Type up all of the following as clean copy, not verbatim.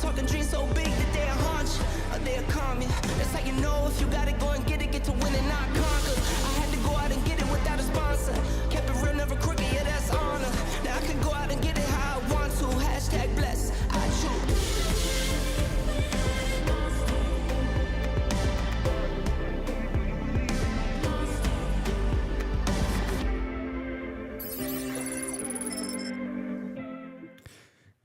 fucking dream so big that they'll haunt you, or they'll calm you. That's how you know if you gotta go and get to win and not conquer. I had to go out and get it without a sponsor. Kept it real, never crooked, yeah, that's honor. Now I can go out and get it how I want to. Hashtag bless, I choose.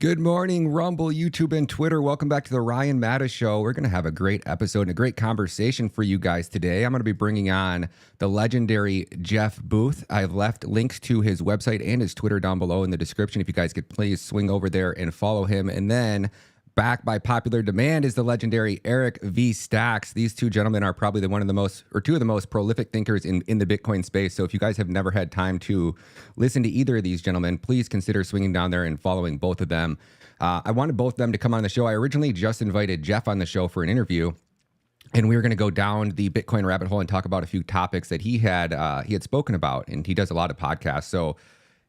Good morning, Rumble, YouTube, and Twitter. Welcome back to the Ryan Matta Show. We're going to have a great episode and a great conversation for you guys today. I'm going to be bringing on the legendary Jeff Booth. I've left links to his website and his Twitter down below in the description. If you guys could please swing over there and follow him. And then back by popular demand is the legendary Eric V. Stacks. These two gentlemen are probably two of the most prolific thinkers in the Bitcoin space. So if you guys have never had time to listen to either of these gentlemen, please consider swinging down there and following both of them. I wanted both of them to come on the show. I originally just invited Jeff on the show for an interview, and we were going to go down the Bitcoin rabbit hole and talk about a few topics that he had spoken about, and he does a lot of podcasts.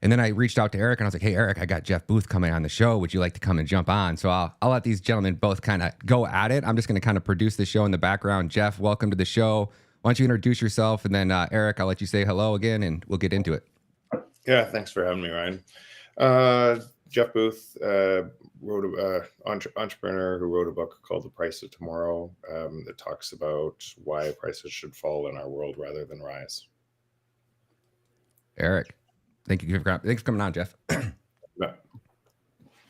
And then I reached out to Eric and I was like, hey, Eric, I got Jeff Booth coming on the show. Would you like to come and jump on? So I'll let these gentlemen both kind of go at it. I'm just going to kind of produce the show in the background. Jeff, welcome to the show. Why don't you introduce yourself? And then Eric, I'll let you say hello again and we'll get into it. Yeah, thanks for having me, Ryan. Jeff Booth, entrepreneur who wrote a book called The Price of Tomorrow that talks about why prices should fall in our world rather than rise. Eric. Thanks for coming on, Jeff.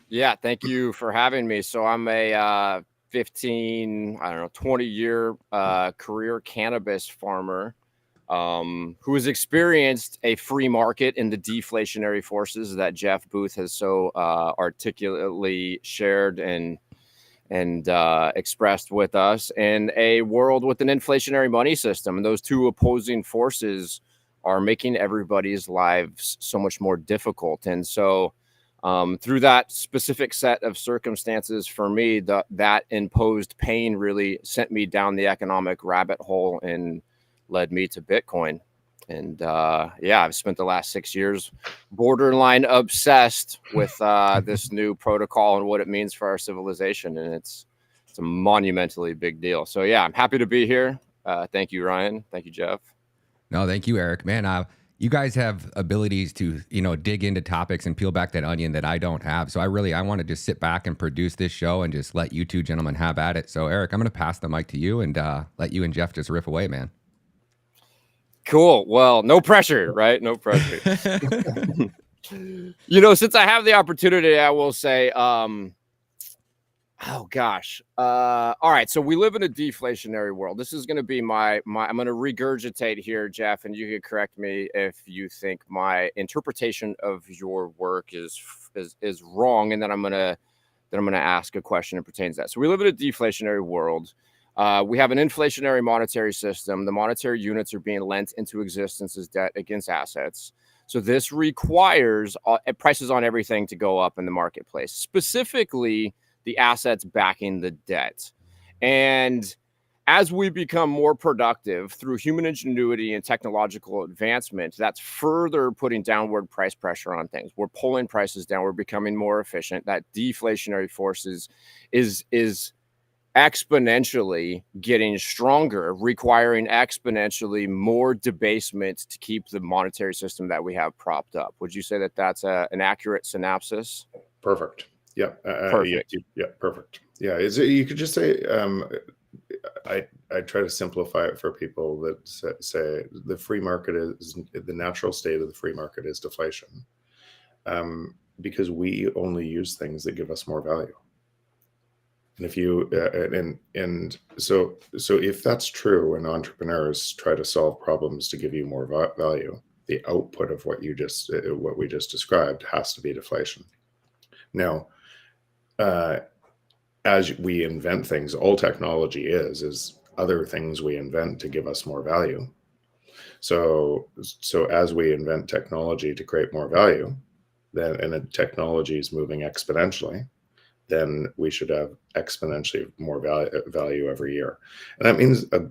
Yeah, thank you for having me. So I'm a 20-year career cannabis farmer who has experienced a free market in the deflationary forces that Jeff Booth has so articulately shared and expressed with us, in a world with an inflationary money system. And those two opposing forces are making everybody's lives so much more difficult. And so through that specific set of circumstances for me, that imposed pain really sent me down the economic rabbit hole and led me to Bitcoin. And I've spent the last 6 years borderline obsessed with this new protocol and what it means for our civilization. And it's a monumentally big deal. So yeah, I'm happy to be here. Thank you, Ryan. Thank you, Jeff. No, thank you, Eric. Man, you guys have abilities to, dig into topics and peel back that onion that I don't have. So I want to just sit back and produce this show and just let you two gentlemen have at it. So Eric, I'm going to pass the mic to you and let you and Jeff just riff away, man. Cool. Well, no pressure, right? No pressure. Since I have the opportunity, I will say, oh gosh. All right. So we live in a deflationary world. This is going to be I'm going to regurgitate here, Jeff, and you can correct me if you think my interpretation of your work is wrong. And then I'm going to ask a question that pertains to that. So we live in a deflationary world. We have an inflationary monetary system. The monetary units are being lent into existence as debt against assets. So this requires prices on everything to go up in the marketplace, specifically the assets backing the debt. And as we become more productive through human ingenuity and technological advancement, that's further putting downward price pressure on things. We're pulling prices down. We're becoming more efficient. That deflationary forces is exponentially getting stronger, requiring exponentially more debasement to keep the monetary system that we have propped up. Would you say that that's an accurate synopsis? Perfect. Yeah. Perfect. Yeah. Perfect. Yeah. You could just say, I try to simplify it for people that say the free market is the natural state of the free market is deflation, because we only use things that give us more value. And if you so if that's true, and entrepreneurs try to solve problems to give you more value, the output of what we just described has to be deflation. Now, as we invent things, all technology is other things we invent to give us more value. So as we invent technology to create more value, then and the technology is moving exponentially, then we should have exponentially more value every year. And that means the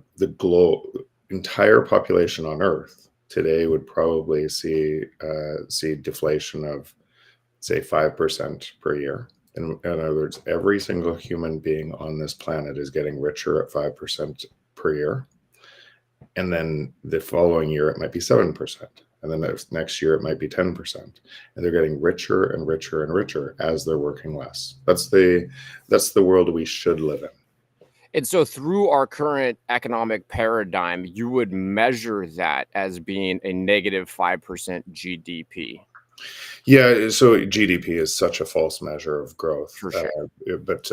entire population on Earth today would probably see deflation of, say, 5% per year. In other words, every single human being on this planet is getting richer at 5% per year. And then the following year, it might be 7%. And then next year, it might be 10%. And they're getting richer and richer and richer as they're working less. That's the world we should live in. And so through our current economic paradigm, you would measure that as being a negative 5% GDP. Yeah, so GDP is such a false measure of growth. For sure. But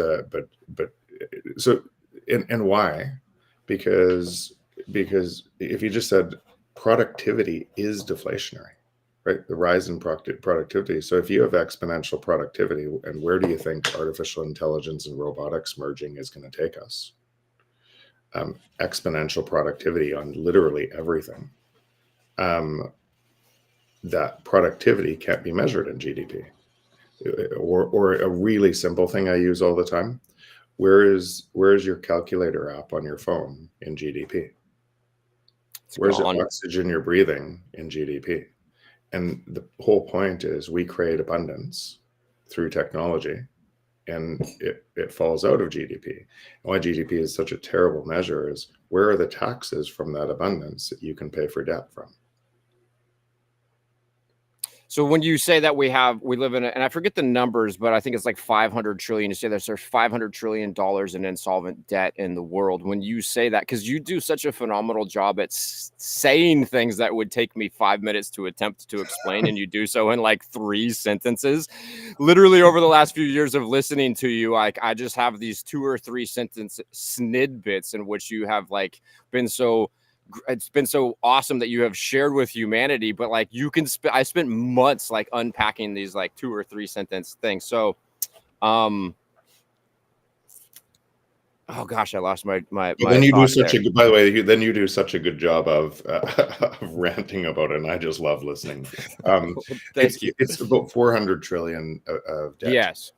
so and why? Because if you just said productivity is deflationary, right? The rise in productivity. So if you have exponential productivity, and where do you think artificial intelligence and robotics merging is going to take us? Exponential productivity on literally everything. That productivity can't be measured in GDP. Or a really simple thing I use all the time. Where is your calculator app on your phone in GDP? Where's the oxygen you're breathing in GDP? And the whole point is we create abundance through technology, and it falls out of GDP. And why GDP is such a terrible measure is, where are the taxes from that abundance that you can pay for debt from? So when you say that we live in and I forget the numbers, but I think it's like 500 trillion. You say there's $500 trillion in insolvent debt in the world. When you say that, because you do such a phenomenal job at saying things that would take me 5 minutes to attempt to explain, and you do so in like 3 sentences. Literally over the last few years of listening to you, like I just have these 2 or 3 sentence snidbits in which you have like been so. It's been so awesome that you have shared with humanity, but like you can I spent months like unpacking these like 2 or 3 sentence things. So, oh gosh, I lost my Then you do such there. a good, by the way, then you do such a good job of ranting about it, and I just love listening. Thank you. It's about 400 trillion of debt. Yes.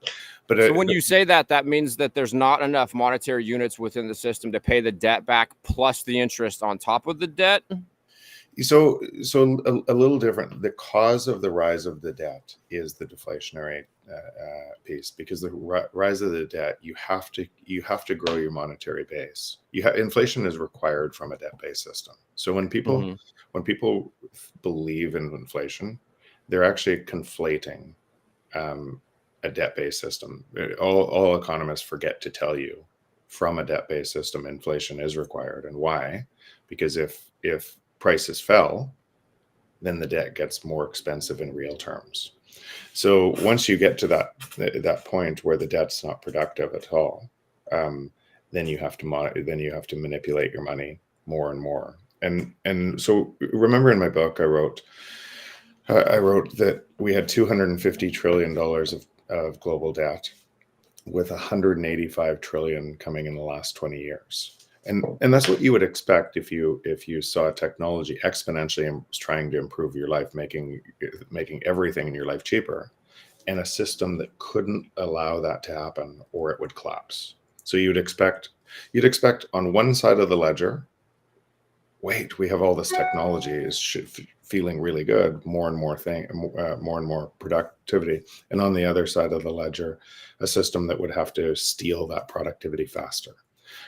But so when you say that, that means that there's not enough monetary units within the system to pay the debt back plus the interest on top of the debt. So a little different. The cause of the rise of the debt is the deflationary piece, because the rise of the debt, you have to grow your monetary base. Inflation is required from a debt-based system. So when people believe in inflation, they're actually conflating a debt-based system. All economists forget to tell you, from a debt-based system, inflation is required. And why? Because if prices fell, then the debt gets more expensive in real terms. So once you get to that point where the debt's not productive at all, then you have to manipulate your money more and more. And so remember, in my book, I wrote that we had $250 trillion of global debt, with 185 trillion coming in the last 20 years. And that's what you would expect if you saw technology exponentially and was trying to improve your life, making everything in your life cheaper, and a system that couldn't allow that to happen, or it would collapse. So you'd expect on one side of the ledger, wait, we have all this technology, is feeling really good, more and more productivity, and on the other side of the ledger, a system that would have to steal that productivity faster.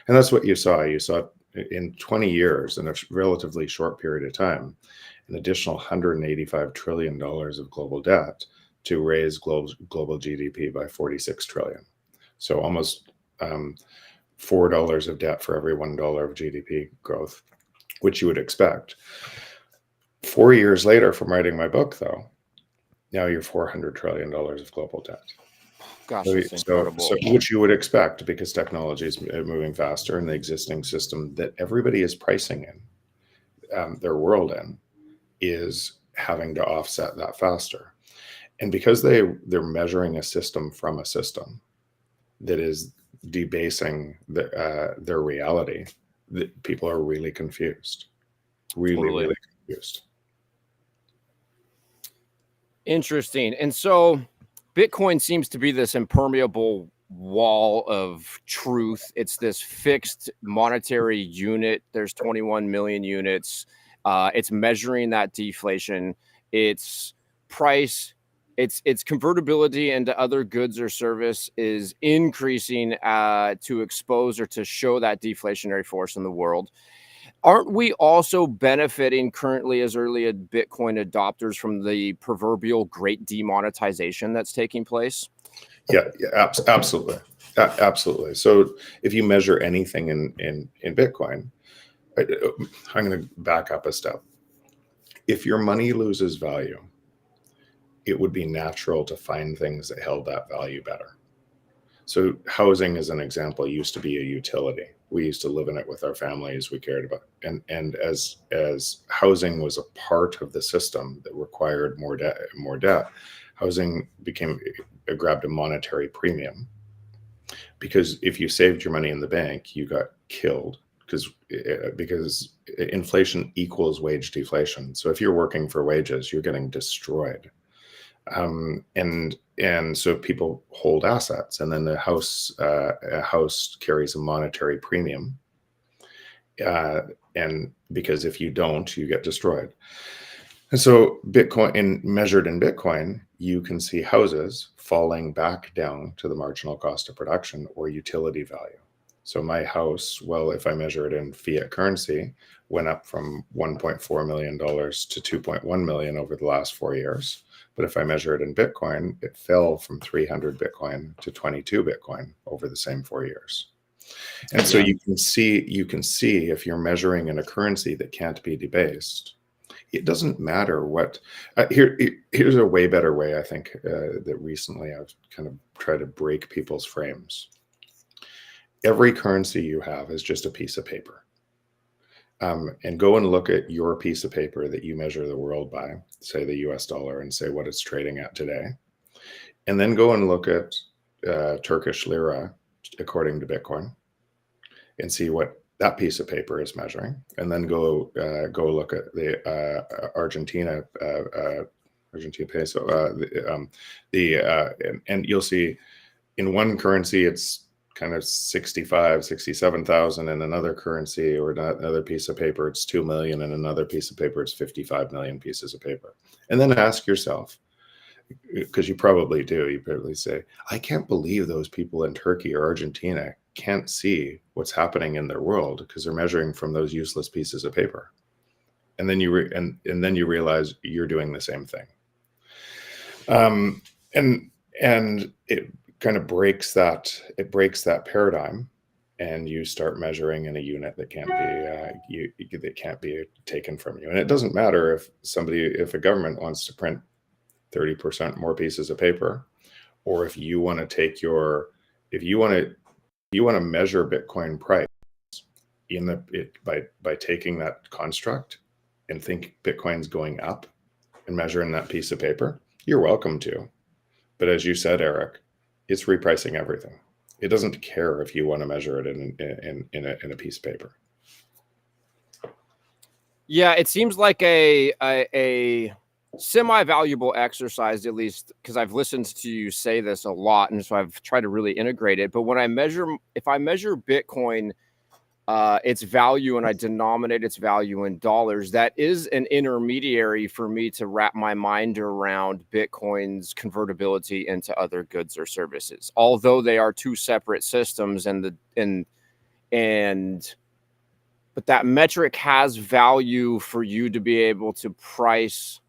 And that's what you saw. You saw in 20 years, in a relatively short period of time, an additional $185 trillion of global debt to raise global GDP by 46 trillion. So almost $4 of debt for every $1 of GDP growth, which you would expect. 4 years later from writing my book, though, now you're $400 trillion of global debt. Gosh, that's incredible. So which you would expect, because technology is moving faster, and the existing system that everybody is pricing in, their world in, is having to offset that faster. And because they're measuring a system from a system that is debasing their reality, that people are really confused. Really confused. Interesting. And so Bitcoin seems to be this impermeable wall of truth. It's this fixed monetary unit. There's 21 million units. It's measuring that deflation. Its price its convertibility into other goods or service is increasing to expose or to show that deflationary force in the world. Aren't we also benefiting currently as early Bitcoin adopters from the proverbial great demonetization that's taking place? Yeah, absolutely. Absolutely. So if you measure anything in Bitcoin, I'm going to back up a step. If your money loses value, it would be natural to find things that held that value better. So housing, as an example, used to be a utility. We used to live in it with our families we cared about. And as housing was a part of the system that required more debt, housing grabbed a monetary premium. Because if you saved your money in the bank, you got killed because inflation equals wage deflation. So if you're working for wages, you're getting destroyed. And so people hold assets, and then the house carries a monetary premium. And because if you don't, you get destroyed. And so Bitcoin, measured in Bitcoin, you can see houses falling back down to the marginal cost of production or utility value. So my house, well, if I measure it in fiat currency, went up from $1.4 million to $2.1 million over the last 4 years. But if I measure it in Bitcoin, it fell from 300 Bitcoin to 22 Bitcoin over the same 4 years. And so you can see if you're measuring in a currency that can't be debased, it doesn't matter what. Here's a way better way, I think, that recently I've kind of tried to break people's frames. Every currency you have is just a piece of paper. And go and look at your piece of paper that you measure the world by, say the US dollar, and say what it's trading at today. And then go and look at Turkish lira according to Bitcoin and see what that piece of paper is measuring. And then go look at the Argentina peso, and you'll see in one currency it's kind of 67,000 in another currency, or another piece of paper it's 2 million, and another piece of paper it's 55 million pieces of paper. And then ask yourself, because you probably say, I can't believe those people in Turkey or Argentina can't see what's happening in their world because they're measuring from those useless pieces of paper. And then you then you realize you're doing the same thing. And it kind of breaks that paradigm, and you start measuring in a unit that can't be taken from you. And it doesn't matter if a government wants to print 30% more pieces of paper, or if you want to measure Bitcoin price by taking that construct and think Bitcoin's going up and measuring that piece of paper, you're welcome to. But as you said, Eric, it's repricing everything. It doesn't care if you want to measure it in a piece of paper. Yeah, it seems like a semi-valuable exercise, at least because I've listened to you say this a lot, and so I've tried to really integrate it. But if I measure Bitcoin, its value, and I denominate its value in dollars, that is an intermediary for me to wrap my mind around Bitcoin's convertibility into other goods or services. Although they are two separate systems, but that metric has value for you to be able to price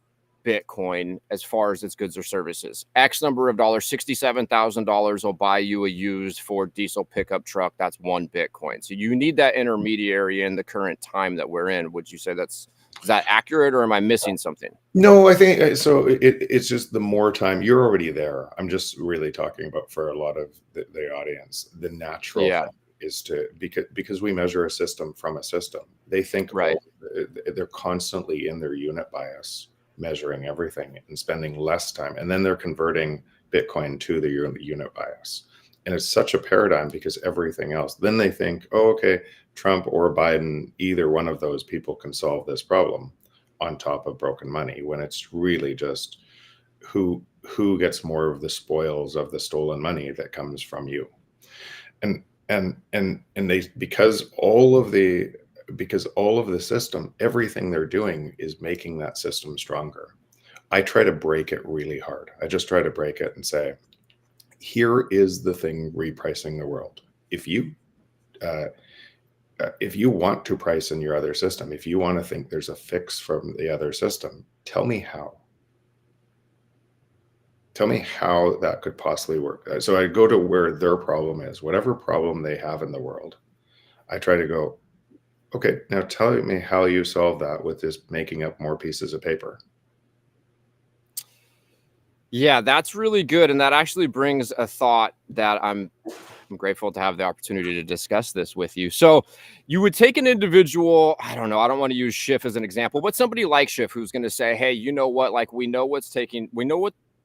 Bitcoin as far as its goods or services. X number of dollars, $67,000 will buy you a used Ford diesel pickup truck. That's 1 Bitcoin. So you need that intermediary in the current time that we're in. Would you say is that accurate, or am I missing something? No, I think so. It's just the more time you're already there. I'm just really talking about for a lot of the audience, the natural thing is because we measure a system from a system. They think they're constantly in their unit bias, measuring everything and spending less time, and then they're converting Bitcoin to the unit bias. And it's such a paradigm because everything else, then they think, oh, okay, Trump or Biden, either one of those people can solve this problem on top of broken money, when it's really just who gets more of the spoils of the stolen money that comes from you. And they, because all of the system, everything they're doing is making that system stronger. I try to break it really hard. I just try to break it and say, here is the thing repricing the world. If you want to price in your other system, if you want to think there's a fix from the other system, tell me how. Tell me how that could possibly work. So I go to where their problem is, whatever problem they have in the world. I try to go, okay, now tell me how you solve that with just making up more pieces of paper. Yeah, that's really good. And that actually brings a thought that I'm grateful to have the opportunity to discuss this with you. So you would take an individual, I don't know, I don't want to use Schiff as an example, but somebody like Schiff who's going to say, hey, you know what, like we know what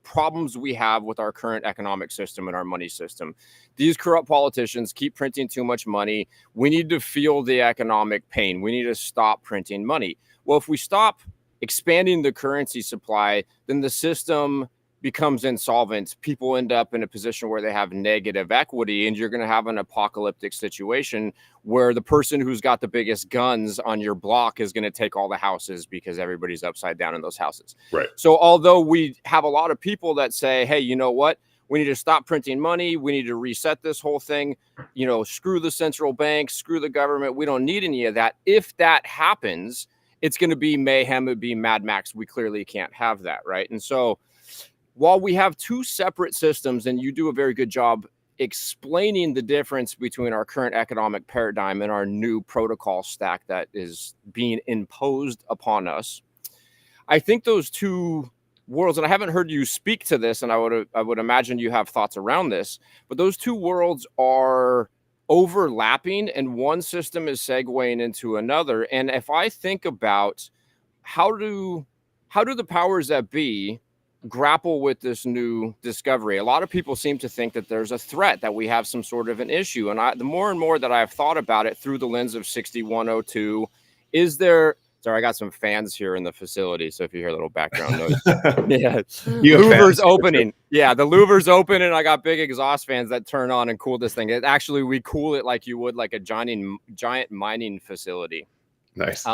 problems we have with our current economic system and our money system. These corrupt politicians keep printing too much money. We need to feel the economic pain. We need to stop printing money. Well, if we stop expanding the currency supply, then the system becomes insolvent. People end up in a position where they have negative equity, and you're going to have an apocalyptic situation where the person who's got the biggest guns on your block is going to take all the houses because everybody's upside down in those houses. Right. So although we have a lot of people that say, hey, you know what? We need to stop printing money. We need to reset this whole thing. You know, screw the central bank, screw the government. We don't need any of that. If that happens, it's going to be mayhem. It'd be Mad Max. We clearly can't have that, right? And so while we have two separate systems, and you do a very good job explaining the difference between our current economic paradigm and our new protocol stack that is being imposed upon us, I think those two worlds, and I haven't heard you speak to this, and I would imagine you have thoughts around this, but those two worlds are overlapping, and one system is segueing into another. And if I think about how do the powers that be grapple with this new discovery, a lot of people seem to think that there's a threat, that we have some sort of an issue. And the more and more that I've thought about it through the lens of 6102, is there, sorry, I got some fans here in the facility, so if you hear a little background noise. Yeah, louver's opening. Yeah, the louver's open, and I got big exhaust fans that turn on and cool this thing. We cool it like you would like a giant mining facility. Nice.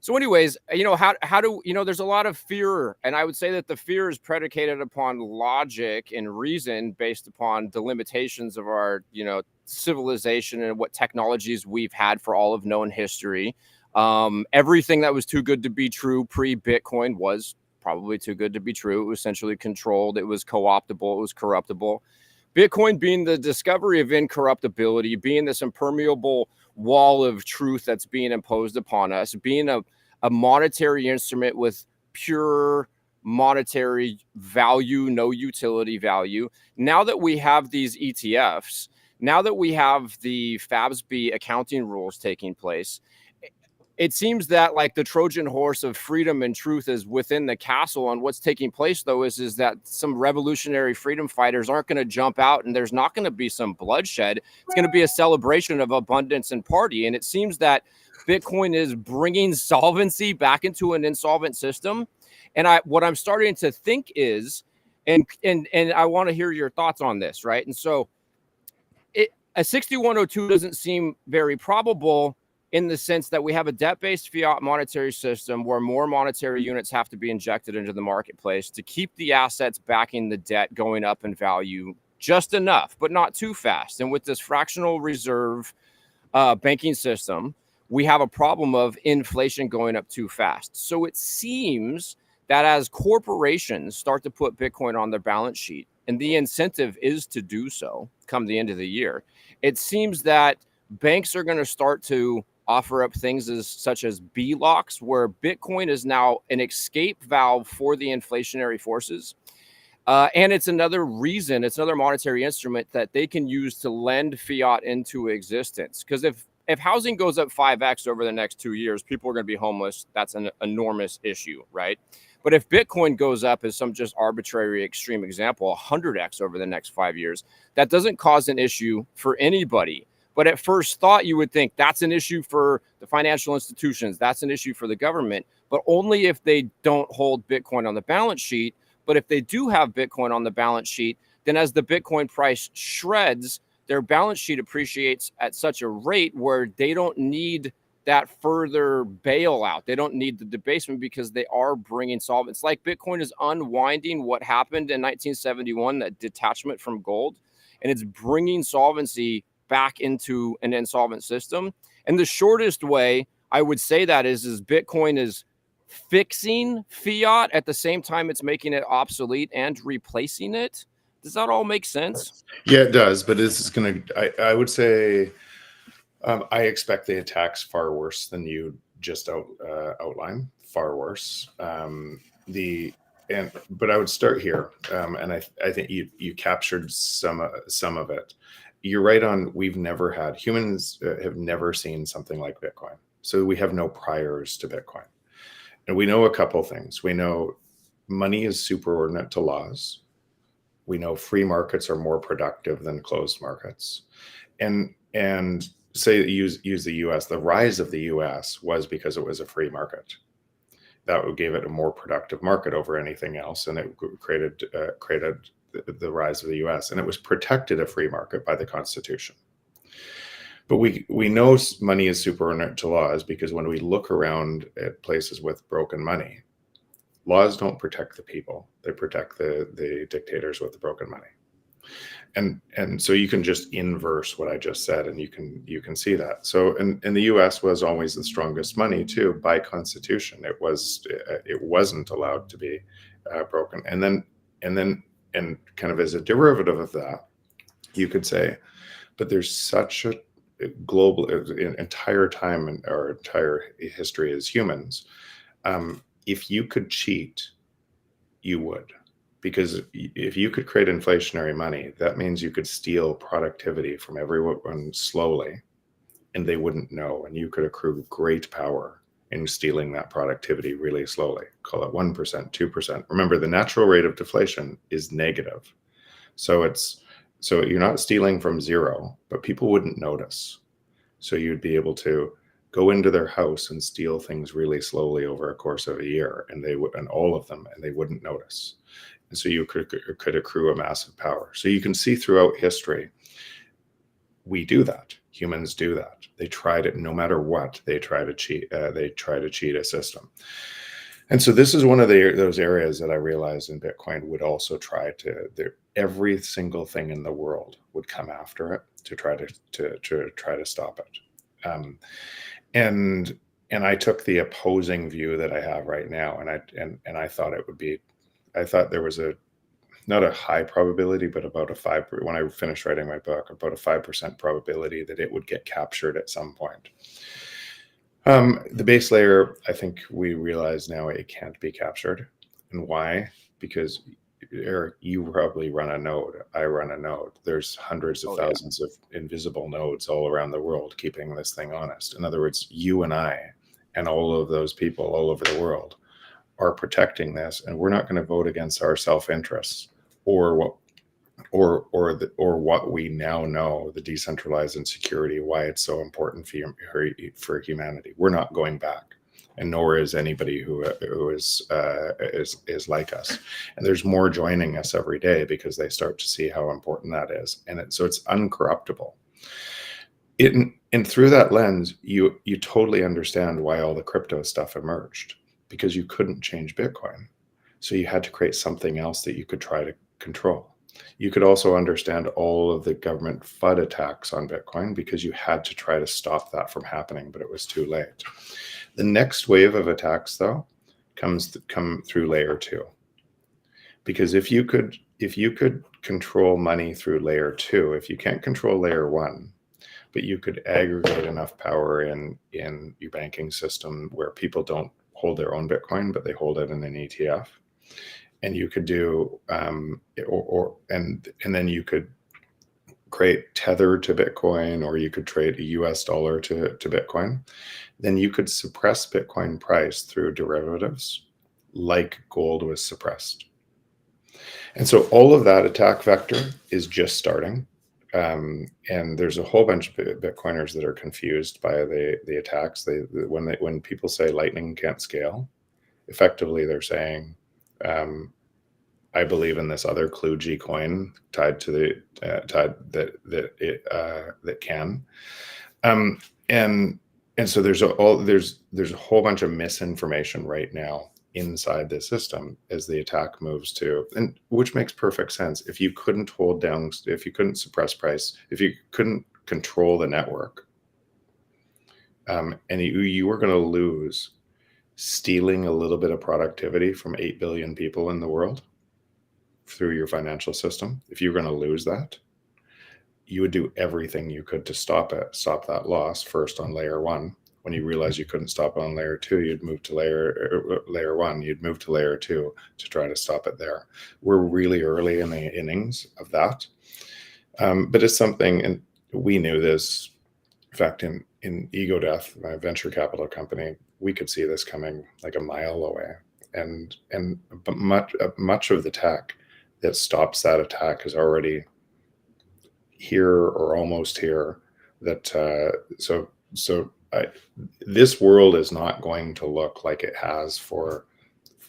So anyways, you know, how do, you know, there's a lot of fear, and I would say that the fear is predicated upon logic and reason based upon the limitations of our, you know, civilization and what technologies we've had for all of known history. Everything that was too good to be true pre-Bitcoin was probably too good to be true. It was essentially controlled. It was co-optable. It was corruptible. Bitcoin being the discovery of incorruptibility, being this impermeable wall of truth that's being imposed upon us, being a monetary instrument with pure monetary value, no utility value. Now that we have these ETFs, now that we have the FASB accounting rules taking place, it seems that like the Trojan horse of freedom and truth is within the castle. And what's taking place, though, is that some revolutionary freedom fighters aren't going to jump out, and there's not going to be some bloodshed. It's going to be a celebration of abundance and party. And it seems that Bitcoin is bringing solvency back into an insolvent system. And what I'm starting to think is, and I want to hear your thoughts on this, right? And so a 6102 doesn't seem very probable, in the sense that we have a debt-based fiat monetary system where more monetary units have to be injected into the marketplace to keep the assets backing the debt going up in value just enough, but not too fast. And with this fractional reserve banking system, we have a problem of inflation going up too fast. So it seems that as corporations start to put Bitcoin on their balance sheet, and the incentive is to do so come the end of the year, it seems that banks are going to start to offer up things such as Bailouts, where Bitcoin is now an escape valve for the inflationary forces. And it's another reason, it's another monetary instrument that they can use to lend fiat into existence. Because if housing goes up 5x over the next 2 years, people are going to be homeless. That's an enormous issue, right? But if Bitcoin goes up, as some just arbitrary extreme example, 100x over the next 5 years, that doesn't cause an issue for anybody. But at first thought, you would think that's an issue for the financial institutions. That's an issue for the government, but only if they don't hold Bitcoin on the balance sheet. But if they do have Bitcoin on the balance sheet, then as the Bitcoin price shreds, their balance sheet appreciates at such a rate where they don't need that further bailout. They don't need the debasement because they are bringing solvents. Like Bitcoin is unwinding what happened in 1971, that detachment from gold, and it's bringing solvency back into an insolvent system. And the shortest way I would say that is Bitcoin is fixing fiat at the same time it's making it obsolete and replacing it. Does that all make sense? Yeah, it does. But this is going to, I would say, I expect the attacks far worse than you just outlined. Far worse. But I would start here, and I think you captured some of it. You're right on. Humans have never seen something like Bitcoin, so we have no priors to Bitcoin, and we know a couple things. We know money is superordinate to laws. We know free markets are more productive than closed markets, and say use the U.S. The rise of the U.S. was because it was a free market. That gave it a more productive market over anything else, and it created the rise of the U.S. And it was protected a free market by the Constitution. But we know money is superordinate to laws because when we look around at places with broken money, laws don't protect the people; they protect the dictators with the broken money. And so you can just inverse what I just said, and you can see that. So and the U.S. was always the strongest money too by Constitution. It wasn't allowed to be broken. And then kind of as a derivative of that, you could say, but there's such a global entire time in our entire history as humans. If you could cheat, you would. Because if you could create inflationary money, that means you could steal productivity from everyone slowly, and they wouldn't know. And you could accrue great power in stealing that productivity really slowly. Call it 1%, 2%. Remember, the natural rate of deflation is negative. So you're not stealing from zero, but people wouldn't notice. So you'd be able to go into their house and steal things really slowly over a course of a year, and all of them, and they wouldn't notice. And so you could accrue a massive power. So you can see throughout history, we do that. Humans do that. They tried it no matter what. They try to cheat. They try to cheat a system. And so this is one of those areas that I realized in Bitcoin would also every single thing in the world would come after it to try to stop it. And I took the opposing view that I have right now, and I thought it would be. I thought there was not a high probability, but about a 5%, when I finished writing my book, about a 5% probability that it would get captured at some point. The base layer, I think we realize now it can't be captured. And why? Because Eric, you probably run a node. I run a node. There's hundreds of thousands of invisible nodes all around the world keeping this thing honest. In other words, you and I and all of those people all over the world are protecting this, and we're not going to vote against our self-interests or what we now know, the decentralized insecurity, why it's so important for humanity. We're not going back, and nor is anybody who is like us. And there's more joining us every day because they start to see how important that is, and so it's uncorruptible. And through that lens, you totally understand why all the crypto stuff emerged. Because you couldn't change Bitcoin. So you had to create something else that you could try to control. You could also understand all of the government FUD attacks on Bitcoin because you had to try to stop that from happening, but it was too late. The next wave of attacks, though, come through layer 2. Because if you could control money through layer 2, if you can't control layer 1, but you could aggregate enough power in your banking system where people don't hold their own Bitcoin, but they hold it in an ETF, and you could do, and then you could create tether to Bitcoin, or you could trade a US dollar to Bitcoin. Then you could suppress Bitcoin price through derivatives, like gold was suppressed. And so all of that attack vector is just starting. And there's a whole bunch of Bitcoiners that are confused by the attacks. When people say Lightning can't scale, effectively they're saying, I believe in this other kludgy coin tied to that can. And And so there's a whole bunch of misinformation right now inside the system as the attack moves to, and which makes perfect sense. If you couldn't hold down, if you couldn't suppress price, if you couldn't control the network, and you were going to lose stealing a little bit of productivity from 8 billion people in the world through your financial system, if you're going to lose that, you would do everything you could to stop that loss first on layer one. When you realize you couldn't stop on layer two, you'd move to layer one, you'd move to layer two to try to stop it there. We're really early in the innings of that. But it's something, and we knew this. In fact, in Ego Death, my venture capital company, we could see this coming like a mile away. And much of the tech that stops that attack is already here or almost here. This world is not going to look like it has for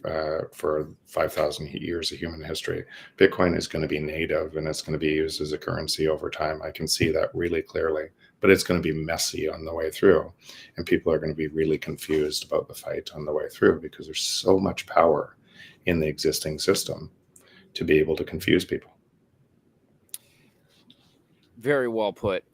5,000 years of human history. Bitcoin is going to be native, and it's going to be used as a currency over time. I can see that really clearly, but it's going to be messy on the way through, and people are going to be really confused about the fight on the way through because there's so much power in the existing system to be able to confuse people. Very well put.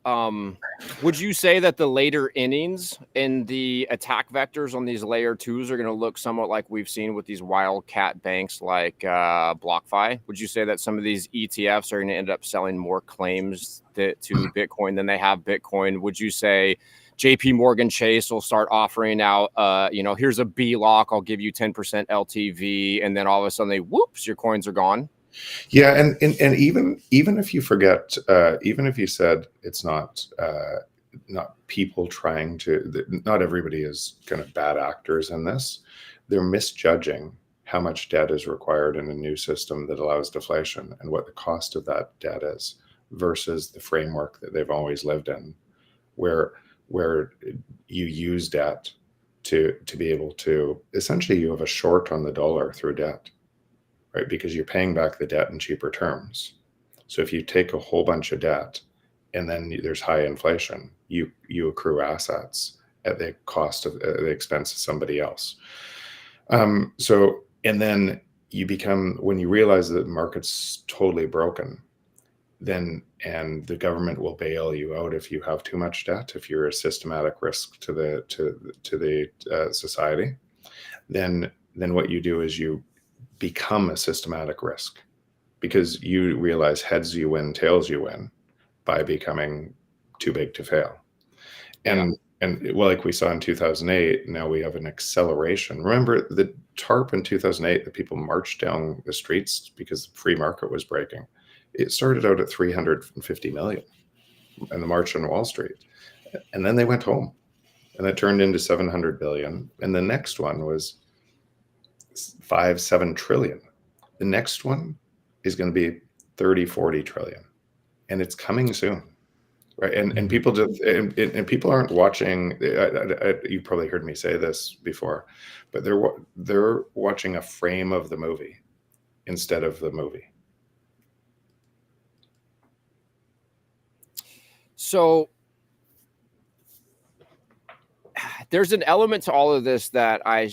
Would you say that the later innings in the attack vectors on these layer twos are going to look somewhat like we've seen with these wildcat banks like BlockFi? Would you say that some of these ETFs are going to end up selling more claims to Bitcoin than they have Bitcoin? Would you say JP Morgan Chase will start offering out, here's a B lock, I'll give you 10% LTV, and then all of a sudden whoops, your coins are gone? Yeah, and even if you forget, even if you said it's not people trying to, not everybody is kind of bad actors in this. They're misjudging how much debt is required in a new system that allows deflation and what the cost of that debt is versus the framework that they've always lived in, where you use debt to be able to, essentially you have a short on the dollar through debt. Right, because you're paying back the debt in cheaper terms. So if you take a whole bunch of debt and then there's high inflation, you accrue assets at the cost of the expense of somebody else. And then you become, when you realize that the market's totally broken, then and the government will bail you out if you have too much debt, if you're a systematic risk to the society, then what you do is you become a systematic risk because you realize heads you win, tails you win by becoming too big to fail. And like we saw in 2008, now we have an acceleration. Remember the TARP in 2008, the people marched down the streets because the free market was breaking. It started out at 350 million and the march on Wall Street. And then they went home and it turned into 700 billion. And the next one was 5-7 trillion. The next one is going to be 30-40 trillion, and it's coming soon, right? And people just and people aren't watching. You probably heard me say this before, but they're watching a frame of the movie instead of the movie. So there's an element to all of this that I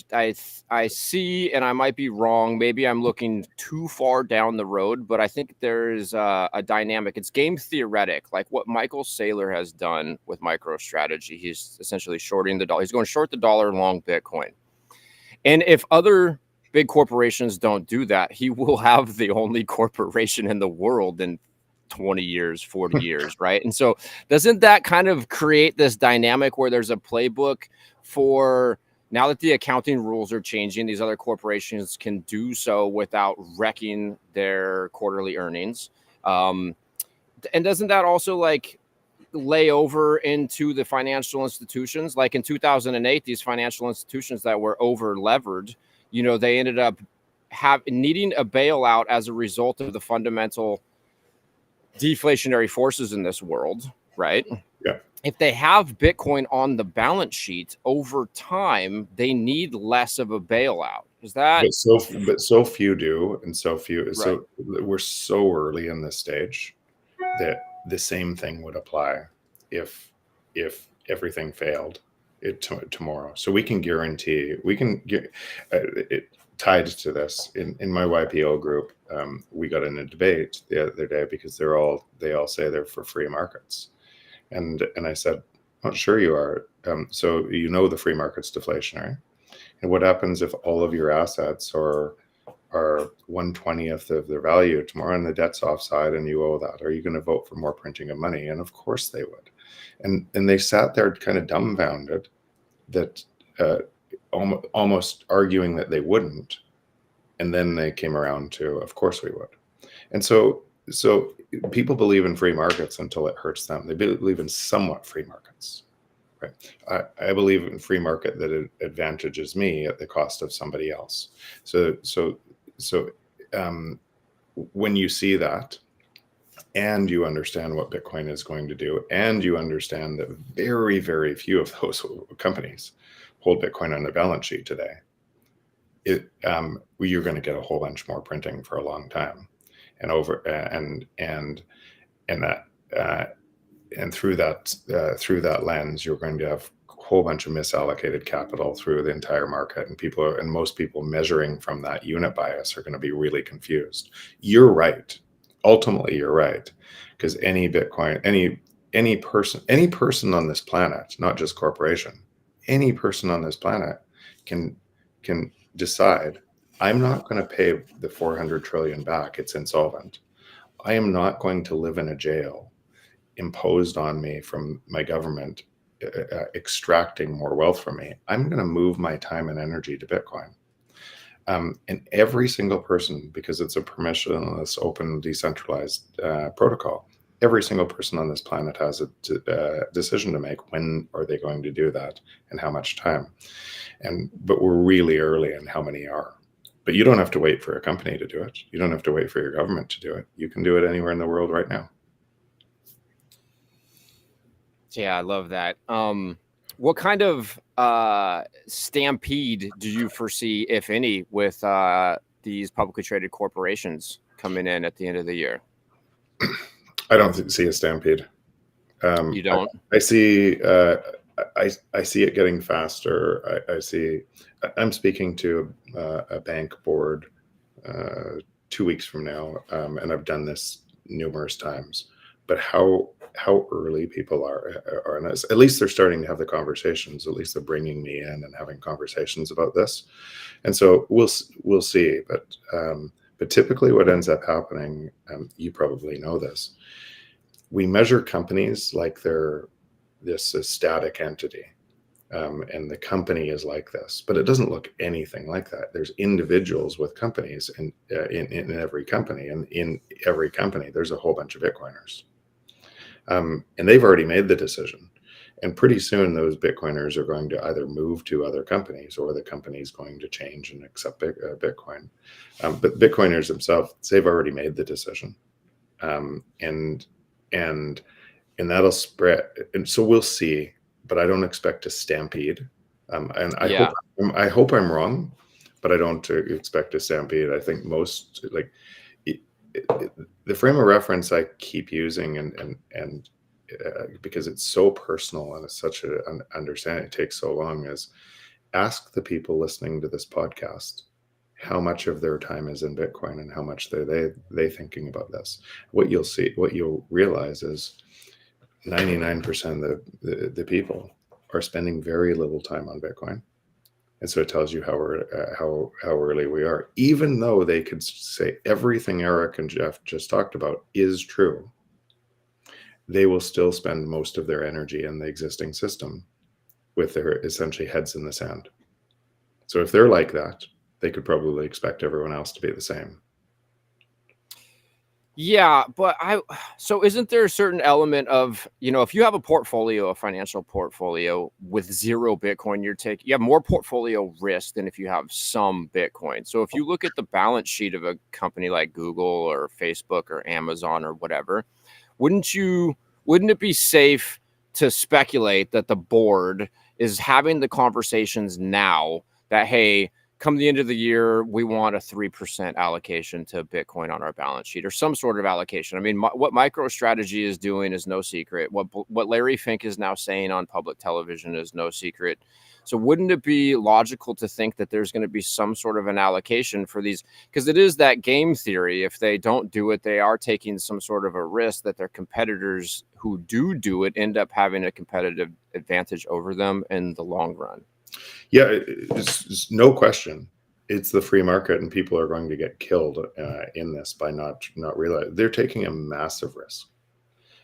see, and I might be wrong. Maybe I'm looking too far down the road, but I think there's a dynamic. It's game theoretic, like what Michael Saylor has done with MicroStrategy. He's essentially shorting the dollar. He's going short the dollar, long Bitcoin. And if other big corporations don't do that, he will have the only corporation in the world in 20 years, 40 years, right? And so doesn't that kind of create this dynamic where there's a playbook for, now that the accounting rules are changing, these other corporations can do so without wrecking their quarterly earnings? And doesn't that also like lay over into the financial institutions? Like in 2008, these financial institutions that were over levered, they ended up needing a bailout as a result of the fundamental deflationary forces in this world, right? Yeah. If they have Bitcoin on the balance sheet over time, they need less of a bailout. Is that? But so few do, and so few. Right. So we're so early in this stage that the same thing would apply if everything failed it tomorrow. So we can guarantee, it tied to this in my YPO group. We got in a debate the other day because they all say they're for free markets. And I said, "Not sure you are. So the free market's deflationary. And what happens if all of your assets are 1/20th of their value tomorrow and the debt's offside and you owe that? Are you going to vote for more printing of money?" And of course they would. And they sat there kind of dumbfounded, that almost arguing that they wouldn't. And then they came around to, of course we would. And so people believe in free markets until it hurts them. They believe in somewhat free markets. Right. I believe in free market that it advantages me at the cost of somebody else. So when you see that, and you understand what Bitcoin is going to do, and you understand that very, very few of those companies hold Bitcoin on their balance sheet today, you're going to get a whole bunch more printing for a long time, and through that lens, you're going to have a whole bunch of misallocated capital through the entire market, and most people measuring from that unit bias are going to be really confused. You're right. Ultimately, you're right, because any Bitcoin, any person on this planet, not just corporation, any person on this planet can decide, I'm not going to pay the 400 trillion back. It's insolvent. I am not going to live in a jail imposed on me from my government, extracting more wealth from me. I'm going to move my time and energy to Bitcoin. And every single person, because it's a permissionless, open, decentralized protocol, every single person on this planet has a decision to make. When are they going to do that, and how much time? But we're really early in how many are. But you don't have to wait for a company to do it. You don't have to wait for your government to do it. You can do it anywhere in the world right now. Yeah, I love that. What kind of stampede do you foresee, if any, with these publicly traded corporations coming in at the end of the year? I don't see a stampede. You don't? I see. I see it getting faster. I'm speaking to a bank board 2 weeks from now, and I've done this numerous times. But how early people are in this. At least they're starting to have the conversations. At least they're bringing me in and having conversations about this. And so we'll see. But typically, what ends up happening, you probably know this. We measure companies like they're this static entity, and the company is like this, but it doesn't look anything like that. There's individuals with companies in every company, and in every company, there's a whole bunch of Bitcoiners. And they've already made the decision. And pretty soon those Bitcoiners are going to either move to other companies, or the company's going to change and accept Bitcoin. But Bitcoiners themselves, they've already made the decision. And that'll spread. And so we'll see, but I don't expect a stampede. And I hope I'm wrong, but I don't expect a stampede. I think most, like, the frame of reference I keep using, and because it's so personal and it's such an understanding, it takes so long, is ask the people listening to this podcast how much of their time is in Bitcoin and how much they thinking about this. What you'll realize is 99% of the people are spending very little time on Bitcoin. And so it tells you how early we are. Even though they could say everything Eric and Jeff just talked about is true, they will still spend most of their energy in the existing system with their essentially heads in the sand. So if they're like that, they could probably expect everyone else to be the same. Yeah, but so isn't there a certain element of, if you have a financial portfolio with 0 Bitcoin, you have more portfolio risk than if you have some Bitcoin. So if you look at the balance sheet of a company like Google or Facebook or Amazon or whatever, wouldn't it be safe to speculate that the board is having the conversations now that, hey, come the end of the year, we want a 3% allocation to Bitcoin on our balance sheet, or some sort of allocation. I mean, what MicroStrategy is doing is no secret. What Larry Fink is now saying on public television is no secret. So wouldn't it be logical to think that there's going to be some sort of an allocation for these? Because it is that game theory. If they don't do it, they are taking some sort of a risk that their competitors who do it end up having a competitive advantage over them in the long run. Yeah, it's no question. It's the free market, and people are going to get killed in this by not realizing they're taking a massive risk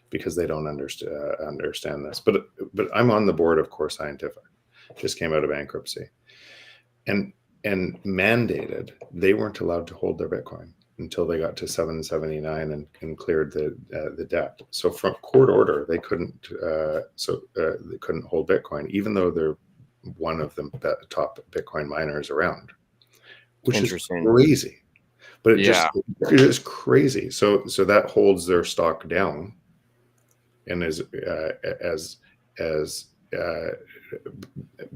because they don't understand this. But I'm on the board of Core Scientific. Just came out of bankruptcy, and mandated they weren't allowed to hold their Bitcoin until they got to 779 and cleared the debt. So from court order, they couldn't they couldn't hold Bitcoin, even though they're one of the top Bitcoin miners around, which is crazy. But it is crazy. So that holds their stock down, and is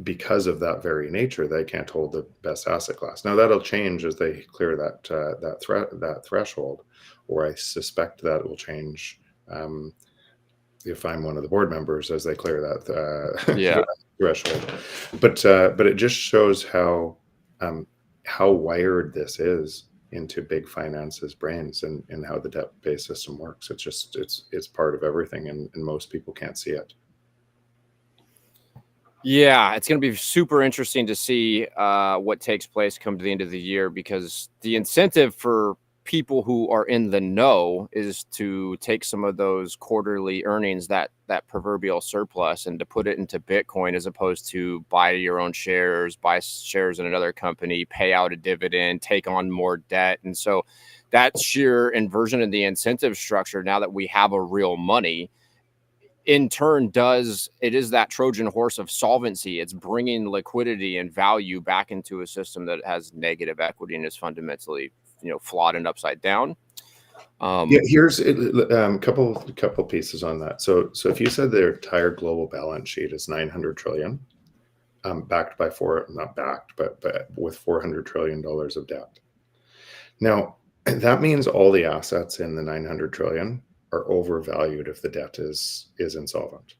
because of that very nature, they can't hold the best asset class. Now that'll change as they clear that threshold, or I suspect that will change if I'm one of the board members as they clear that threshold. But it just shows how wired this is into big finance's brains, and how the debt-based system works. It's part of everything, and most people can't see it. Yeah, it's going to be super interesting to see what takes place come to the end of the year, because the incentive for people who are in the know is to take some of those quarterly earnings, that proverbial surplus, and to put it into Bitcoin, as opposed to buy your own shares, buy shares in another company, pay out a dividend, take on more debt. And so that sheer inversion in the incentive structure, now that we have a real money, in turn is that Trojan horse of solvency. It's bringing liquidity and value back into a system that has negative equity and is fundamentally, flawed and upside down. Here's a couple pieces on that. So if you said their entire global balance sheet is 900 trillion, backed by but with $400 trillion of debt. Now that means all the assets in the 900 trillion are overvalued if the debt is insolvent,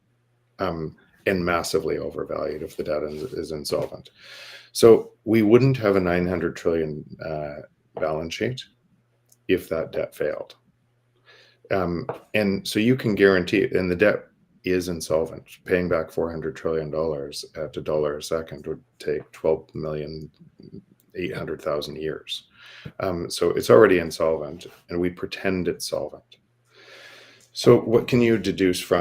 and massively overvalued if the debt is insolvent. So we wouldn't have a 900 trillion balance sheet if that debt failed. And so you can guarantee it, and the debt is insolvent. Paying back $400 trillion at $1 a second would take 12,800,000 years. So it's already insolvent, and we pretend it's solvent. So what can you deduce from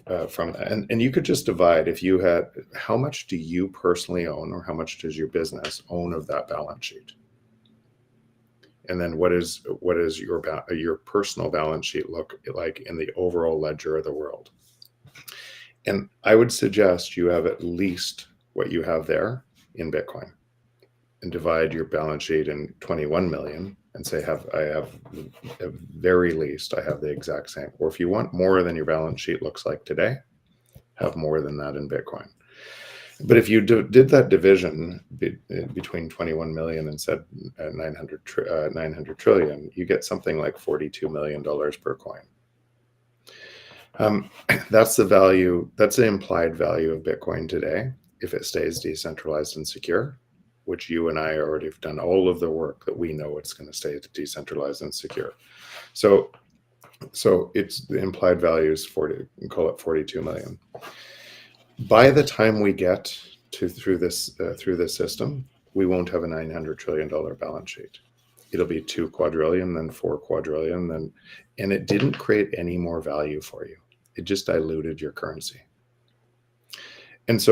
that? And you could just divide, if you had, how much do you personally own, or how much does your business own of that balance sheet? And then what is your personal balance sheet look like in the overall ledger of the world? And I would suggest you have at least what you have there in Bitcoin, and divide your balance sheet in 21 million and say, I have at very least, I have the exact same. Or if you want more than your balance sheet looks like today, have more than that in Bitcoin. But if you did that division between 21 million and said 900 trillion, you get something like $42 million per coin. That's the value, that's the implied value of Bitcoin today, if it stays decentralized and secure, which you and I already have done all of the work that we know it's going to stay decentralized and secure. So it's the implied value is 40, call it 42 million. By the time we get through this system, we won't have a $900 trillion balance sheet. It'll be 2 quadrillion, then 4 quadrillion, and it didn't create any more value for you. It just diluted your currency. And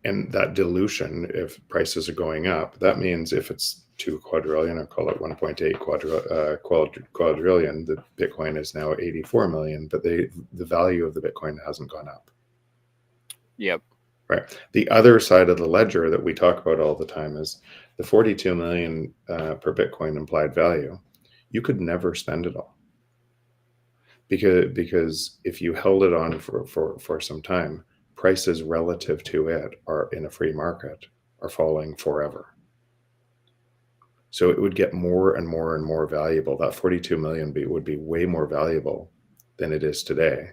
and that dilution, if prices are going up, that means if it's 2 quadrillion, or call it 1.8 quadrillion, the Bitcoin is now 84 million, but the value of the Bitcoin hasn't gone up. Yep. Right. The other side of the ledger that we talk about all the time is the 42 million per Bitcoin implied value. You could never spend it all, because if you held it on for some time, prices relative to it are in a free market are falling forever. So it would get more and more and more valuable. That 42 million would be way more valuable than it is today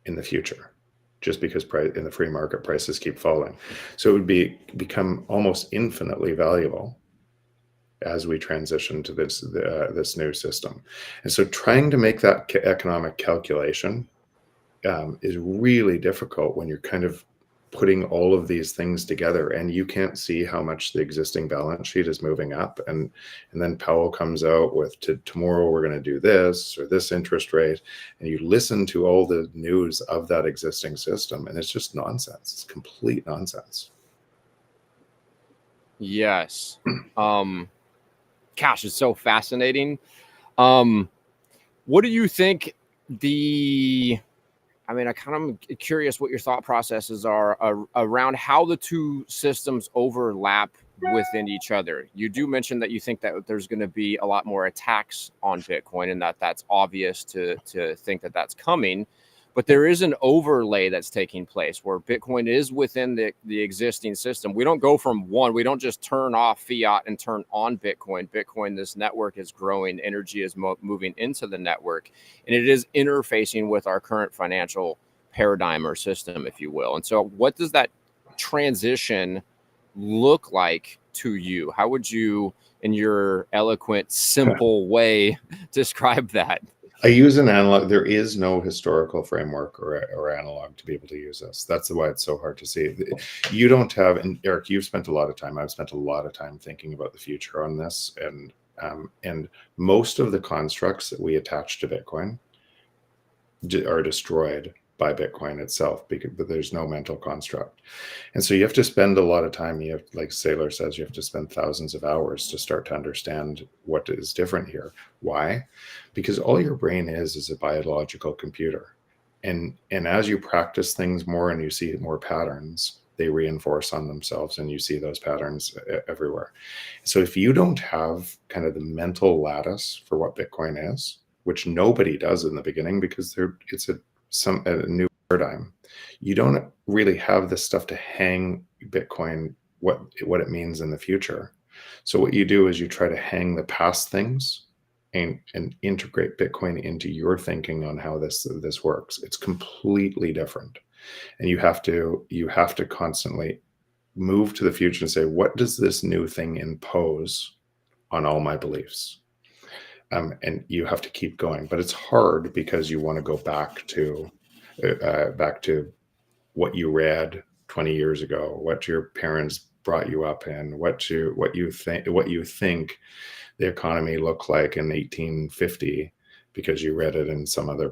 in the future, just because in the free market prices keep falling. So it would become almost infinitely valuable as we transition to this new system. And so trying to make that economic calculation is really difficult when you're kind of putting all of these things together and you can't see how much the existing balance sheet is moving up. And then Powell comes out with tomorrow we're going to do this or this interest rate. And you listen to all the news of that existing system and it's just nonsense. It's complete nonsense. Yes. Gosh, it's so fascinating. What do you think I kind of curious what your thought processes are around how the two systems overlap within each other. You do mention that you think that there's going to be a lot more attacks on Bitcoin and that's obvious to think that that's coming. But there is an overlay that's taking place where Bitcoin is within the existing system. We don't go from one. We don't just turn off fiat and turn on Bitcoin. Bitcoin, this network is growing. Energy is moving into the network. And it is interfacing with our current financial paradigm or system, if you will. And so what does that transition look like to you? How would you, in your eloquent, simple way, describe that? I use an analog. There is no historical framework or analog to be able to use this. That's why it's so hard to see. You don't have, and Eric, you've spent a lot of time. I've spent a lot of time thinking about the future on this, and most of the constructs that we attach to Bitcoin are destroyed by Bitcoin itself, but there's no mental construct. And so you have to spend a lot of time. You have, like Saylor says, you have to spend thousands of hours to start to understand what is different here. Why? Because all your brain is a biological computer. And as you practice things more and you see more patterns, they reinforce on themselves and you see those patterns everywhere. So if you don't have kind of the mental lattice for what Bitcoin is, which nobody does in the beginning because it's a new paradigm, you don't really have this stuff to hang Bitcoin, what it means in the future. So what you do is you try to hang the past things and integrate Bitcoin into your thinking on how this works. It's completely different. And you have to constantly move to the future and say, what does this new thing impose on all my beliefs? And you have to keep going, but it's hard because you want to go back to what you read 20 years ago, what your parents brought you up in, what you think the economy looked like in 1850 because you read it in some other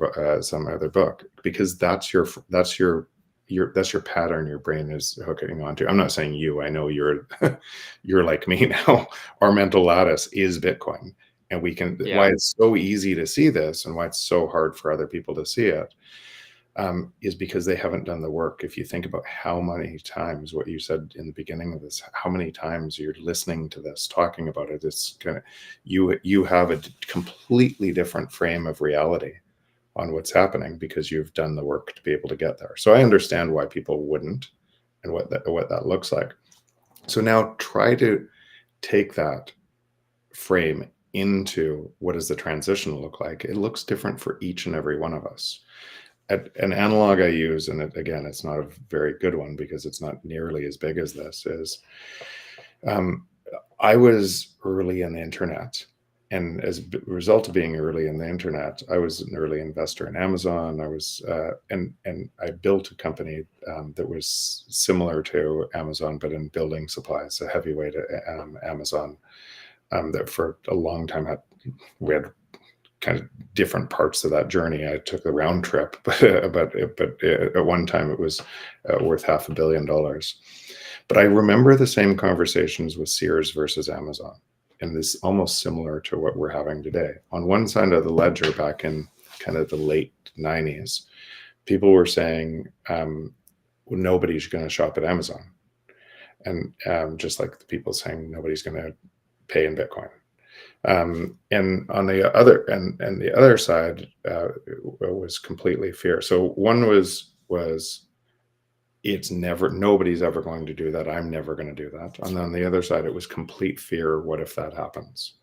book, because that's your pattern your brain is hooking onto. I'm not saying you. I know you're like me now. Our mental lattice is Bitcoin. And why it's so easy to see this and why it's so hard for other people to see it is because they haven't done the work. If you think about how many times, what you said in the beginning of this, how many times you're listening to this, talking about it, it's kind of, you have a completely different frame of reality on what's happening because you've done the work to be able to get there. So I understand why people wouldn't and what that looks like. So now try to take that frame into what does the transition look like. It looks different for each and every one of us. An analog I use, and again, it's not a very good one because it's not nearly as big as this, is I was early in the internet. And as a result of being early in the internet, I was an early investor in Amazon. I was, and I built a company that was similar to Amazon, but in building supplies, a heavyweight Amazon. That for a long time we had kind of different parts of that journey. I took the round trip, but at one time it was worth $500 million. But I remember the same conversations with Sears versus Amazon, and this almost similar to what we're having today. On one side of the ledger, back in kind of the late 90s, people were saying nobody's going to shop at Amazon, and just like the people saying nobody's going to pay in Bitcoin. And on the other side was completely fear. So one was nobody's ever going to do that. I'm never going to do that. And on the other side, it was complete fear. What if that happens?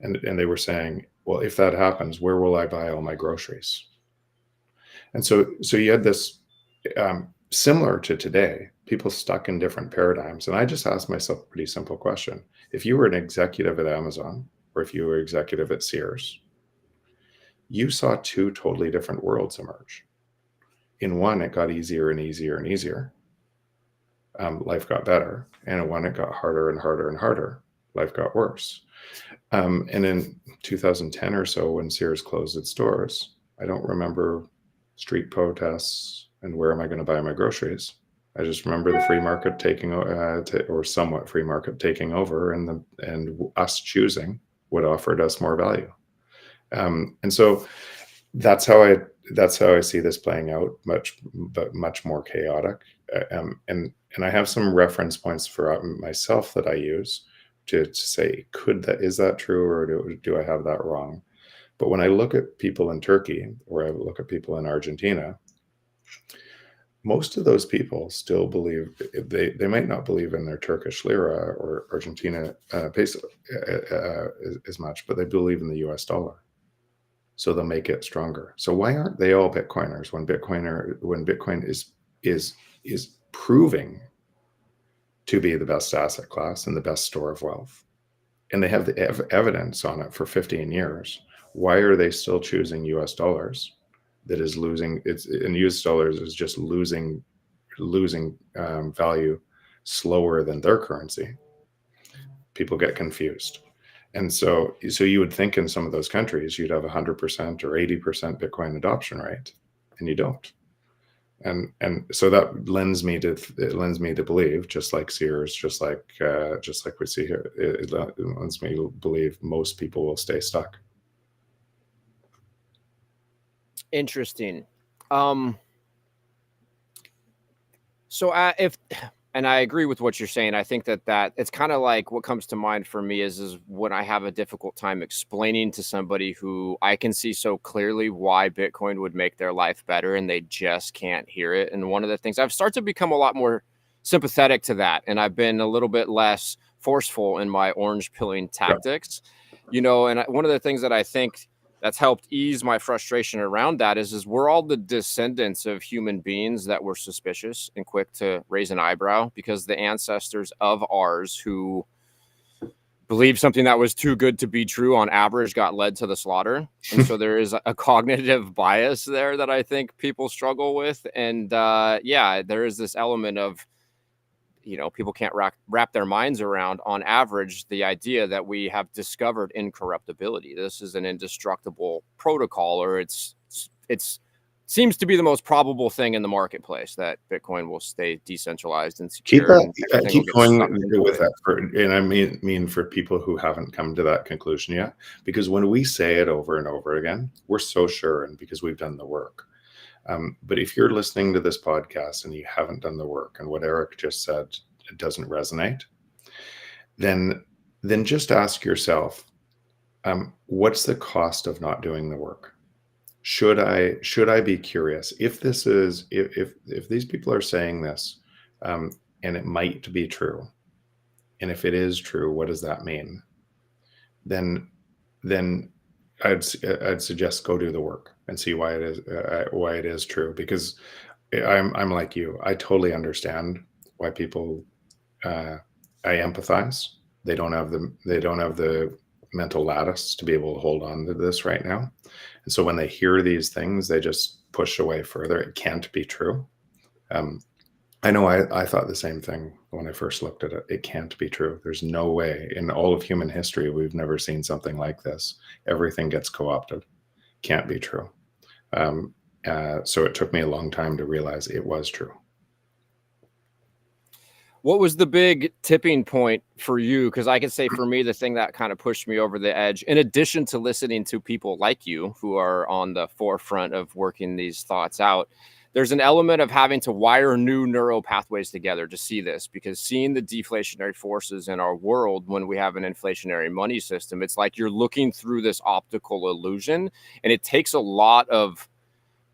And they were saying, well, if that happens, where will I buy all my groceries? And so you had this similar to today, people stuck in different paradigms. And I just asked myself a pretty simple question. If you were an executive at Amazon, or if you were executive at Sears, you saw two totally different worlds emerge. In one, it got easier and easier and easier. Life got better. And in one, it got harder and harder and harder. Life got worse. And in 2010 or so, when Sears closed its doors, I don't remember street protests and where am I going to buy my groceries. I just remember the free market taking, or somewhat free market taking over, and us choosing what offered us more value. And so that's how I see this playing out, much more chaotic. And I have some reference points for myself that I use to say, is that true, or do I have that wrong? But when I look at people in Turkey, or I look at people in Argentina, most of those people still believe, they might not believe in their Turkish lira or Argentina peso as much, but they believe in the US dollar. So they'll make it stronger. So why aren't they all Bitcoiners when Bitcoin is proving to be the best asset class and the best store of wealth? And they have the evidence on it for 15 years. Why are they still choosing US dollars? That is losing, in US dollars is just losing value slower than their currency. People get confused. And so you would think in some of those countries, you'd have 100% or 80% Bitcoin adoption rate, and you don't. And so that lends me to believe, just like Sears, just like we see here, it lends me to believe most people will stay stuck. Interesting. So and I agree with what you're saying. I think that it's kind of like what comes to mind for me is when I have a difficult time explaining to somebody who I can see so clearly why Bitcoin would make their life better, and they just can't hear it. And one of the things I've started to become a lot more sympathetic to that, and I've been a little bit less forceful in my orange pilling tactics, and one of the things that I think that's helped ease my frustration around that is we're all the descendants of human beings that were suspicious and quick to raise an eyebrow because the ancestors of ours who believed something that was too good to be true on average got led to the slaughter. And so there is a cognitive bias there that I think people struggle with. And there is this element of, people can't wrap their minds around, on average, the idea that we have discovered incorruptibility. This is an indestructible protocol, or it's seems to be the most probable thing in the marketplace, that Bitcoin will stay decentralized and secure. Keep going with that, and I mean for people who haven't come to that conclusion yet, because when we say it over and over again, we're so sure, and because we've done the work. But if you're listening to this podcast and you haven't done the work, and what Eric just said, it doesn't resonate, then just ask yourself, what's the cost of not doing the work? Should I be curious if this is, if these people are saying this, and it might be true, and if it is true, what does that mean? Then I'd suggest go do the work and see why it is true, because I'm like you. I totally understand why people. I empathize. They don't have the mental lattice to be able to hold on to this right now, and so when they hear these things, they just push away further. It can't be true. I know I thought the same thing when I first looked at it. It can't be true. There's no way in all of human history we've never seen something like this. Everything gets co-opted. Can't be true. So it took me a long time to realize it was true. What was the big tipping point for you? Because I can say for me, the thing that kind of pushed me over the edge, in addition to listening to people like you who are on the forefront of working these thoughts out, there's an element of having to wire new neural pathways together to see this, because seeing the deflationary forces in our world when we have an inflationary money system, it's like you're looking through this optical illusion, and it takes a lot of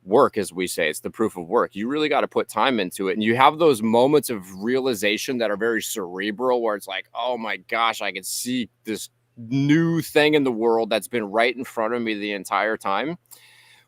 work, as we say. It's the proof of work. You really got to put time into it. And you have those moments of realization that are very cerebral, where it's like, oh my gosh, I can see this new thing in the world that's been right in front of me the entire time.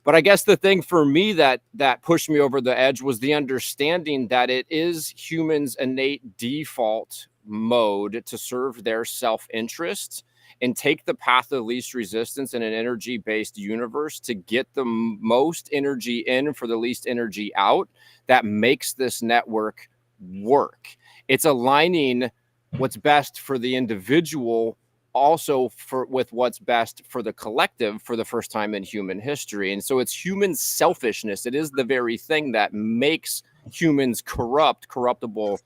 But I guess the thing for me that pushed me over the edge was the understanding that it is humans' innate default mode to serve their self-interest and take the path of least resistance in an energy-based universe to get the most energy in for the least energy out. That makes this network work. It's aligning what's best for the individual also with what's best for the collective for the first time in human history. And so it's human selfishness. It is the very thing that makes humans corruptible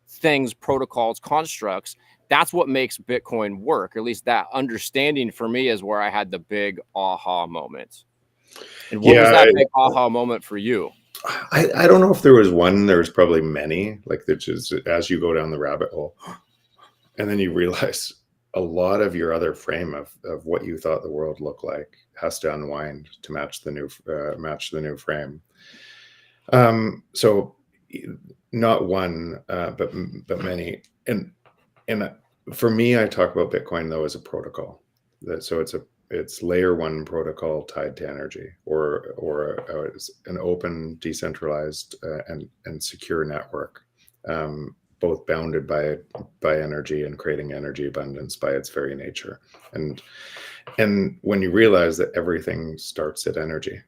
things, protocols, constructs. That's what makes Bitcoin work. Or at least that understanding for me is where I had the big aha moment. And what was that big aha moment for you? I don't know if there was one. There was probably many. Like, there's just, as you go down the rabbit hole, and then you realize a lot of your other frame of what you thought the world looked like has to unwind to match the new frame. So not one, but many. And for me, I talk about Bitcoin though as a protocol. So it's layer one protocol tied to energy, or an open, decentralized, and secure network. Both bounded by energy and creating energy abundance by its very nature. And when you realize that everything starts at energy,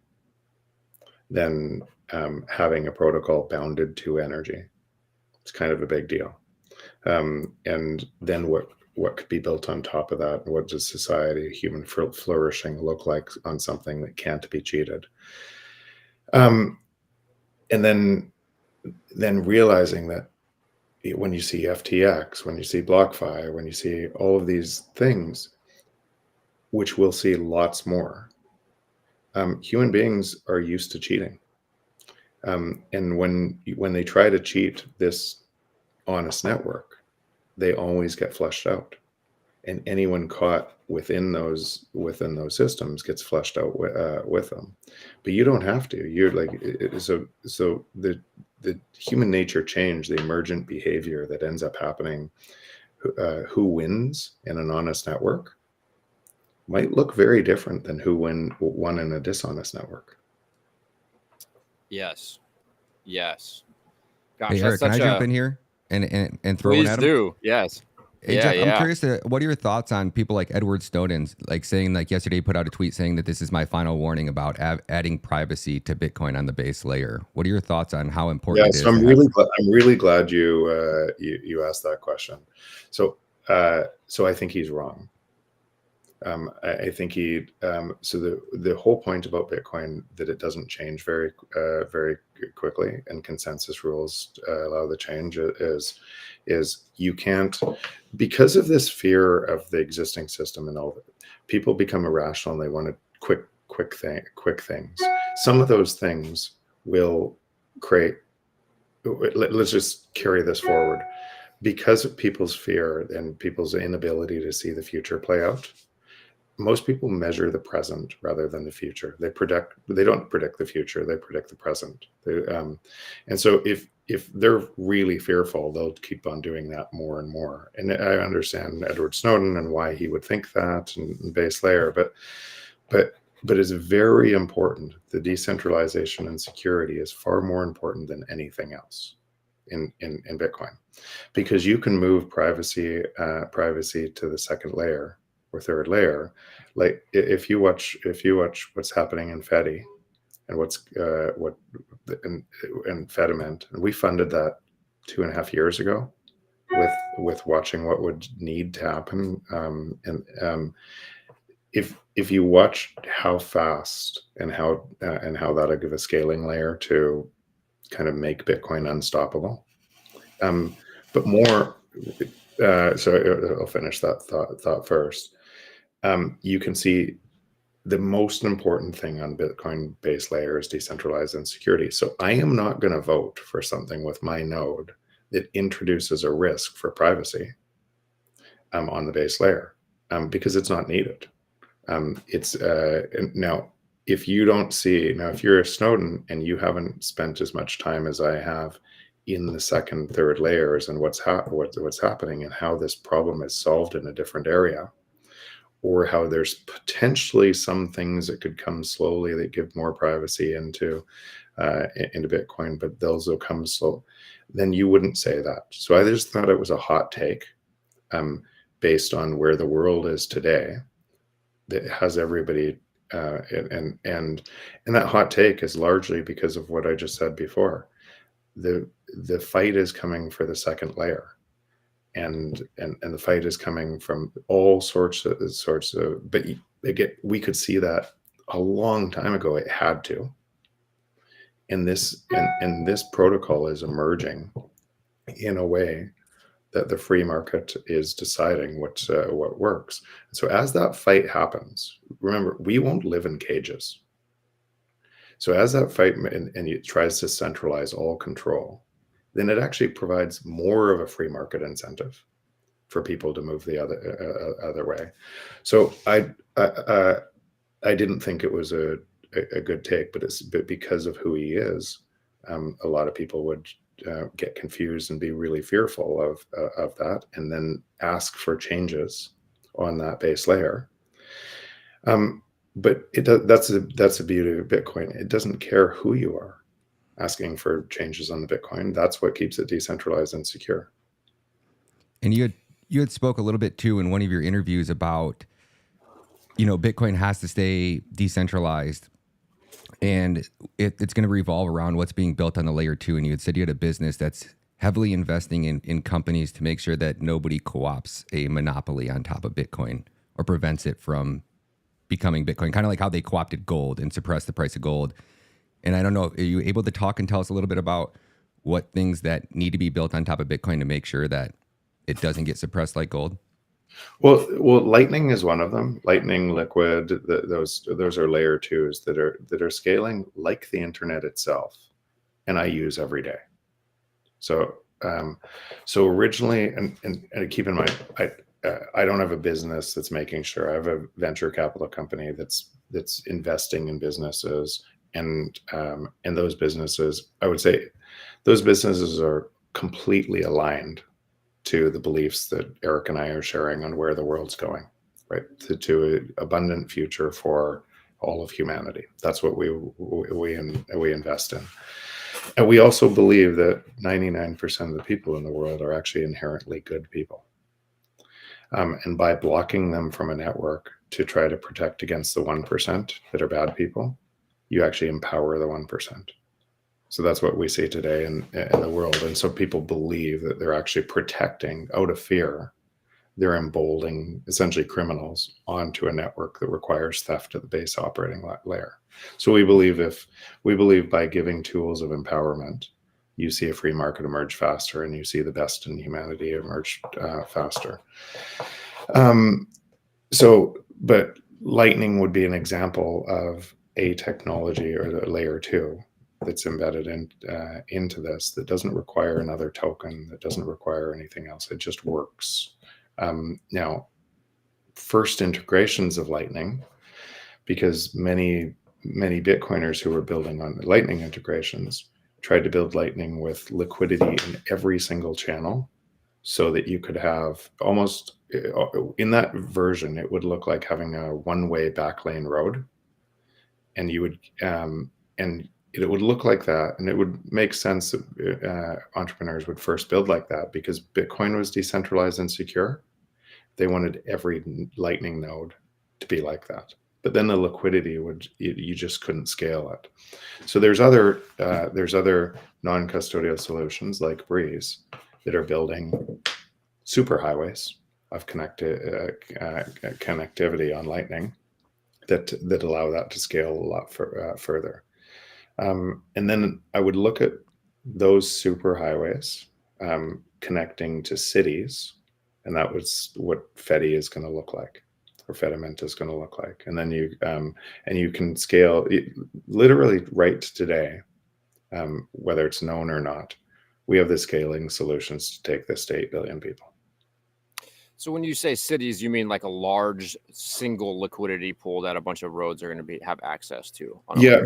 then having a protocol bounded to energy, it's kind of a big deal. And then what could be built on top of that? What does society, human flourishing look like on something that can't be cheated? And then realizing that when you see FTX, when you see BlockFi, when you see all of these things, which we'll see lots more, human beings are used to cheating. And when they try to cheat this honest network, they always get flushed out. And anyone caught within those systems gets flushed out with them. But you don't have to. You're like, so the human nature change, the emergent behavior that ends up happening, who wins in an honest network might look very different than who won in a dishonest network. Yes. Gosh, hey, Eric, can I jump in here and throw Please it at him? Please do. Yes. Hey, Jeff, I'm curious, what are your thoughts on people like Edward Snowden, like saying, like yesterday he put out a tweet saying that this is my final warning about adding privacy to Bitcoin on the base layer. What are your thoughts on how important it is? So I'm really glad you asked that question. So I think he's wrong. I think so the whole point about Bitcoin, that it doesn't change very quickly, and consensus rules allow the change, is you can't, because of this fear of the existing system, and all, people become irrational and they want quick things. Some of those things will create, let's just carry this forward, because of people's fear and people's inability to see the future play out. Most people measure the present rather than the future. They don't predict the future, they predict the present. And so if they're really fearful, they'll keep on doing that more and more. And I understand Edward Snowden and why he would think that, and base layer, but it's very important. The decentralization and security is far more important than anything else in Bitcoin, because you can move privacy to the second layer or third layer. Like if you watch what's happening in Fedi and and Fediment, and we funded that 2.5 years ago with watching what would need to happen. If you watch how fast and how that'll give a scaling layer to kind of make Bitcoin unstoppable. But more, so I'll finish that thought first. You can see the most important thing on Bitcoin base layer is decentralized and security. So I am not going to vote for something with my node that introduces a risk for privacy on the base layer, because it's not needed. Now if you don't see, now, if you're a Snowden and you haven't spent as much time as I have in the second, third layers and what's happening and how this problem is solved in a different area, or how there's potentially some things that could come slowly that give more privacy into Bitcoin, but those will come slow, then you wouldn't say that. So I just thought it was a hot take, based on where the world is today, that has everybody, and that hot take is largely because of what I just said before. The fight is coming for the second layer, and the fight is coming from all sorts of, but we could see that a long time ago. It had to. And this protocol is emerging in a way that the free market is deciding what works. So as that fight happens, remember, we won't live in cages. So as that fight and it tries to centralize all control, then it actually provides more of a free market incentive for people to move the other way. So I didn't think it was a good take, but because of who he is, a lot of people would get confused and be really fearful of that, and then ask for changes on that base layer. But that's the beauty of Bitcoin. It doesn't care who you are asking for changes on the Bitcoin. That's what keeps it decentralized and secure. And you had spoke a little bit too in one of your interviews about, Bitcoin has to stay decentralized, and it's going to revolve around what's being built on the layer 2. And you had said you had a business that's heavily investing in companies to make sure that nobody co-opts a monopoly on top of Bitcoin or prevents it from becoming Bitcoin, kind of like how they co-opted gold and suppressed the price of gold. And I don't know, are you able to talk and tell us a little bit about what things that need to be built on top of Bitcoin to make sure that it doesn't get suppressed like gold? Well, Lightning is one of them. Lightning, Liquid, those are layer 2s that are scaling like the internet itself, and I use every day. So originally, and keep in mind, I don't have a business that's making sure. I have a venture capital company that's investing in businesses, and those businesses, I would say, those businesses are completely aligned to the beliefs that Eric and I are sharing on where the world's going, right? To an abundant future for all of humanity. That's what we invest in. And we also believe that 99% of the people in the world are actually inherently good people. And by blocking them from a network to try to protect against the 1% that are bad people, you actually empower the 1%. So that's what we see today in the world. And so people believe that they're actually protecting, out of fear, they're emboldening essentially criminals onto a network that requires theft at the base operating layer. So we believe by giving tools of empowerment, you see a free market emerge faster, and you see the best in humanity emerge faster. But Lightning would be an example of a technology, or the layer 2, that's embedded into this, that doesn't require another token, that doesn't require anything else. It just works. Now, first integrations of Lightning, because many Bitcoiners who were building on the Lightning integrations tried to build Lightning with liquidity in every single channel, so that you could have almost, in that version, it would look like having a one-way backlane road, and you would and it would look like that, and it would make sense that entrepreneurs would first build like that, because Bitcoin was decentralized and secure. They wanted every Lightning node to be like that. But then the liquidity you just couldn't scale it. So there's other non-custodial solutions like Breeze that are building superhighways of connectivity on Lightning that allow that to scale a lot further. And then I would look at those superhighways connecting to cities, and that was what Fedi is going to look like, or Fediment is going to look like. And then you can scale literally right today, whether it's known or not. We have the scaling solutions to take this to 8 billion people. So when you say cities, you mean like a large single liquidity pool that a bunch of roads are going to have access to? Yeah,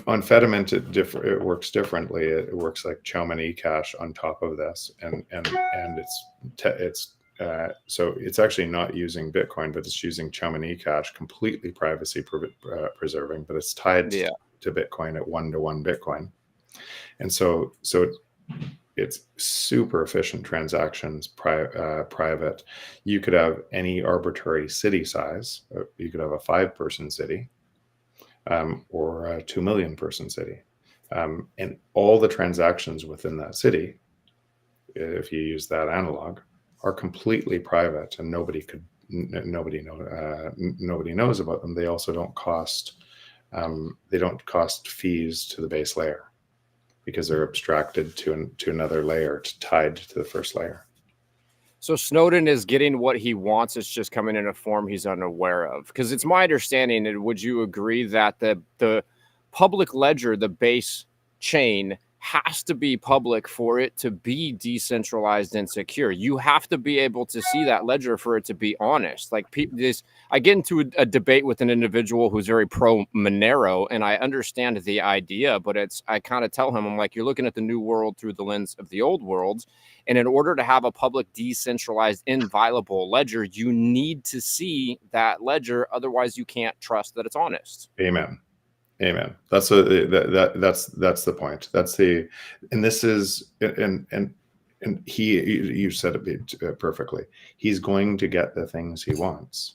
on Fediment it works differently. It works like Chamonix Cash on top of this, and so it's actually not using Bitcoin, but it's using Chamonix Cash, completely privacy preserving, but it's tied to Bitcoin at 1-to-1 Bitcoin, and so it's super efficient transactions, private. You could have any arbitrary city size. You could have a 5-person city, or a 2 million person city, and all the transactions within that city, if you use that analog, are completely private, and nobody knows about them. They also don't cost fees to the base layer, because they're abstracted to another layer, tied to the first layer. So Snowden is getting what he wants. It's just coming in a form he's unaware of. Because it's my understanding, and would you agree that the public ledger, the base chain, has to be public for it to be decentralized and secure? You have to be able to see that ledger for it to be honest. Like I get into a debate with an individual who's very pro Monero, and I understand the idea, but I kind of tell him, I'm like, you're looking at the new world through the lens of the old world. And in order to have a public, decentralized, inviolable ledger, you need to see that ledger. Otherwise, you can't trust that it's honest. Amen. That's the point. You said it perfectly. He's going to get the things he wants,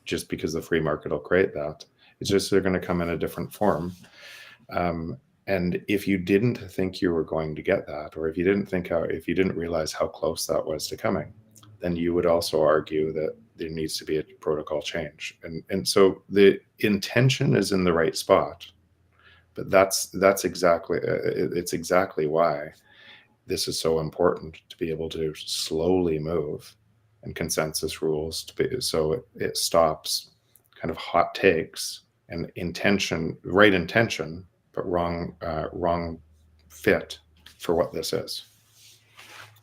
just because the free market will create that. It's just they're going to come in a different form. And if you didn't think you were going to get that, or if you didn't realize how close that was to coming, then you would also argue that there needs to be a protocol change. And so the intention is in the right spot, but that's exactly it's exactly why this is so important, to be able to slowly move, and consensus rules so it stops kind of hot takes and right intention, but wrong fit for what this is.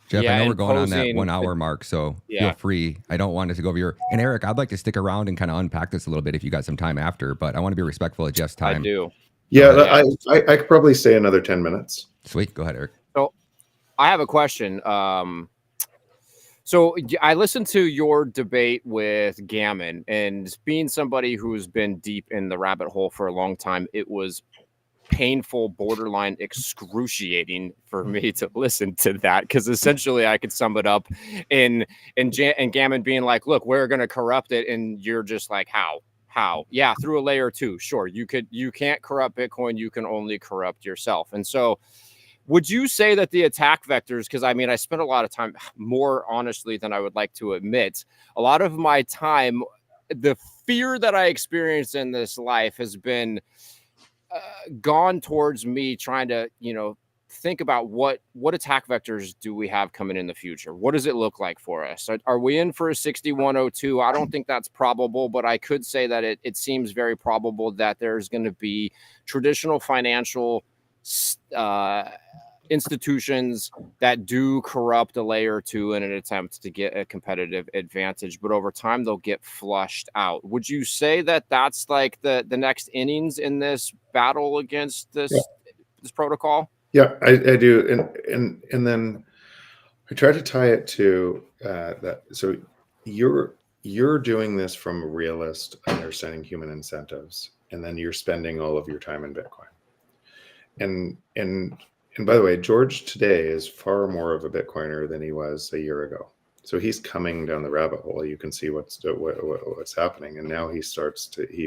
Jeff, I know we're going on that 1 hour mark, so feel free. I don't want it to go over your... And Eric, I'd like to stick around and kind of unpack this a little bit if you got some time after, but I want to be respectful of Jeff's time. I do. Yeah, I could probably stay another 10 minutes. Sweet. Go ahead, Eric. So I have a question. So I listened to your debate with Gammon, and being somebody who's been deep in the rabbit hole for a long time, it was painful, borderline excruciating for me to listen to that, because essentially I could sum it up in Gammon being like, look, we're going to corrupt it, and you're just like, how? Yeah, through a layer 2. Sure, you can't corrupt Bitcoin, you can only corrupt yourself. And so would you say that the attack vectors, because I mean, I spent a lot of time, more honestly than I would like to admit, a lot of my time, the fear that I experience in this life has been gone towards me trying to, think about what attack vectors do we have coming in the future? What does it look like for us? Are we in for a 6102? I don't think that's probable, but I could say that it seems very probable that there's going to be traditional financial institutions that do corrupt a layer 2 in an attempt to get a competitive advantage, but over time they'll get flushed out. Would you say that that's like the next innings in this battle against this protocol? Yeah, I do, and then I try to tie it to that. So you're doing this from a realist, understanding human incentives, and then you're spending all of your time in Bitcoin. And by the way, George today is far more of a Bitcoiner than he was a year ago. So he's coming down the rabbit hole. You can see what's happening. And now he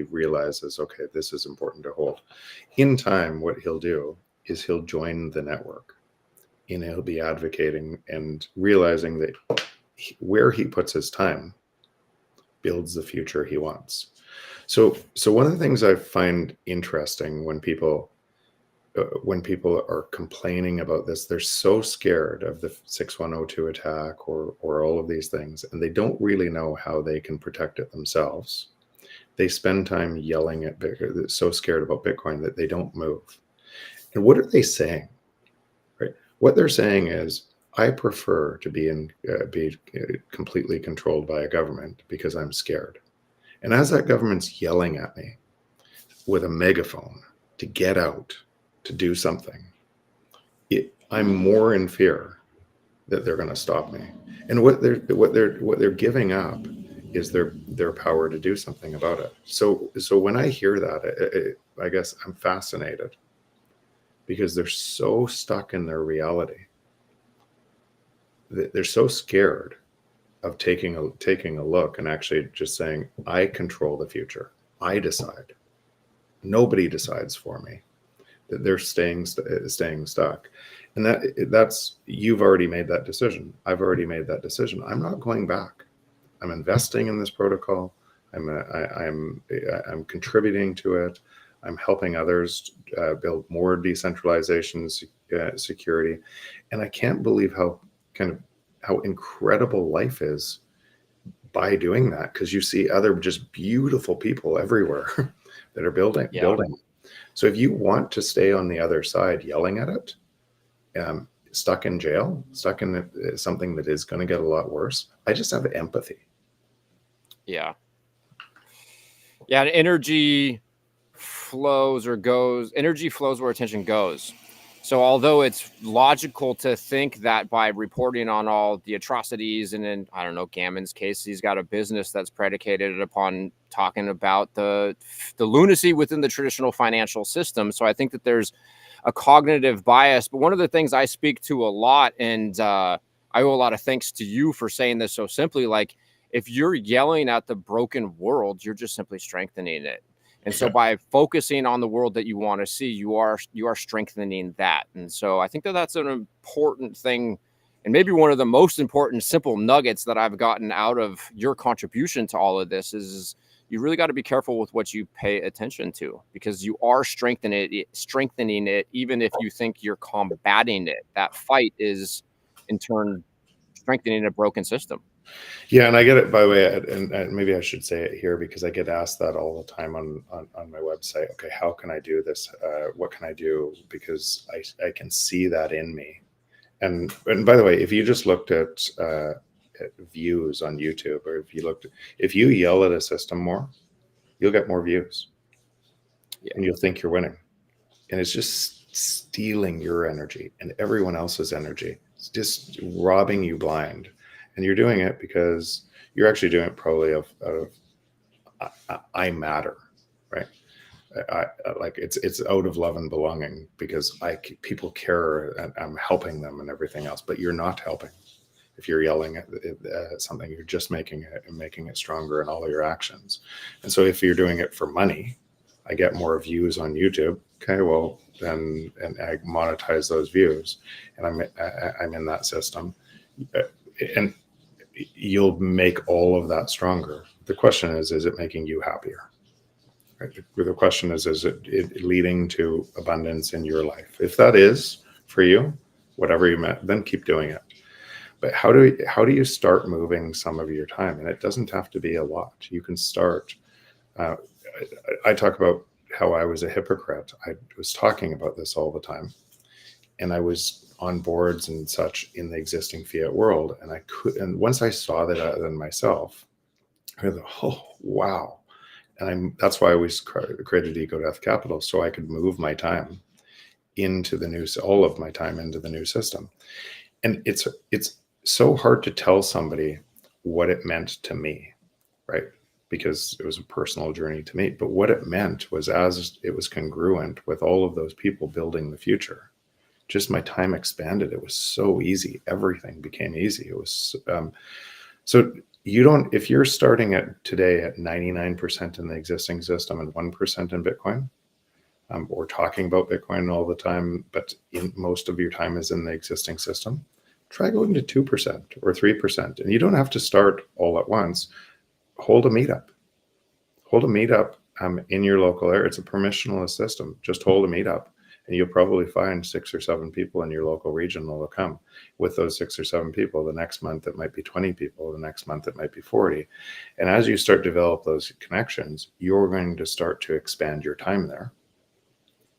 realizes, okay, this is important to hold. In time, what he'll do is he'll join the network, and he'll be advocating and realizing that where he puts his time builds the future he wants. So one of the things I find interesting when people are complaining about this, they're so scared of the 6102 attack or all of these things, and they don't really know how they can protect it themselves. They spend time yelling at Bitcoin. They're so scared about Bitcoin that they don't move. And what are they saying? Right? What they're saying is, I prefer to be completely controlled by a government because I'm scared. And as that government's yelling at me with a megaphone to get out, to do something, I'm more in fear that they're going to stop me. And what they're giving up is their power to do something about it. So when I hear that, I guess I'm fascinated because they're so stuck in their reality. They're so scared of taking a look and actually just saying, I control the future. I decide. Nobody decides for me. That they're staying stuck. And that's you've already made that decision. I've already made that decision. I'm not going back. I'm investing in this protocol. I'm contributing to it. I'm helping others build more decentralization security. And I can't believe how incredible life is by doing that, because you see other just beautiful people everywhere that are building. So if you want to stay on the other side yelling at it, stuck in jail, stuck in something that is going to get a lot worse, I just have empathy. Yeah. Energy flows where attention goes. So although it's logical to think that by reporting on all the atrocities, and in, I don't know, Gammon's case, he's got a business that's predicated upon talking about the lunacy within the traditional financial system. So I think that there's a cognitive bias. But one of the things I speak to a lot, and I owe a lot of thanks to you for saying this so simply, like, if you're yelling at the broken world, you're just simply strengthening it. And so by focusing on the world that you want to see, you are strengthening that. And so I think that that's an important thing, and maybe one of the most important simple nuggets that I've gotten out of your contribution to all of this is you really got to be careful with what you pay attention to, because you are strengthening it, even if you think you're combating it. That fight is in turn strengthening a broken system. Yeah, and I get it, by the way, and maybe I should say it here because I get asked that all the time on my website. Okay, how can I do this? What can I do? Because I can see that in me. And by the way, if you just looked at views on YouTube, or if you yell at a system more, you'll get more views, and you'll think you're winning. And it's just stealing your energy and everyone else's energy. It's just robbing you blind. And you're doing it because you're actually doing it probably of I matter, right? I like it's out of love and belonging because people care and I'm helping them and everything else. But you're not helping. If you're yelling at something, you're just making it stronger in all your actions. And so if you're doing it for money, I get more views on YouTube. Okay, well then, and I monetize those views, and I'm in that system, and you'll make all of that stronger. The question is it making you happier? Right? The question is it leading to abundance in your life? If that is for you, whatever you meant, then keep doing it. But how do you start moving some of your time? And it doesn't have to be a lot. You can start. I talk about how I was a hypocrite. I was talking about this all the time, and I was on boards and such in the existing fiat world, and once I saw that in myself, I thought, oh wow. And that's why I always created Ego Death Capital, so I could move my time into all of my time into the new system. And it's so hard to tell somebody what it meant to me, right? Because it was a personal journey to me. But what it meant was, as it was congruent with all of those people building the future, just my time expanded. It was so easy. Everything became easy. It was so if you're starting today at 99% in the existing system and 1% in Bitcoin, or talking about Bitcoin all the time, but most of your time is in the existing system, try going to 2% or 3%. And you don't have to start all at once. Hold a meetup. In your local area. It's a permissionless system. Just hold a meetup. And you'll probably find 6 or 7 people in your local region that will come. With those 6 or 7 people, the next month it might be 20 people, the next month it might be 40. And as you start to develop those connections, you're going to start to expand your time there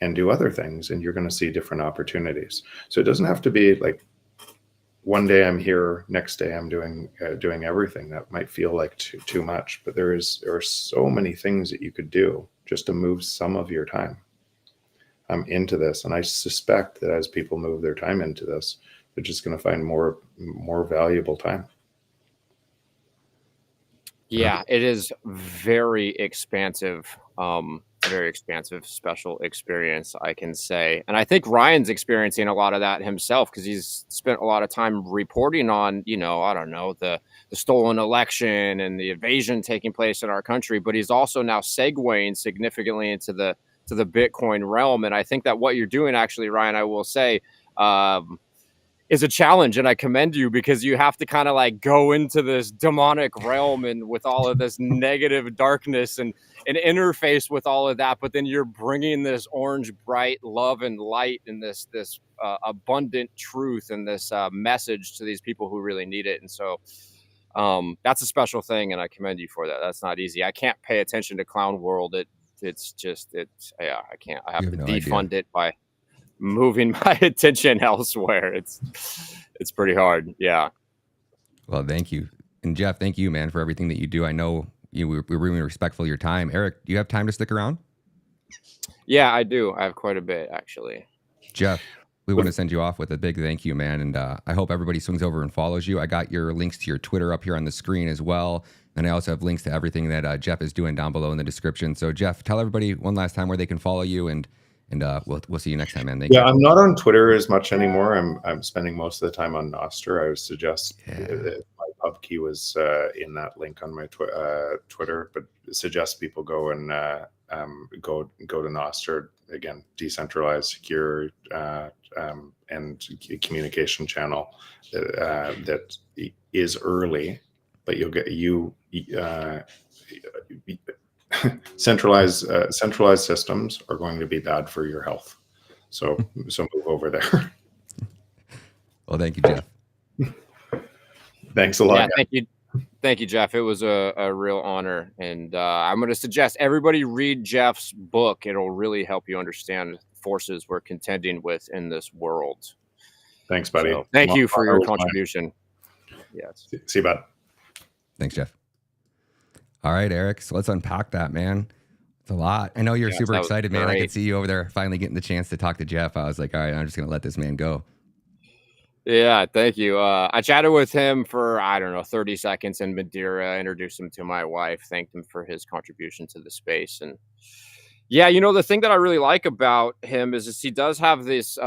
and do other things, and you're going to see different opportunities. So it doesn't have to be like one day I'm here, next day I'm doing everything. That might feel like too much, but there are so many things that you could do just to move some of your time into this. And I suspect that as people move their time into this, they're just going to find more valuable time. Yeah, it is very expansive, special experience, I can say. And I think Ryan's experiencing a lot of that himself, because he's spent a lot of time reporting on, I don't know, the stolen election and the invasion taking place in our country. But he's also now segueing significantly into the Bitcoin realm. And I think that what you're doing, actually, Ryan, I will say, is a challenge, and I commend you, because you have to kind of like go into this demonic realm and with all of this negative darkness and interface with all of that, but then you're bringing this orange bright love and light and this abundant truth and this message to these people who really need it. And so that's a special thing, and I commend you for that. That's not easy. I can't pay attention to Clown World. I can't. I have to defund it by moving my attention elsewhere. It's pretty hard. Yeah. Well, thank you. And Jeff, thank you, man, for everything that you do. I know we're really respectful of your time. Eric, do you have time to stick around? Yeah, I do. I have quite a bit, actually. Jeff, we want to send you off with a big thank you, man. And I hope everybody swings over and follows you. I got your links to your Twitter up here on the screen as well. And I also have links to everything that Jeff is doing down below in the description. So Jeff, tell everybody one last time where they can follow you, and we'll see you next time, man. Thank you. I'm not on Twitter as much anymore. I'm spending most of the time on Nostr. I would suggest that my pub key was in that link on my Twitter, but suggest people go and go to Nostr. Again, decentralized, secure, and communication channel that is early, but you'll get centralized systems are going to be bad for your health. So move over there. Well, thank you, Jeff. Thanks a lot. Yeah, thank you, Jeff. It was a real honor, and I'm going to suggest everybody read Jeff's book. It'll really help you understand forces we're contending with in this world. Thanks, buddy. So, thank you for your contribution. Yes. See you, bud. Thanks, Jeff. All right, Eric. So let's unpack that, man. It's a lot. I know you're super excited, man. I could see you over there finally getting the chance to talk to Jeff. I was like, all right, I'm just going to let this man go. Yeah, thank you. I chatted with him for, 30 seconds in Madeira, introduced him to my wife, thanked him for his contribution to the space. And yeah, the thing that I really like about him is he does have this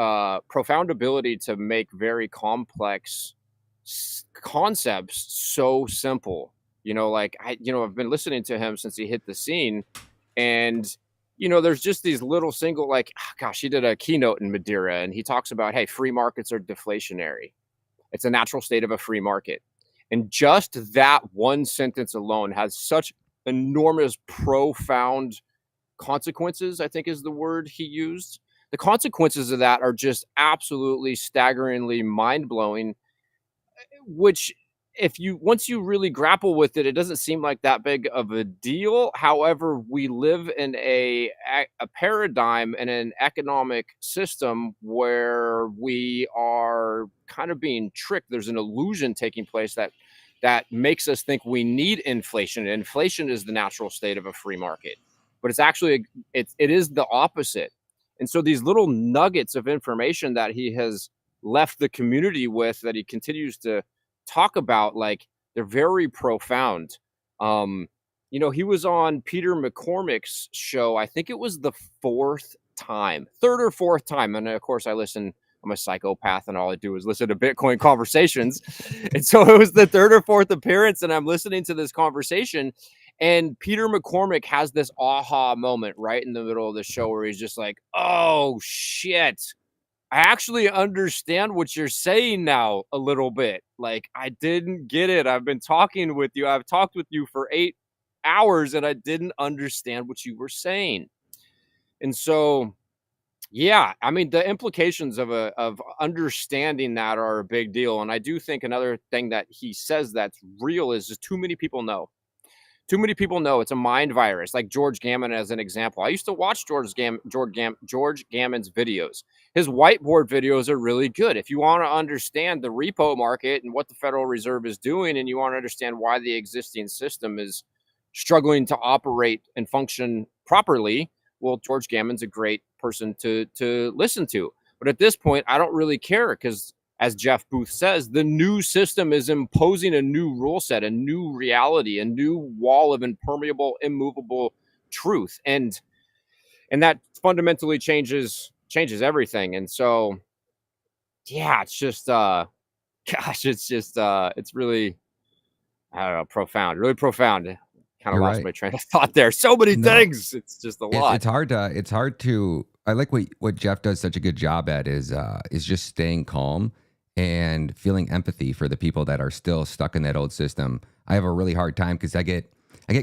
profound ability to make very complex concepts so simple. I've been listening to him since he hit the scene, and there's just these little single, he did a keynote in Madeira, and he talks about, hey, free markets are deflationary. It's a natural state of a free market. And just that one sentence alone has such enormous, profound consequences, I think is the word he used. The consequences of that are just absolutely staggeringly mind-blowing, which once you really grapple with it, it doesn't seem like that big of a deal. However, we live in a paradigm and an economic system where we are kind of being tricked. There's an illusion taking place that makes us think we need inflation. Inflation is the natural state of a free market, but it's actually, it is the opposite. And so these little nuggets of information that he has left the community with, that he continues to talk about, they're very profound. He was on Peter McCormick's show. I think it was the third or fourth time. And of course I'm a psychopath, and all I do is listen to Bitcoin conversations. And so it was the third or fourth appearance, and I'm listening to this conversation, and Peter McCormick has this aha moment right in the middle of the show where he's just like, oh shit, I actually understand what you're saying now a little bit. I didn't get it. I've been talking with you. I've talked with you for 8 hours, and I didn't understand what you were saying. And so, yeah, the implications of understanding that are a big deal. And I do think another thing that he says that's real is just too many people know. Too many people know it's a mind virus, like George Gammon as an example. I used to watch George Gammon's videos. his whiteboard videos are really good. If you want to understand the repo market and what the Federal Reserve is doing, and you want to understand why the existing system is struggling to operate and function properly, well, George Gammon's a great person to listen to. But at this point, I don't really care, because as Jeff Booth says, the new system is imposing a new rule set, a new reality, a new wall of impermeable, immovable truth. And that fundamentally changes everything. And so, yeah, it's just, gosh, it's really, I don't know, profound, really profound. Kind of You're lost right. my train of thought there. So many things. It's just a lot. It's hard to, I like what Jeff does such a good job at is just staying calm and feeling empathy for the people that are still stuck in that old system. I have a really hard time because I get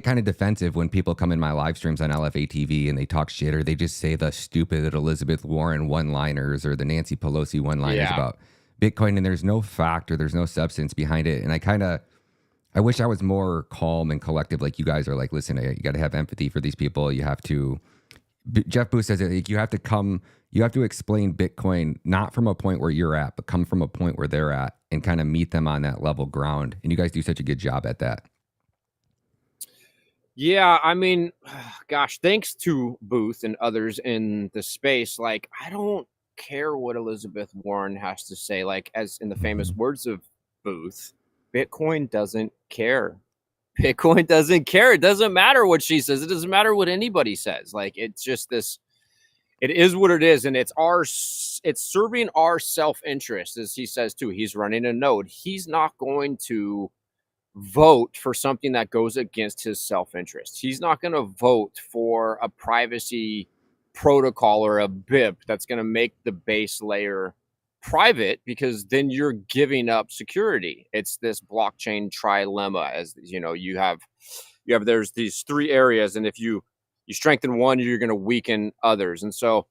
kind of defensive when people come in my live streams on LFA TV and they talk shit, or they just say the stupid Elizabeth Warren one-liners or the Nancy Pelosi one-liners about Bitcoin, and there's no fact or there's no substance behind it. And I wish I was more calm and collective, like you guys are. Like, listen, you got to have empathy for these people. You have to. Jeff Booth says it. Like, you have to explain Bitcoin not from a point where you're at, but come from a point where they're at, and kind of meet them on that level ground. And you guys do such a good job at that. Yeah, I mean, gosh, thanks to Booth and others in the space. Like, I don't care what Elizabeth Warren has to say. Like, as in the famous words of Booth, Bitcoin doesn't care. Bitcoin doesn't care. It doesn't matter what she says. It doesn't matter what anybody says. Like, it's just this, it is what it is. And it's serving our self-interest, as he says too. He's running a node. He's not going to vote for something that goes against his self-interest. He's not going to vote for a privacy protocol or a BIP that's going to make the base layer private, because then you're giving up security. It's this blockchain trilemma, as you know, you have there's these three areas, and if you strengthen one, you're going to weaken others. And so,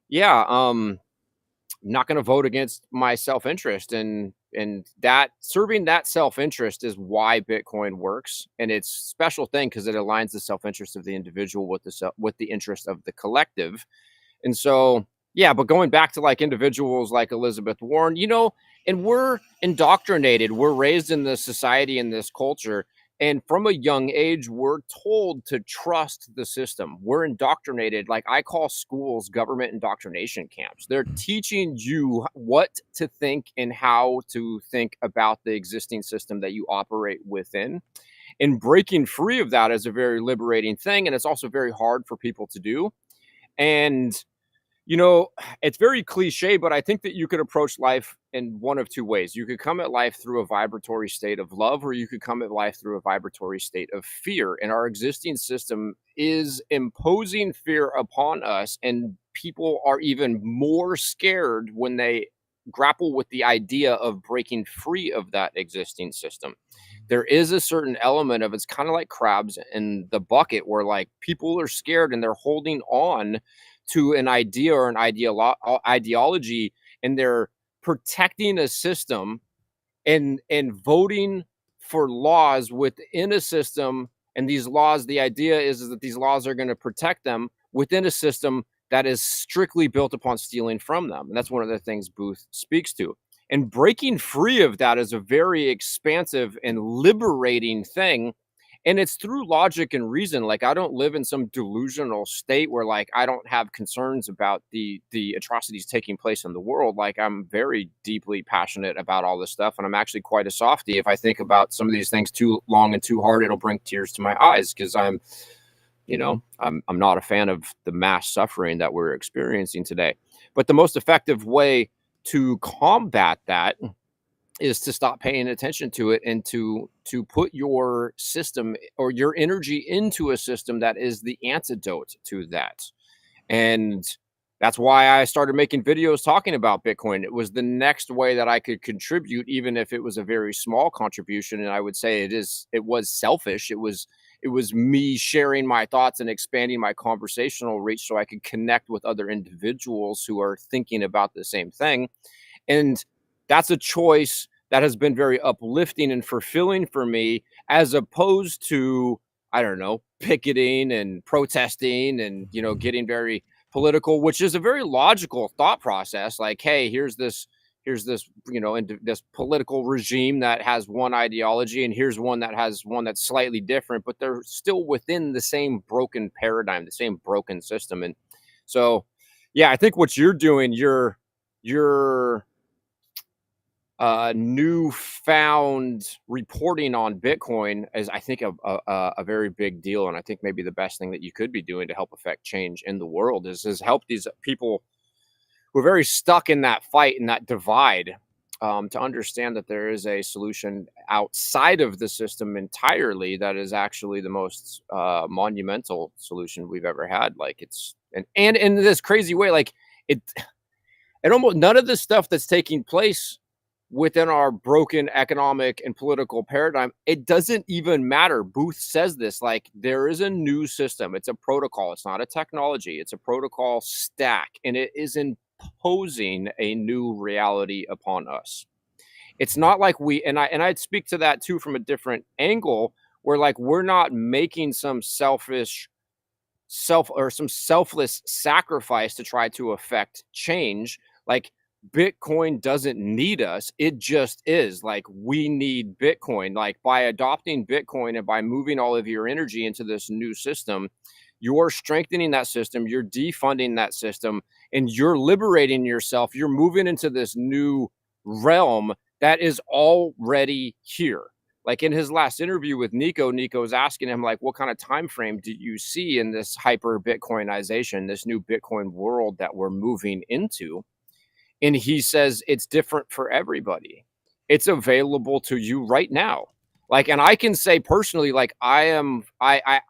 yeah, I'm not going to vote against my self-interest, and that serving that self-interest is why Bitcoin works. And it's a special thing because it aligns the self-interest of the individual with the interest of the collective. And so, yeah, but going back to like individuals like Elizabeth Warren, you know, and we're indoctrinated, we're raised in this society, in this culture, and from a young age, we're told to trust the system. We're indoctrinated. Like, I call schools government indoctrination camps. They're teaching you what to think and how to think about the existing system that you operate within. And breaking free of that is a very liberating thing. And it's also very hard for people to do. And you know, it's very cliche, but I think that you could approach life in one of two ways. You could come at life through a vibratory state of love, or you could come at life through a vibratory state of fear. And our existing system is imposing fear upon us, and people are even more scared when they grapple with the idea of breaking free of that existing system. There is a certain element of, it's kind of like crabs in the bucket, where like people are scared and they're holding on to an idea or an ideology, and they're protecting a system and voting for laws within a system. And these laws, the idea is that these laws are going to protect them within a system that is strictly built upon stealing from them. And that's one of the things Booth speaks to. And breaking free of that is a very expansive and liberating thing. And it's through logic and reason. Like, I don't live in some delusional state where like I don't have concerns about the atrocities taking place in the world. Like, I'm very deeply passionate about all this stuff, and I'm actually quite a softie. If I think about some of these things too long and too hard, it'll bring tears to my eyes, because I'm not a fan of the mass suffering that we're experiencing today. But the most effective way to combat that is to stop paying attention to it, and to put your system or your energy into a system that is the antidote to that. And that's why I started making videos talking about Bitcoin. It was the next way that I could contribute, even if it was a very small contribution. And I would say it was selfish. It was me sharing my thoughts and expanding my conversational reach so I could connect with other individuals who are thinking about the same thing. And that's a choice that has been very uplifting and fulfilling for me, as opposed to, I don't know, picketing and protesting and, getting very political, which is a very logical thought process. Like, hey, here's this, this political regime that has one ideology, and here's one that has one that's slightly different, but they're still within the same broken paradigm, the same broken system. And so, yeah, I think what you're doing, your newfound reporting on Bitcoin is, I think, a very big deal. And I think maybe the best thing that you could be doing to help affect change in the world is help these people who are very stuck in that fight and that divide, to understand that there is a solution outside of the system entirely that is actually the most monumental solution we've ever had. Like, it's and in this crazy way, like it almost none of the stuff that's taking place within our broken economic and political paradigm, it doesn't even matter. Booth says this, like, there is a new system. It's a protocol. It's not a technology. It's a protocol stack, and it is imposing a new reality upon us. It's not like I'd speak to that too from a different angle, where like we're not making some selfless sacrifice to try to affect change. Like, Bitcoin doesn't need us. It just is. Like, we need Bitcoin. Like, by adopting Bitcoin and by moving all of your energy into this new system, you're strengthening that system, you're defunding that system, and you're liberating yourself. You're moving into this new realm that is already here. Like, in his last interview with Nico's asking him, like, what kind of time frame do you see in this hyper Bitcoinization, this new Bitcoin world that we're moving into? And he says it's different for everybody. It's available to you right now. Like, and I can say personally, like, I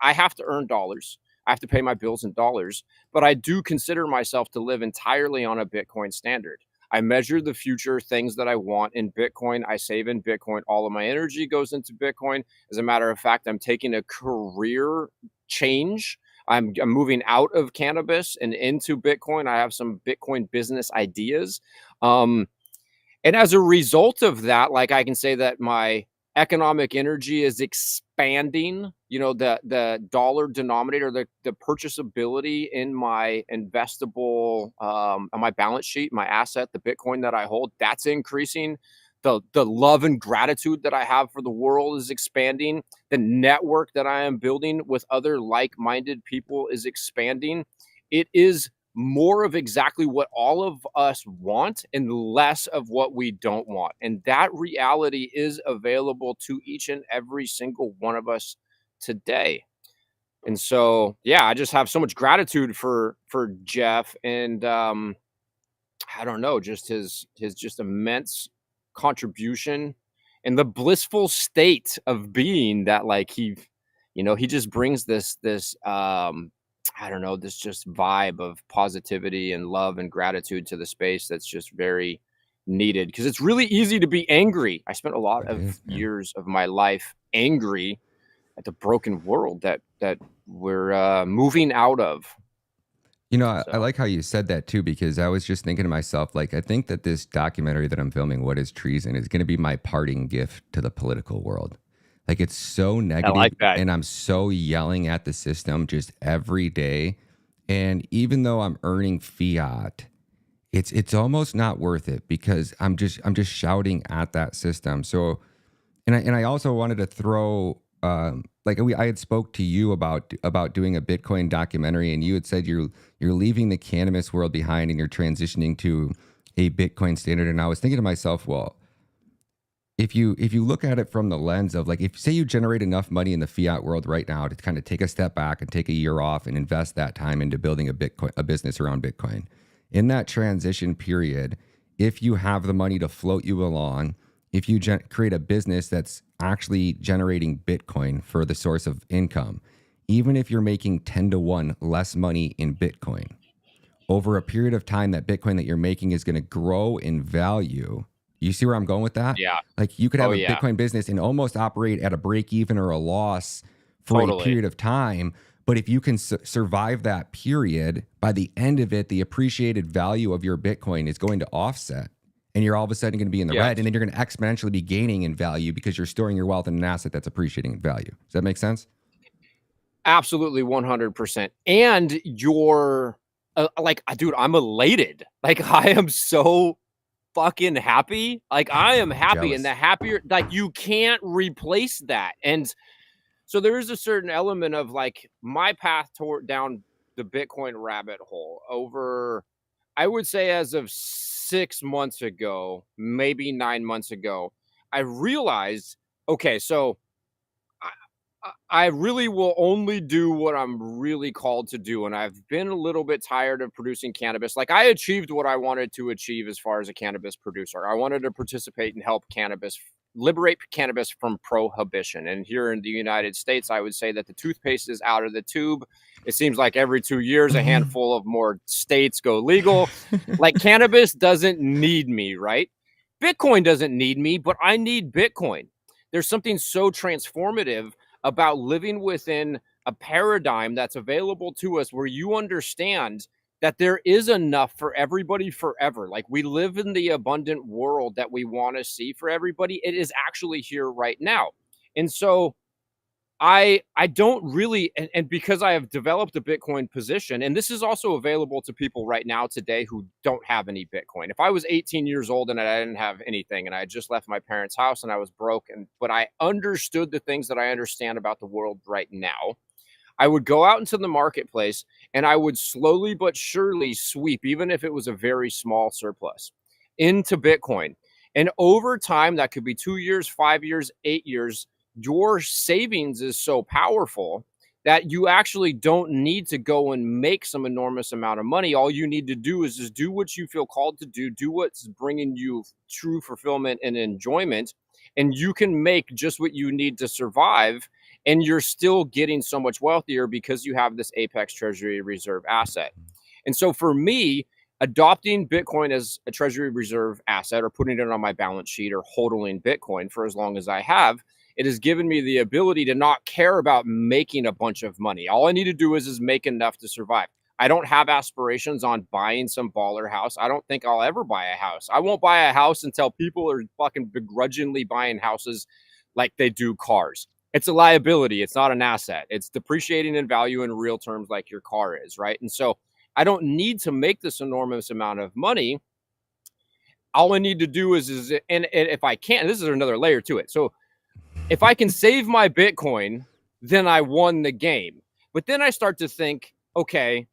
have to earn dollars. I have to pay my bills in dollars, but I do consider myself to live entirely on a Bitcoin standard. I measure the future things that I want in Bitcoin. I save in Bitcoin. All of my energy goes into Bitcoin. As a matter of fact, I'm taking a career change. I'm moving out of cannabis and into Bitcoin. I have some Bitcoin business ideas. And as a result of that, like, I can say that my economic energy is expanding. You know, the dollar denominator, the purchasability in my investable, on my balance sheet, my asset, the Bitcoin that I hold, that's increasing. The love and gratitude that I have for the world is expanding. The network that I am building with other like-minded people is expanding. It is more of exactly what all of us want and less of what we don't want. And that reality is available to each and every single one of us today. And so, yeah, I just have so much gratitude for Jeff, and I don't know, just his just immense contribution and the blissful state of being that, like, he just brings this I don't know, this just vibe of positivity and love and gratitude to the space that's just very needed, because it's really easy to be angry. I spent a lot of years of my life angry at the broken world that we're moving out of. You know, I like how you said that too, because I was just thinking to myself, like, I think that this documentary that I'm filming, What is Treason, is going to be my parting gift to the political world. Like, it's so negative, I like that. and I'm so yelling at the system just every day. And even though I'm earning fiat, it's almost not worth it, because I'm just shouting at that system. So, and I also wanted to throw, I had spoke to you about doing a Bitcoin documentary, and you had said you're leaving the cannabis world behind and you're transitioning to a Bitcoin standard. And I was thinking to myself, well, if you look at it from the lens of, like, if say you generate enough money in the fiat world right now to kind of take a step back and take a year off and invest that time into building a business around Bitcoin, in that transition period, if you have the money to float you along, if you create a business that's actually generating Bitcoin for the source of income, even if you're making 10 to 1 less money in Bitcoin, over a period of time, that Bitcoin that you're making is going to grow in value. You see where I'm going with that? Yeah. Like, you could have a Bitcoin business and almost operate at a break even or a loss for a period of time. But if you can survive that period, by the end of it, the appreciated value of your Bitcoin is going to offset. And you're all of a sudden going to be in the red, and then you're going to exponentially be gaining in value because you're storing your wealth in an asset that's appreciating in value. Does that make sense? Absolutely, 100%. And your dude, I'm elated. Like, I am so fucking happy. Like, I am happy, Jealous. and the happier, like, you can't replace that. And so there is a certain element of like my path toward down the Bitcoin rabbit hole over, I would say, as of 6 months ago, maybe 9 months ago, I realized, okay, so I really will only do what I'm really called to do. And I've been a little bit tired of producing cannabis. Like, I achieved what I wanted to achieve as far as a cannabis producer. I wanted to participate and help liberate cannabis from prohibition. And here in the United States, I would say that the toothpaste is out of the tube. It seems like every 2 years, a handful of more states go legal. Like, cannabis doesn't need me, right? Bitcoin doesn't need me, but I need Bitcoin. There's something so transformative about living within a paradigm that's available to us where you understand that there is enough for everybody forever. Like, we live in the abundant world that we want to see for everybody. It is actually here right now. And so I don't really, and because I have developed a Bitcoin position, and this is also available to people right now today who don't have any Bitcoin. If I was 18 years old and I didn't have anything and I had just left my parents' house and I was broke, but I understood the things that I understand about the world right now, I would go out into the marketplace and I would slowly but surely sweep, even if it was a very small surplus, into Bitcoin. And over time, that could be 2 years, 5 years, 8 years, your savings is so powerful that you actually don't need to go and make some enormous amount of money. All you need to do is just do what you feel called to do what's bringing you true fulfillment and enjoyment, and you can make just what you need to survive. And you're still getting so much wealthier because you have this Apex Treasury Reserve asset. And so for me, adopting Bitcoin as a Treasury Reserve asset, or putting it on my balance sheet, or hodling Bitcoin for as long as I have, it has given me the ability to not care about making a bunch of money. All I need to do is make enough to survive. I don't have aspirations on buying some baller house. I don't think I'll ever buy a house. I won't buy a house until people are fucking begrudgingly buying houses like they do cars. It's a liability. It's not an asset. It's depreciating in value in real terms like your car is, right? And so I don't need to make this enormous amount of money. All I need to do is and if I can't, this is another layer to it. So if I can save my Bitcoin, then I won the game. But then I start to think, okay,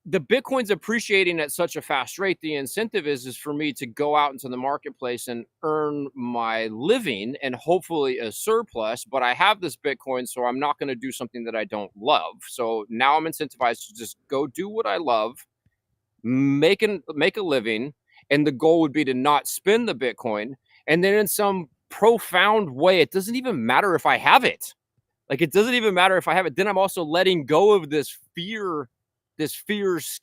the Bitcoin's appreciating at such a fast rate. The incentive is for me to go out into the marketplace and earn my living and hopefully a surplus. But I have this Bitcoin, so I'm not going to do something that I don't love. So now I'm incentivized to just go do what I love, make a living. And the goal would be to not spend the Bitcoin. And then in some profound way, it doesn't even matter if I have it. Like, it doesn't even matter if I have it. Then I'm also letting go of this fear-based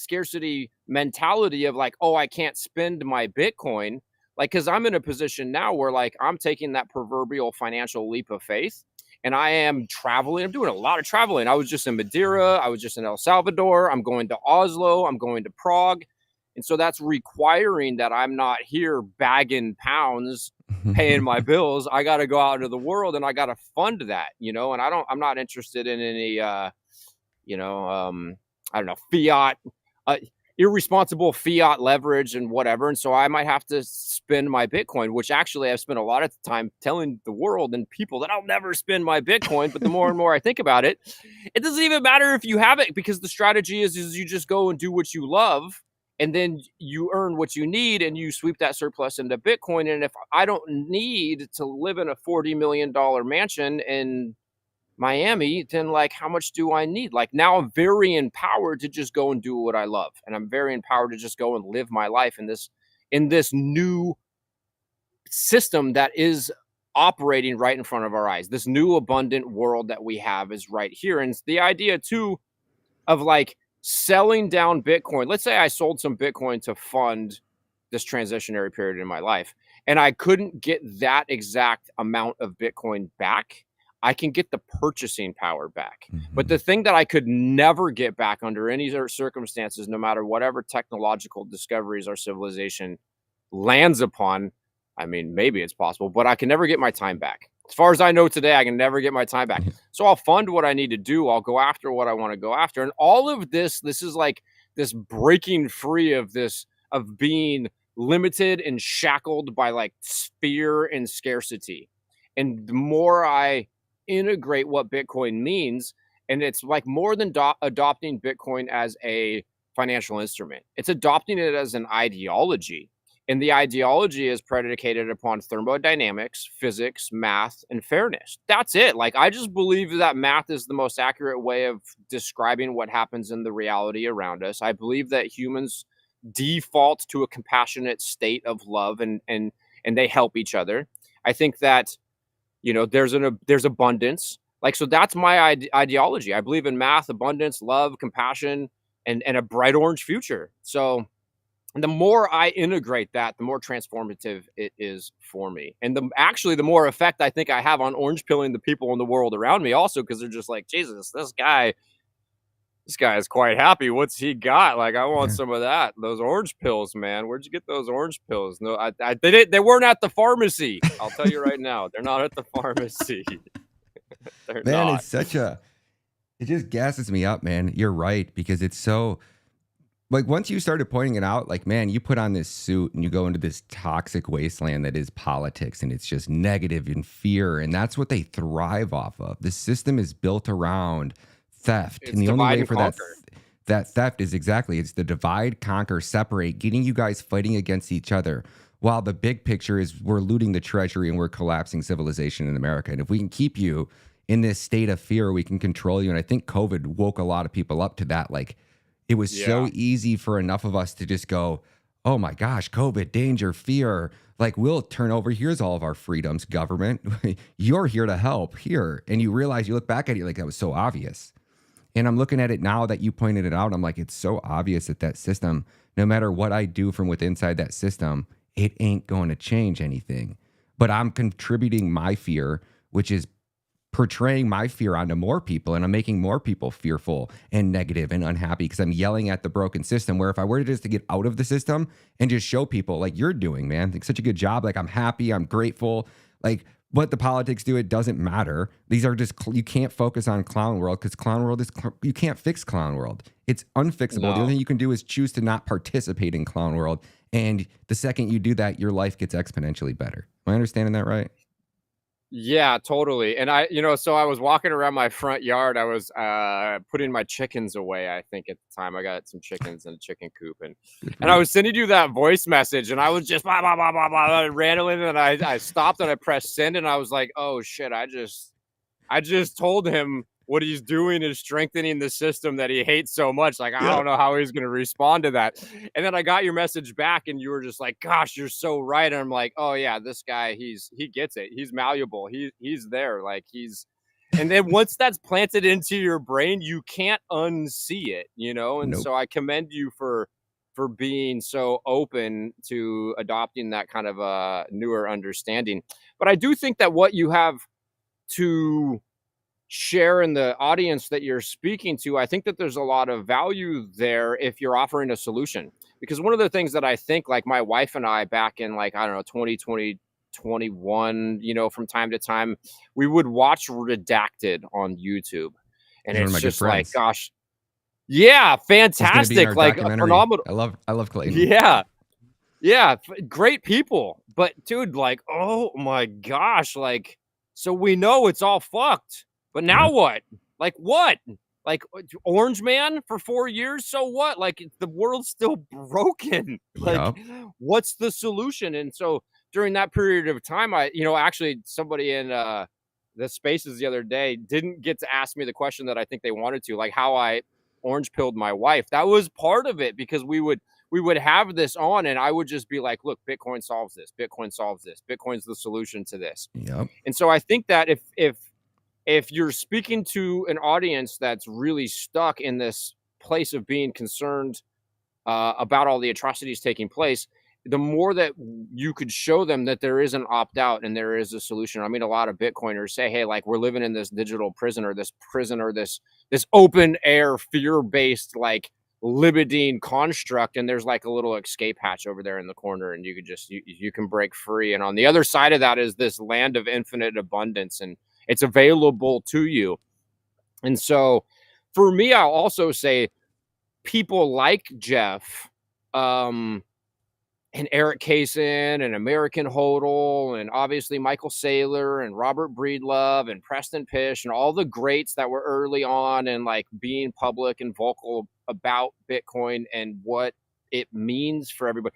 scarcity mentality of like, oh, I can't spend my Bitcoin. Like, because I'm in a position now where like I'm taking that proverbial financial leap of faith, and I am traveling. I'm doing a lot of traveling. I was just in Madeira. I was just in El Salvador. I'm going to Oslo. I'm going to Prague. And so that's requiring that I'm not here bagging pounds, paying my bills. I got to go out into the world and I got to fund that, and I'm not interested in any, I don't know, fiat, irresponsible fiat leverage and whatever. And so I might have to spend my Bitcoin, which actually I've spent a lot of time telling the world and people that I'll never spend my Bitcoin. But the more and more I think about it, it doesn't even matter if you have it, because the strategy is you just go and do what you love. And then you earn what you need and you sweep that surplus into Bitcoin. And if I don't need to live in a $40 million mansion in Miami, then like, how much do I need? Like, now I'm very empowered to just go and do what I love. And I'm very empowered to just go and live my life in this new system that is operating right in front of our eyes. This new abundant world that we have is right here. And it's the idea too of like, selling down Bitcoin. Let's say I sold some Bitcoin to fund this transitionary period in my life, and I couldn't get that exact amount of Bitcoin back. I can get the purchasing power back. But the thing that I could never get back under any circumstances, no matter whatever technological discoveries our civilization lands upon, I mean, maybe it's possible, but I can never get my time back. As far as I know today, I can never get my time back. So I'll fund what I need to do. I'll go after what I want to go after. And all of this is like this breaking free of this, of being limited and shackled by like fear and scarcity. And the more I integrate what Bitcoin means, and it's like more than adopting Bitcoin as a financial instrument, it's adopting it as an ideology. And the ideology is predicated upon thermodynamics, physics, math, and fairness. That's it. Like, I just believe that math is the most accurate way of describing what happens in the reality around us. I believe that humans default to a compassionate state of love, and they help each other. I think that, you know, there's abundance. Like, so that's my ideology. I believe in math, abundance, love, compassion, and a bright orange future. So, and the more I integrate that, the more transformative it is for me. And the more effect I think I have on orange pilling the people in the world around me also, because they're just like, Jesus, this guy is quite happy. What's he got? Like, I want some of that. Those orange pills, man. Where'd you get those orange pills? No, they weren't at the pharmacy. I'll tell you right now. They're not at the pharmacy. They're Man, not. It just gasses me up, man. You're right, because it's so, like, once you started pointing it out, like, man, you put on this suit and you go into this toxic wasteland that is politics, and it's just negative and fear, and that's what they thrive off of. The system is built around theft, and the only way for that theft is it's the divide, conquer, separate, getting you guys fighting against each other, while the big picture is we're looting the treasury and we're collapsing civilization in America. And if we can keep you in this state of fear, we can control you. And I think COVID woke a lot of people up to that. Like, it was so easy for enough of us to just go, oh my gosh, COVID, danger, fear. Like, we'll turn over. Here's all of our freedoms, government. You're here to help here. And you realize, you look back at it like that was so obvious. And I'm looking at it now that you pointed it out. I'm like, it's so obvious that system, no matter what I do from within inside that system, it ain't going to change anything. But I'm contributing my fear, which is portraying my fear onto more people, and I'm making more people fearful and negative and unhappy because I'm yelling at the broken system. Where if I were just to get out of the system and just show people, like you're doing, man, like, such a good job. Like, I'm happy, I'm grateful. Like, what the politics do, it doesn't matter. These are just, you can't focus on clown world, because clown world is, you can't fix clown world. It's unfixable. No. The only thing you can do is choose to not participate in clown world. And the second you do that, your life gets exponentially better. Am I understanding that right? Yeah, totally. And so I was walking around my front yard. I was putting my chickens away. I think at the time I got some chickens in a chicken coop, and I was sending you that voice message, and I was just blah, blah, blah, blah, blah, rattling, and I stopped and I pressed send, and I was like, oh shit, I just told him what he's doing is strengthening the system that he hates so much. Like, I don't know how he's going to respond to that. And then I got your message back, and you were just like, gosh, you're so right. And I'm like, oh yeah, this guy, he gets it. He's malleable. He's there. Like, and then once that's planted into your brain, you can't unsee it, you know? And so I commend you for being so open to adopting that kind of a newer understanding. But I do think that what you have to share in the audience that you're speaking to, I think that there's a lot of value there if you're offering a solution. Because one of the things that I think, like, my wife and I back in, like, I don't know, 2020, 21, you know, from time to time, we would watch Redacted on YouTube. And it's just like, gosh, yeah, fantastic. Like, phenomenal. I love Clayton. Yeah. Great people. But dude, like, oh my gosh, like, so we know it's all fucked. But now what? Like, what? Like, Orange Man for 4 years? So what? Like, the world's still broken. Like, what's the solution? And so during that period of time, actually somebody in the spaces the other day didn't get to ask me the question that I think they wanted to, like how I orange pilled my wife. That was part of it, because we would have this on, and I would just be like, look, Bitcoin solves this. Bitcoin solves this. Bitcoin's the solution to this. Yep. And so I think that if you're speaking to an audience that's really stuck in this place of being concerned about all the atrocities taking place, the more that you could show them that there is an opt-out and there is a solution. I mean, a lot of Bitcoiners say, hey, like, we're living in this digital prison, or this open air fear-based, like, limiting construct, and there's like a little escape hatch over there in the corner, and you could just you can break free. And on the other side of that is this land of infinite abundance, and It's available to you. And so for me, I'll also say people like Jeff, and Eric Kaysen and American Hodl and obviously Michael Saylor and Robert Breedlove and Preston Pish and all the greats that were early on and like being public and vocal about Bitcoin and what it means for everybody.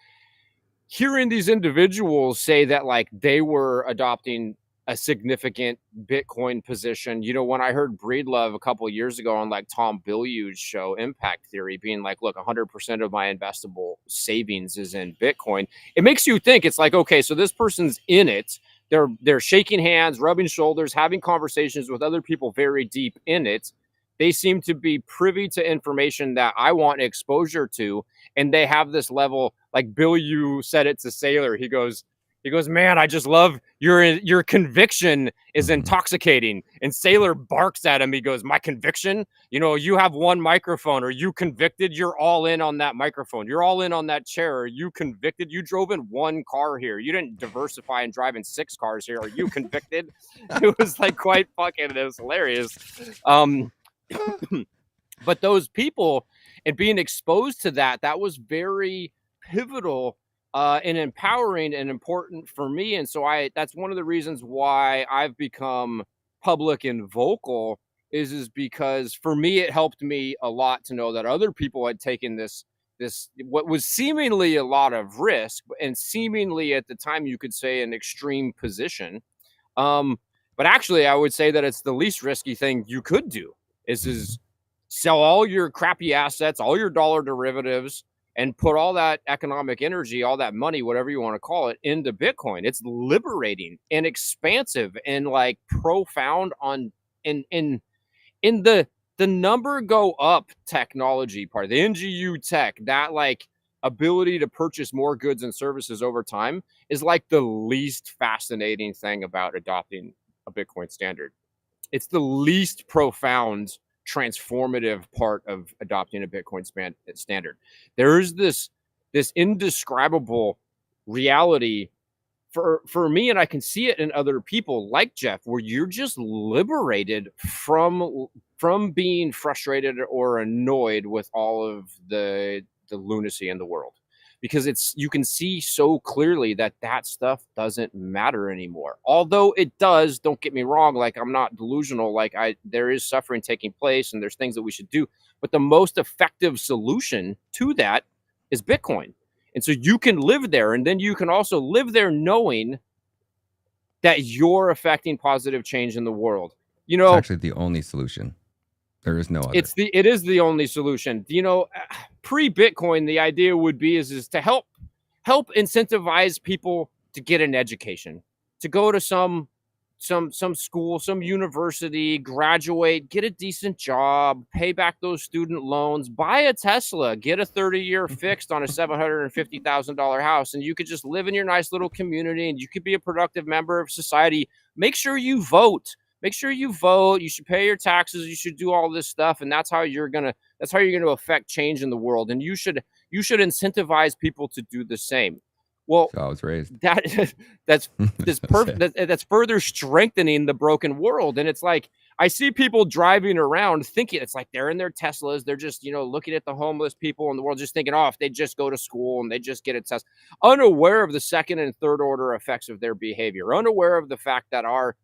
Hearing these individuals say that like they were adopting a significant Bitcoin position. You know, when I heard Breedlove a couple of years ago on like Tom Bilyeu's show, Impact Theory, being like, look, 100% of my investable savings is in Bitcoin. It makes you think. It's like, okay, so this person's in it. They're shaking hands, rubbing shoulders, having conversations with other people very deep in it. They seem to be privy to information that I want exposure to. And they have this level, like Bilyeu said it to Saylor. He goes, man, I just love your conviction is intoxicating. And Saylor barks at him. He goes, my conviction? You know, you have one microphone. Are you convicted? You're all in on that microphone. You're all in on that chair. Are you convicted? You drove in one car here. You didn't diversify and drive in 6 cars here. Are you convicted? It was like quite fucking, it was hilarious. But those people and being exposed to that was very pivotal and empowering and important for me. And so that's one of the reasons why I've become public and vocal is because for me, it helped me a lot to know that other people had taken this, what was seemingly a lot of risk and seemingly at the time you could say an extreme position. But actually I would say that it's the least risky thing you could do is sell all your crappy assets, all your dollar derivatives, and put all that economic energy, all that money, whatever you want to call it, into Bitcoin. It's liberating and expansive and like profound on in the number go up technology part, the NGU tech, that like ability to purchase more goods and services over time is like the least fascinating thing about adopting a Bitcoin standard. It's the least profound transformative part of adopting a Bitcoin standard. There is this indescribable reality for me, and I can see it in other people like Jeff, where you're just liberated from being frustrated or annoyed with all of the lunacy in the world, because you can see so clearly that stuff doesn't matter anymore. Although it does, don't get me wrong, like I'm not delusional, like there is suffering taking place and there's things that we should do, but the most effective solution to that is Bitcoin. And so you can live there, and then you can also live there knowing that you're affecting positive change in the world. You know, it's actually the only solution. There is no other. It is the only solution. You know, pre-Bitcoin, the idea would be is to help incentivize people to get an education, to go to some school, some university, graduate, get a decent job, pay back those student loans, buy a Tesla, get a 30-year fixed on a $750,000 house, and you could just live in your nice little community, and you could be a productive member of society. Make sure you vote. Make sure you vote. You should pay your taxes. You should do all this stuff, and that's how you're gonna affect change in the world. And you should incentivize people to do the same. Well, so I was raised. That's perfect. That's further strengthening the broken world. And it's like I see people driving around thinking it's like they're in their Teslas. They're just looking at the homeless people in the world, just thinking, oh, if they just go to school and they just get a test, unaware of the second and third order effects of their behavior, unaware of the fact that our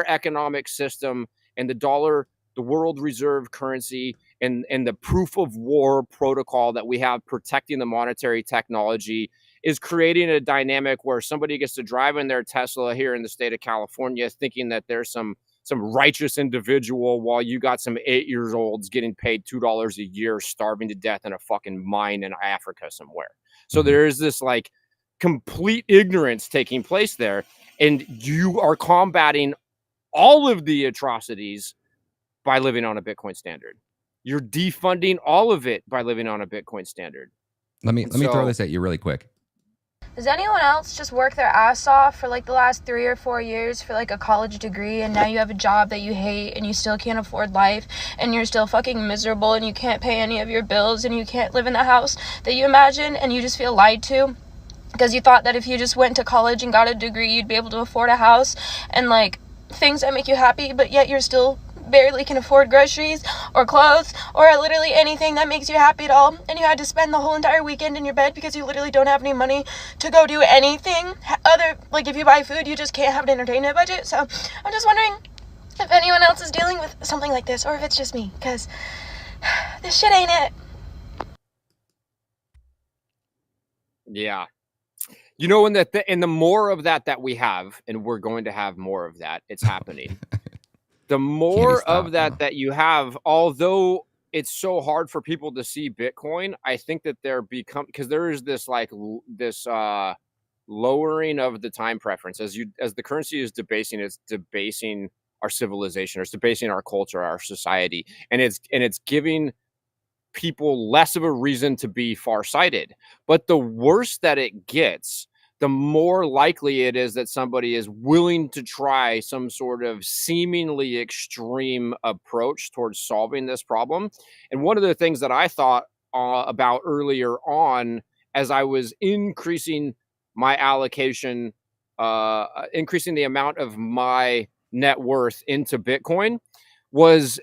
economic system and the dollar, the world reserve currency, and the proof of war protocol that we have protecting the monetary technology is creating a dynamic where somebody gets to drive in their Tesla here in the state of California thinking that there's some righteous individual while you got some 8-year-olds getting paid $2 a year starving to death in a fucking mine in Africa somewhere. So there is this like complete ignorance taking place there, and you are combating all of the atrocities by living on a Bitcoin standard. You're defunding all of it by living on a Bitcoin standard. Let me throw this at you really quick. Does anyone else just work their ass off for like the last 3 or 4 years for like a college degree, and now you have a job that you hate and you still can't afford life and you're still fucking miserable and you can't pay any of your bills and you can't live in the house that you imagine, and you just feel lied to because you thought that if you just went to college and got a degree you'd be able to afford a house, and like things that make you happy, but yet you're still barely can afford groceries or clothes or literally anything that makes you happy at all, and you had to spend the whole entire weekend in your bed because you literally don't have any money to go do anything other, like if you buy food you just can't have an entertainment budget. So I'm just wondering if anyone else is dealing with something like this, or if it's just me, because this shit ain't it. Yeah. You know, and the more of that we have, and we're going to have more of that, it's happening. The more of that you have, although it's so hard for people to see Bitcoin, I think that because there is this lowering of the time preference as the currency is debasing. It's debasing our civilization, or it's debasing our culture, our society, and it's giving people less of a reason to be farsighted. But the worse that it gets, the more likely it is that somebody is willing to try some sort of seemingly extreme approach towards solving this problem. And one of the things that I thought about earlier on, as I was increasing my allocation, increasing the amount of my net worth into Bitcoin, was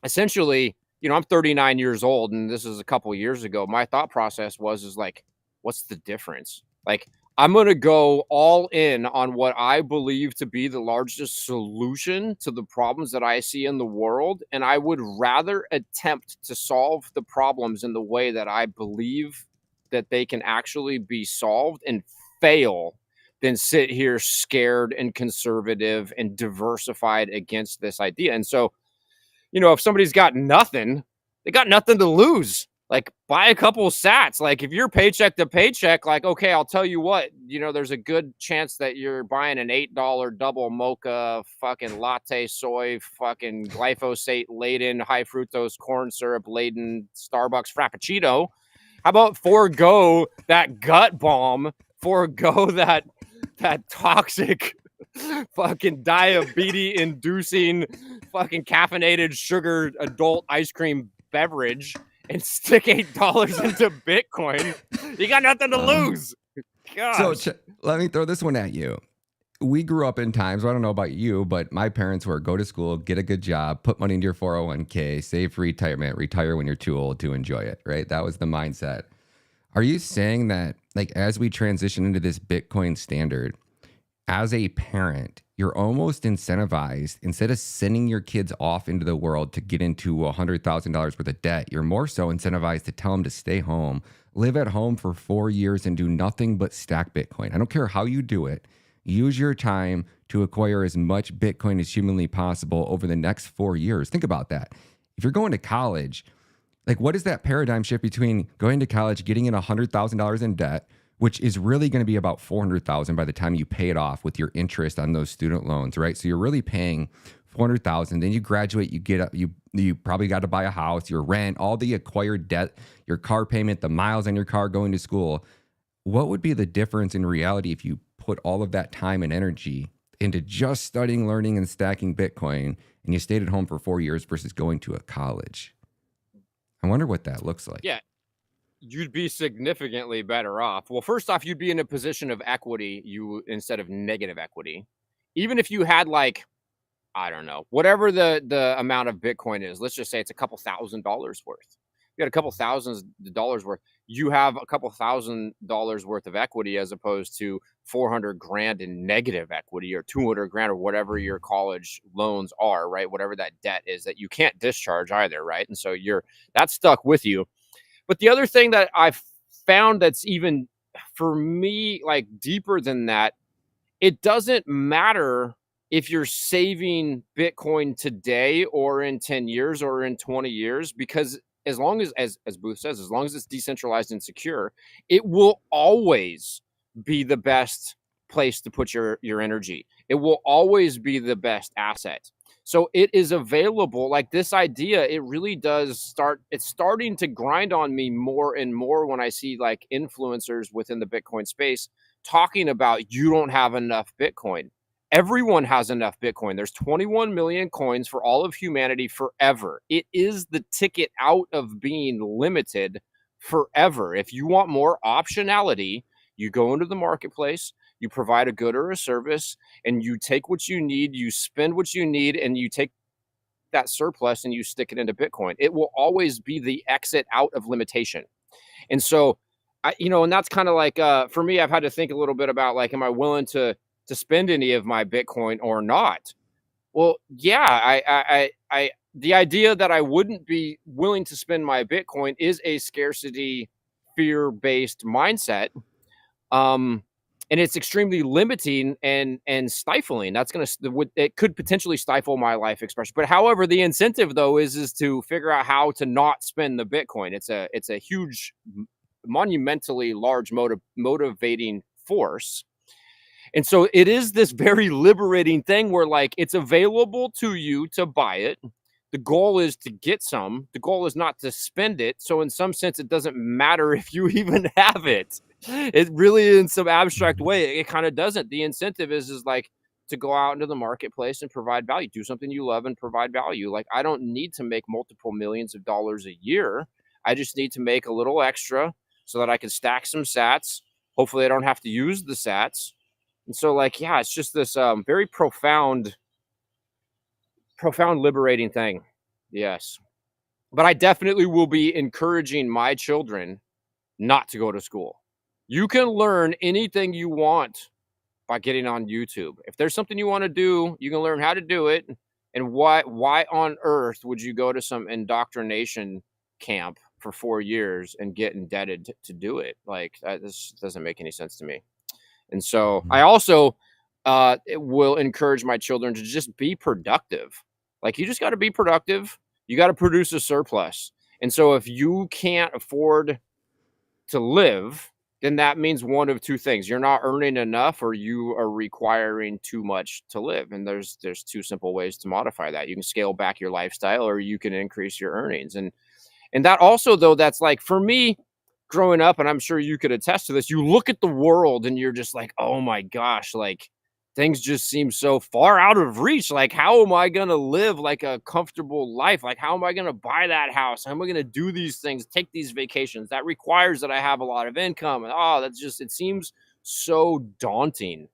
essentially, I'm 39 years old, and this is a couple of years ago. My thought process was like, what's the difference? Like, I'm going to go all in on what I believe to be the largest solution to the problems that I see in the world. And I would rather attempt to solve the problems in the way that I believe that they can actually be solved and fail than sit here scared and conservative and diversified against this idea. And so, if somebody's got nothing, they got nothing to lose. Like, buy a couple of sats. Like, if you're paycheck to paycheck, like, okay, I'll tell you what, there's a good chance that you're buying an $8 double mocha fucking latte soy fucking glyphosate laden high fructose corn syrup laden Starbucks Frappuccino. How about forego that gut bomb, forego that toxic fucking diabetes inducing fucking caffeinated sugar adult ice cream beverage and stick $8 into Bitcoin? You got nothing to lose. Gosh. So let me throw this one at you. We grew up in times, I don't know about you, but my parents were go to school, get a good job, put money into your 401k, save for retirement, retire when you're too old to enjoy it, right? That was the mindset. Are you saying that, like, as we transition into this Bitcoin standard, as a parent, you're almost incentivized, instead of sending your kids off into the world to get into $100,000 worth of debt, you're more so incentivized to tell them to stay home, live at home for 4 years and do nothing but stack Bitcoin. I don't care how you do it. Use your time to acquire as much Bitcoin as humanly possible over the next 4 years. Think about that. If you're going to college, like, what is that paradigm shift between going to college, getting in $100,000 in debt, which is really going to be about $400,000 by the time you pay it off with your interest on those student loans, right? So you're really paying $400,000. Then you graduate, you probably got to buy a house, your rent, all the acquired debt, your car payment, the miles on your car going to school. What would be the difference in reality if you put all of that time and energy into just studying, learning, and stacking Bitcoin, and you stayed at home for 4 years versus going to a college? I wonder what that looks like. Yeah. You'd be significantly better off. Well, first off, you'd be in a position of equity instead of negative equity. Even if you had, like, I don't know, whatever the amount of Bitcoin is, let's just say it's a couple $1,000 worth. You got a couple $1,000 worth. You have a couple $1,000 worth of equity as opposed to $400,000 in negative equity, or $200,000 or whatever your college loans are, right? Whatever that debt is that you can't discharge either, right? And so that's stuck with you. But the other thing that I've found that's even, for me, like, deeper than that, it doesn't matter if you're saving Bitcoin today or in 10 years or in 20 years, because as long as Booth says, as long as it's decentralized and secure, it will always be the best place to put your energy. It will always be the best asset. So it is available. Like, this idea, it really does it's starting to grind on me more and more when I see, like, influencers within the Bitcoin space talking about, you don't have enough Bitcoin. Everyone has enough Bitcoin. There's 21 million coins for all of humanity forever. It is the ticket out of being limited forever. If you want more optionality, you go into the marketplace, you provide a good or a service, and you take what you need, you spend what you need, and you take that surplus and you stick it into Bitcoin. It will always be the exit out of limitation. And so, and that's kind of like, for me, I've had to think a little bit about like, am I willing to spend any of my Bitcoin or not? Well, yeah, the idea that I wouldn't be willing to spend my Bitcoin is a scarcity fear-based mindset. And it's extremely limiting and stifling. That's it could potentially stifle my life expression. But however, the incentive though is to figure out how to not spend the Bitcoin. It's a huge, monumentally large motivating force. And so it is this very liberating thing where like it's available to you to buy it. The goal is to get some. The goal is not to spend it. So in some sense, it doesn't matter if you even have it. It really, in some abstract way, it kind of doesn't. The incentive is like to go out into the marketplace and provide value. Do something you love and provide value. Like I don't need to make multiple millions of dollars a year. I just need to make a little extra so that I can stack some sats. Hopefully I don't have to use the sats. And so like, yeah, it's just this very profound liberating thing. Yes. But I definitely will be encouraging my children not to go to school. You can learn anything you want by getting on YouTube. If there's something you want to do, you can learn how to do it. And why on earth would you go to some indoctrination camp for 4 years and get indebted to do it? Like this doesn't make any sense to me. And so I also will encourage my children to just be productive. Like you just got to be productive. You got to produce a surplus. And so if you can't afford to live, then that means one of two things. You're not earning enough or you are requiring too much to live. And there's two simple ways to modify that. You can scale back your lifestyle or you can increase your earnings. And that also, though, that's like for me growing up, and I'm sure you could attest to this, you look at the world and you're just like, oh my gosh, like things just seem so far out of reach. Like, how am I going to live like a comfortable life? Like, how am I going to buy that house? How am I going to do these things, take these vacations? That requires that I have a lot of income. And it seems so daunting.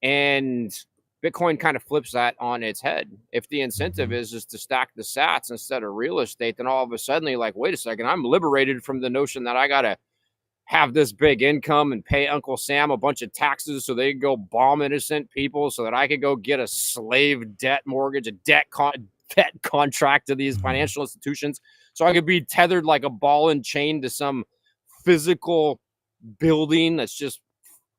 And Bitcoin kind of flips that on its head. If the incentive is to stack the sats instead of real estate, then all of a sudden you're like, wait a second, I'm liberated from the notion that I got to have this big income and pay Uncle Sam a bunch of taxes so they can go bomb innocent people so that I could go get a slave debt mortgage, a debt contract to these financial institutions. So I could be tethered like a ball and chain to some physical building that's just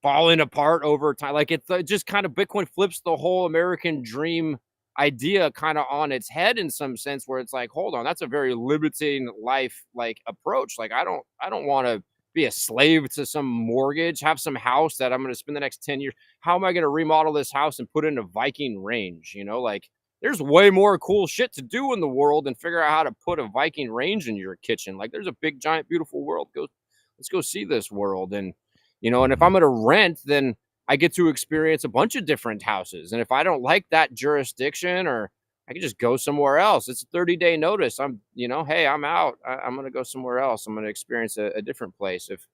falling apart over time. Like it just kind of Bitcoin flips the whole American dream idea kind of on its head in some sense where it's like, hold on, that's a very limiting life like approach. Like I don't want to be a slave to some mortgage, have some house that I'm going to spend the next 10 years. How am I going to remodel this house and put in a Viking range? Like there's way more cool shit to do in the world than figure out how to put a Viking range in your kitchen. Like there's a big, giant, beautiful world. Let's go see this world. And, and if I'm going to rent, then I get to experience a bunch of different houses. And if I don't like that jurisdiction, or I can just go somewhere else. It's a 30-day notice. Hey, I'm out. I'm going to go somewhere else. I'm going to experience a different place. If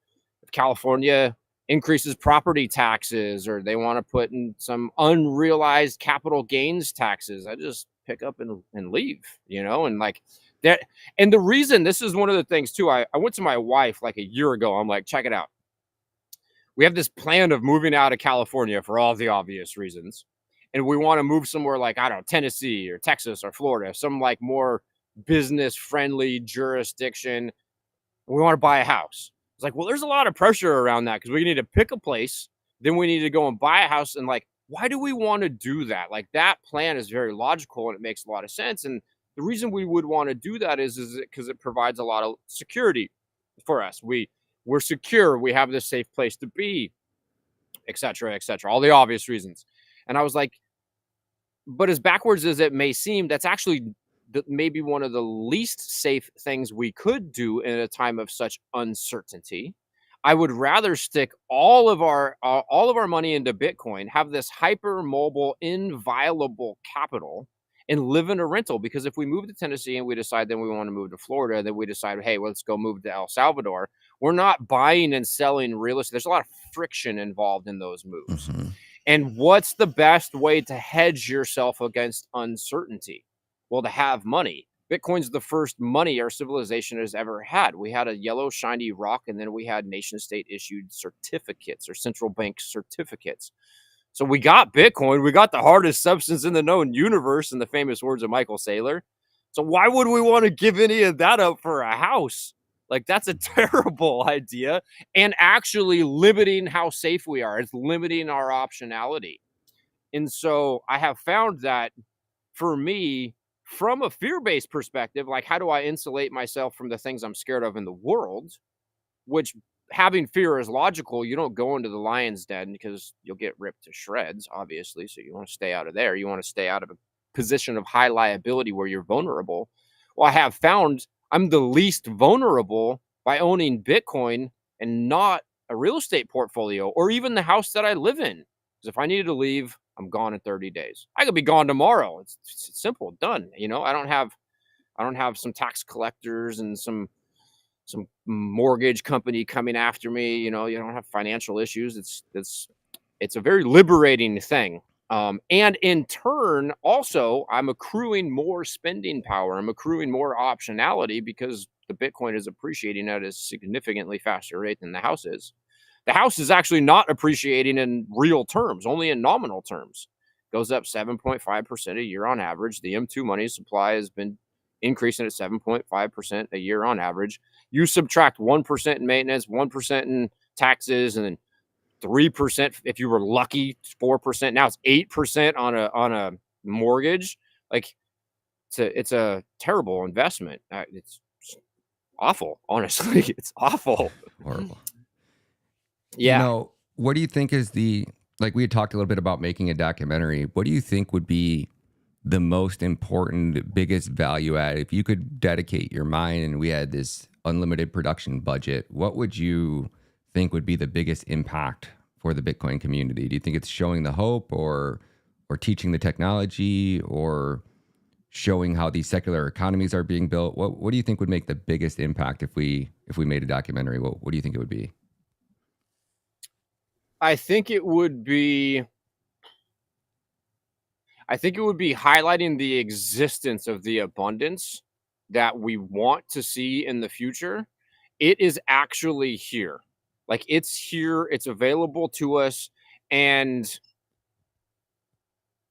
California increases property taxes or they want to put in some unrealized capital gains taxes, I just pick up and leave, and like that. And the reason, this is one of the things too, I went to my wife like a year ago. I'm like, check it out. We have this plan of moving out of California for all the obvious reasons. And we want to move somewhere like, I don't know, Tennessee or Texas or Florida, some like more business friendly jurisdiction. We want to buy a house. It's like, well, there's a lot of pressure around that because we need to pick a place. Then we need to go and buy a house. And like, why do we want to do that? Like that plan is very logical and it makes a lot of sense. And the reason we would want to do that is because it provides a lot of security for us. We're secure. We have this safe place to be, et cetera, all the obvious reasons. And I was like, but as backwards as it may seem, that's actually maybe one of the least safe things we could do in a time of such uncertainty. I would rather stick all of our money into Bitcoin, have this hyper mobile, inviolable capital, and live in a rental. Because if we move to Tennessee and we decide then we want to move to Florida, then we decide, hey, well, let's go move to El Salvador. We're not buying and selling real estate. There's a lot of friction involved in those moves. Mm-hmm. And what's the best way to hedge yourself against uncertainty? Well, to have money. Bitcoin's the first money our civilization has ever had. We had a yellow shiny rock, and then we had nation state issued certificates or central bank certificates. So we got Bitcoin. We got the hardest substance in the known universe, in the famous words of Michael Saylor. So why would we want to give any of that up for a house? Like, that's a terrible idea, and actually limiting how safe we are. It's limiting our optionality. And so I have found that for me, from a fear-based perspective, like, how do I insulate myself from the things I'm scared of in the world? Which, having fear is logical. You don't go into the lion's den because you'll get ripped to shreds, obviously. So you want to stay out of there. You want to stay out of a position of high liability where you're vulnerable. Well, I have found I'm the least vulnerable by owning Bitcoin and not a real estate portfolio or even the house that I live in. Because if I needed to leave, I'm gone in 30 days. I could be gone tomorrow. It's simple, done. You know, I don't have some tax collectors and some mortgage company coming after me. You know, you don't have financial issues. It's a very liberating thing. And in turn, also, I'm accruing more spending power. I'm accruing more optionality because the Bitcoin is appreciating at a significantly faster rate than the house is. The house is actually not appreciating in real terms, only in nominal terms. Goes up 7.5% a year on average. The M2 money supply has been increasing at 7.5% a year on average. You subtract 1% in maintenance, 1% in taxes, and then 3% if you were lucky, 4%. Now it's 8% on a mortgage. Like, it's a terrible investment. It's awful, honestly. It's awful. Horrible. Yeah. You know, what do you think is like we had talked a little bit about making a documentary. What do you think would be the most important, biggest value add? If you could dedicate your mind and we had this unlimited production budget, what would you think would be the biggest impact for the Bitcoin community? Do you think it's showing the hope or teaching the technology or showing how these secular economies are being built? What do you think would make the biggest impact if we made a documentary? What do you think it would be? I think it would be highlighting the existence of the abundance that we want to see in the future. It is actually here. Like, it's here, it's available to us. And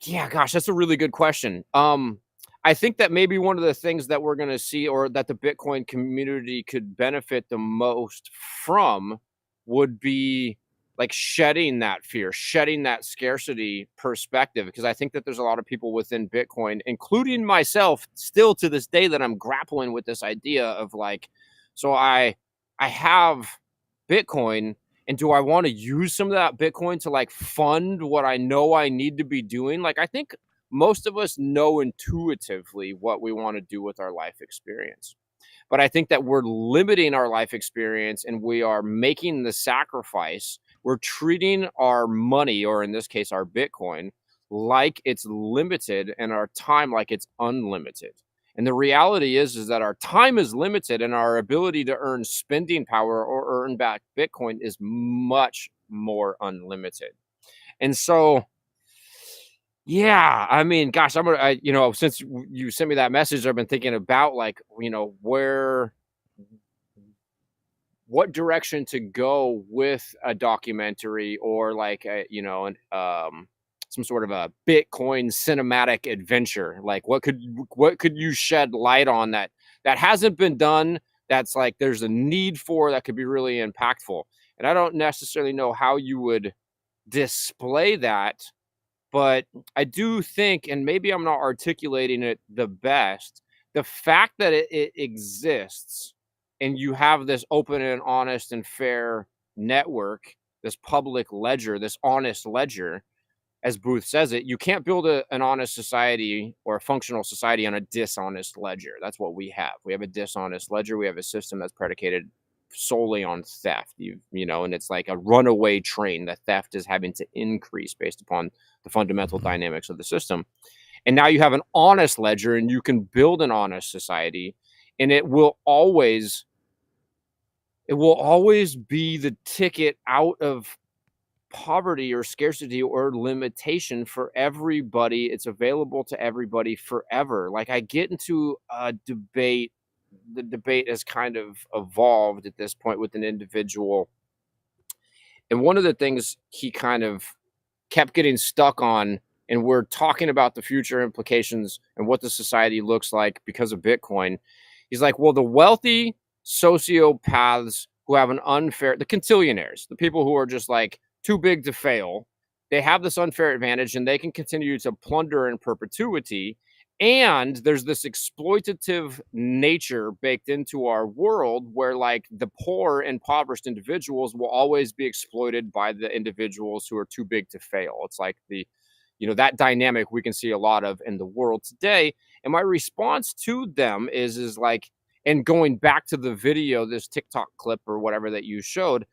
yeah, gosh, that's a really good question. I think that maybe one of the things that we're going to see, or that the Bitcoin community could benefit the most from, would be like shedding that fear, shedding that scarcity perspective. Because I think that there's a lot of people within Bitcoin, including myself, still to this day, that I'm grappling with this idea of like, so I have Bitcoin, and do I want to use some of that Bitcoin to like fund what I know I need to be doing? Like, I think most of us know intuitively what we want to do with our life experience. But I think that we're limiting our life experience, and we are making the sacrifice. We're treating our money, or in this case, our Bitcoin, like it's limited, and our time like it's unlimited. And the reality is that our time is limited, and our ability to earn spending power or earn back Bitcoin is much more unlimited. And so, yeah, I mean, gosh, since you sent me that message, I've been thinking about like, what direction to go with a documentary, or like some sort of a Bitcoin cinematic adventure. Like, what could you shed light on that hasn't been done, that's like there's a need for, that could be really impactful? And I don't necessarily know how you would display that, but I do think, and maybe I'm not articulating it the best, the fact that it exists, and you have this open and honest and fair network, this public ledger, this honest ledger, as Booth says it, you can't build an honest society or a functional society on a dishonest ledger. That's what we have. We have a dishonest ledger. We have a system that's predicated solely on theft, and it's like a runaway train. The theft is having to increase based upon the fundamental dynamics of the system. And now you have an honest ledger, and you can build an honest society, and it will always be the ticket out of poverty or scarcity or limitation for everybody. It's available to everybody forever. Like, I get into a debate. The debate has kind of evolved at this point with an individual. And one of the things he kind of kept getting stuck on, and we're talking about the future implications and what the society looks like because of Bitcoin. He's like, well, the wealthy sociopaths who have an unfair, the quintillionaires, the people who are just like too big to fail, they have this unfair advantage and they can continue to plunder in perpetuity. And there's this exploitative nature baked into our world where like the poor, impoverished individuals will always be exploited by the individuals who are too big to fail. It's like that dynamic we can see a lot of in the world today. And my response to them is like, and going back to the video, this TikTok clip or whatever that you showed,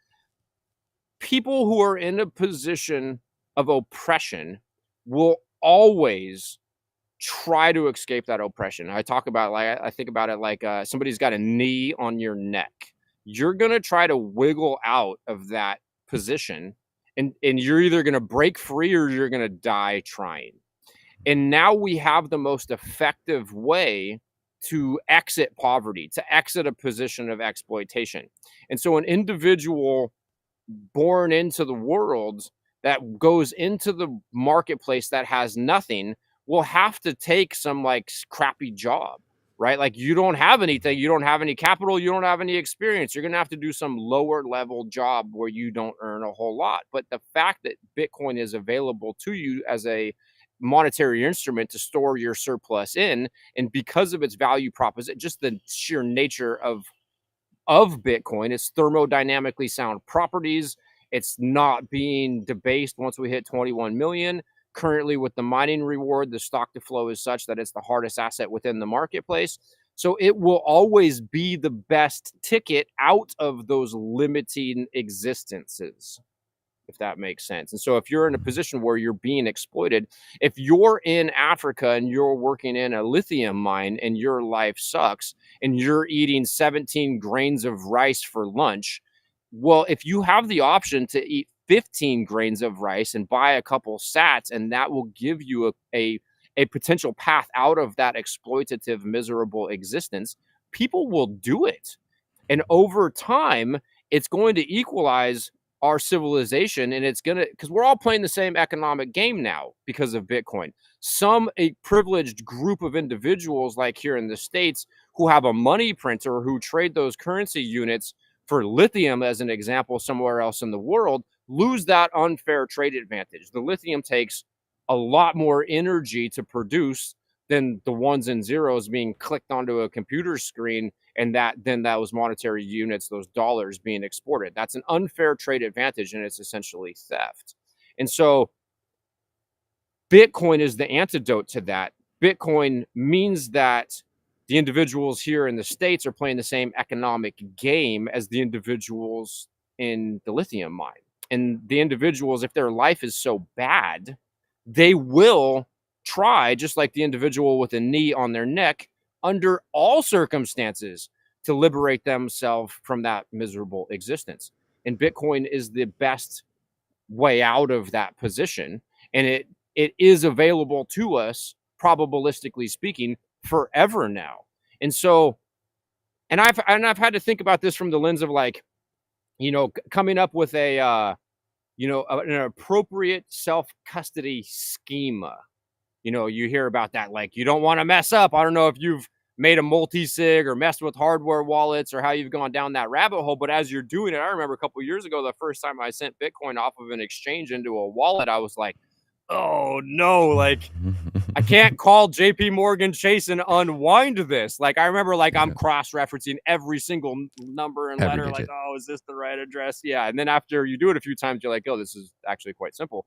people who are in a position of oppression will always try to escape that oppression. I think about it like somebody's got a knee on your neck. You're going to try to wiggle out of that position, and you're either going to break free or you're going to die trying. And now we have the most effective way to exit poverty, to exit a position of exploitation. And so an individual born into the world that goes into the marketplace that has nothing will have to take some like crappy job, right? Like, you don't have anything, you don't have any capital, you don't have any experience. You're going to have to do some lower level job where you don't earn a whole lot. But the fact that Bitcoin is available to you as a monetary instrument to store your surplus in, and because of its value proposition, just the sheer nature of Bitcoin, its thermodynamically sound properties, it's not being debased once we hit 21 million. Currently, with the mining reward, the stock to flow is such that it's the hardest asset within the marketplace. So it will always be the best ticket out of those limiting existences, if that makes sense. And so if you're in a position where you're being exploited, if you're in Africa and you're working in a lithium mine and your life sucks and you're eating 17 grains of rice for lunch, well, if you have the option to eat 15 grains of rice and buy a couple sats, and that will give you a potential path out of that exploitative, miserable existence, people will do it. And over time, it's going to equalize our civilization, and it's going to, because we're all playing the same economic game now because of Bitcoin. A privileged group of individuals, like here in the States, who have a money printer, who trade those currency units for lithium, as an example, somewhere else in the world, lose that unfair trade advantage. The lithium takes a lot more energy to produce than the ones and zeros being clicked onto a computer screen, and that was monetary units, those dollars being exported. That's an unfair trade advantage, and it's essentially theft. And so Bitcoin is the antidote to that. Bitcoin means that the individuals here in the States are playing the same economic game as the individuals in the lithium mine. And the individuals, if their life is so bad, they will try, just like the individual with a knee on their neck, under all circumstances, to liberate themselves from that miserable existence. And Bitcoin is the best way out of that position. And it is available to us, probabilistically speaking, forever now. And so, and I've had to think about this from the lens of like, coming up with an appropriate self-custody schema. You hear about that, like, you don't want to mess up. I don't know if you've made a multi-sig or messed with hardware wallets or how you've gone down that rabbit hole, but as you're doing it, I remember a couple of years ago, the first time I sent Bitcoin off of an exchange into a wallet, I was like, oh no, like, I can't call JP Morgan Chase and unwind this. Like, I remember, like, I'm cross-referencing every single number and letter, like, oh, is this the right address? Yeah. And then after you do it a few times, you're like, oh, this is actually quite simple.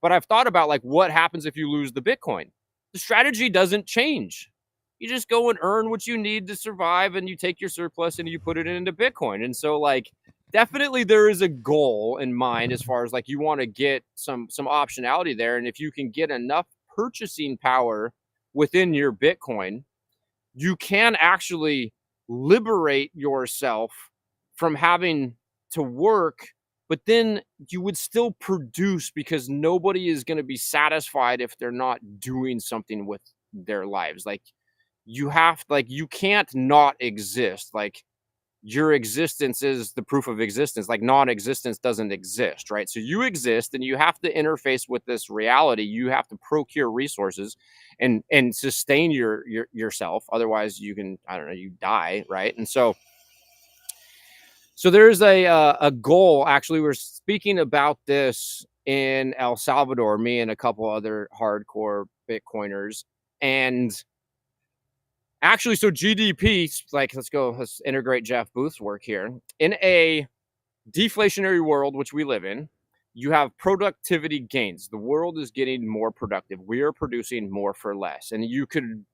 But I've thought about, like, what happens if you lose the Bitcoin? The strategy doesn't change. You just go and earn what you need to survive, and you take your surplus and you put it into Bitcoin. And so, like, definitely there is a goal in mind as far as, like, you want to get some optionality there. And if you can get enough purchasing power within your Bitcoin, you can actually liberate yourself from having to work, but then you would still produce, because nobody is going to be satisfied if they're not doing something with their lives. Like, you can't not exist. Like, your existence is the proof of existence. Like, non-existence doesn't exist, right? So you exist, and you have to interface with this reality. You have to procure resources and sustain yourself. Otherwise, you die, right? And so there's a goal. Actually, we're speaking about this in El Salvador, me and a couple other hardcore Bitcoiners. And actually, so GDP, like, let's integrate Jeff Booth's work here. In a deflationary world, which we live in, you have productivity gains. The world is getting more productive. We are producing more for less. And you could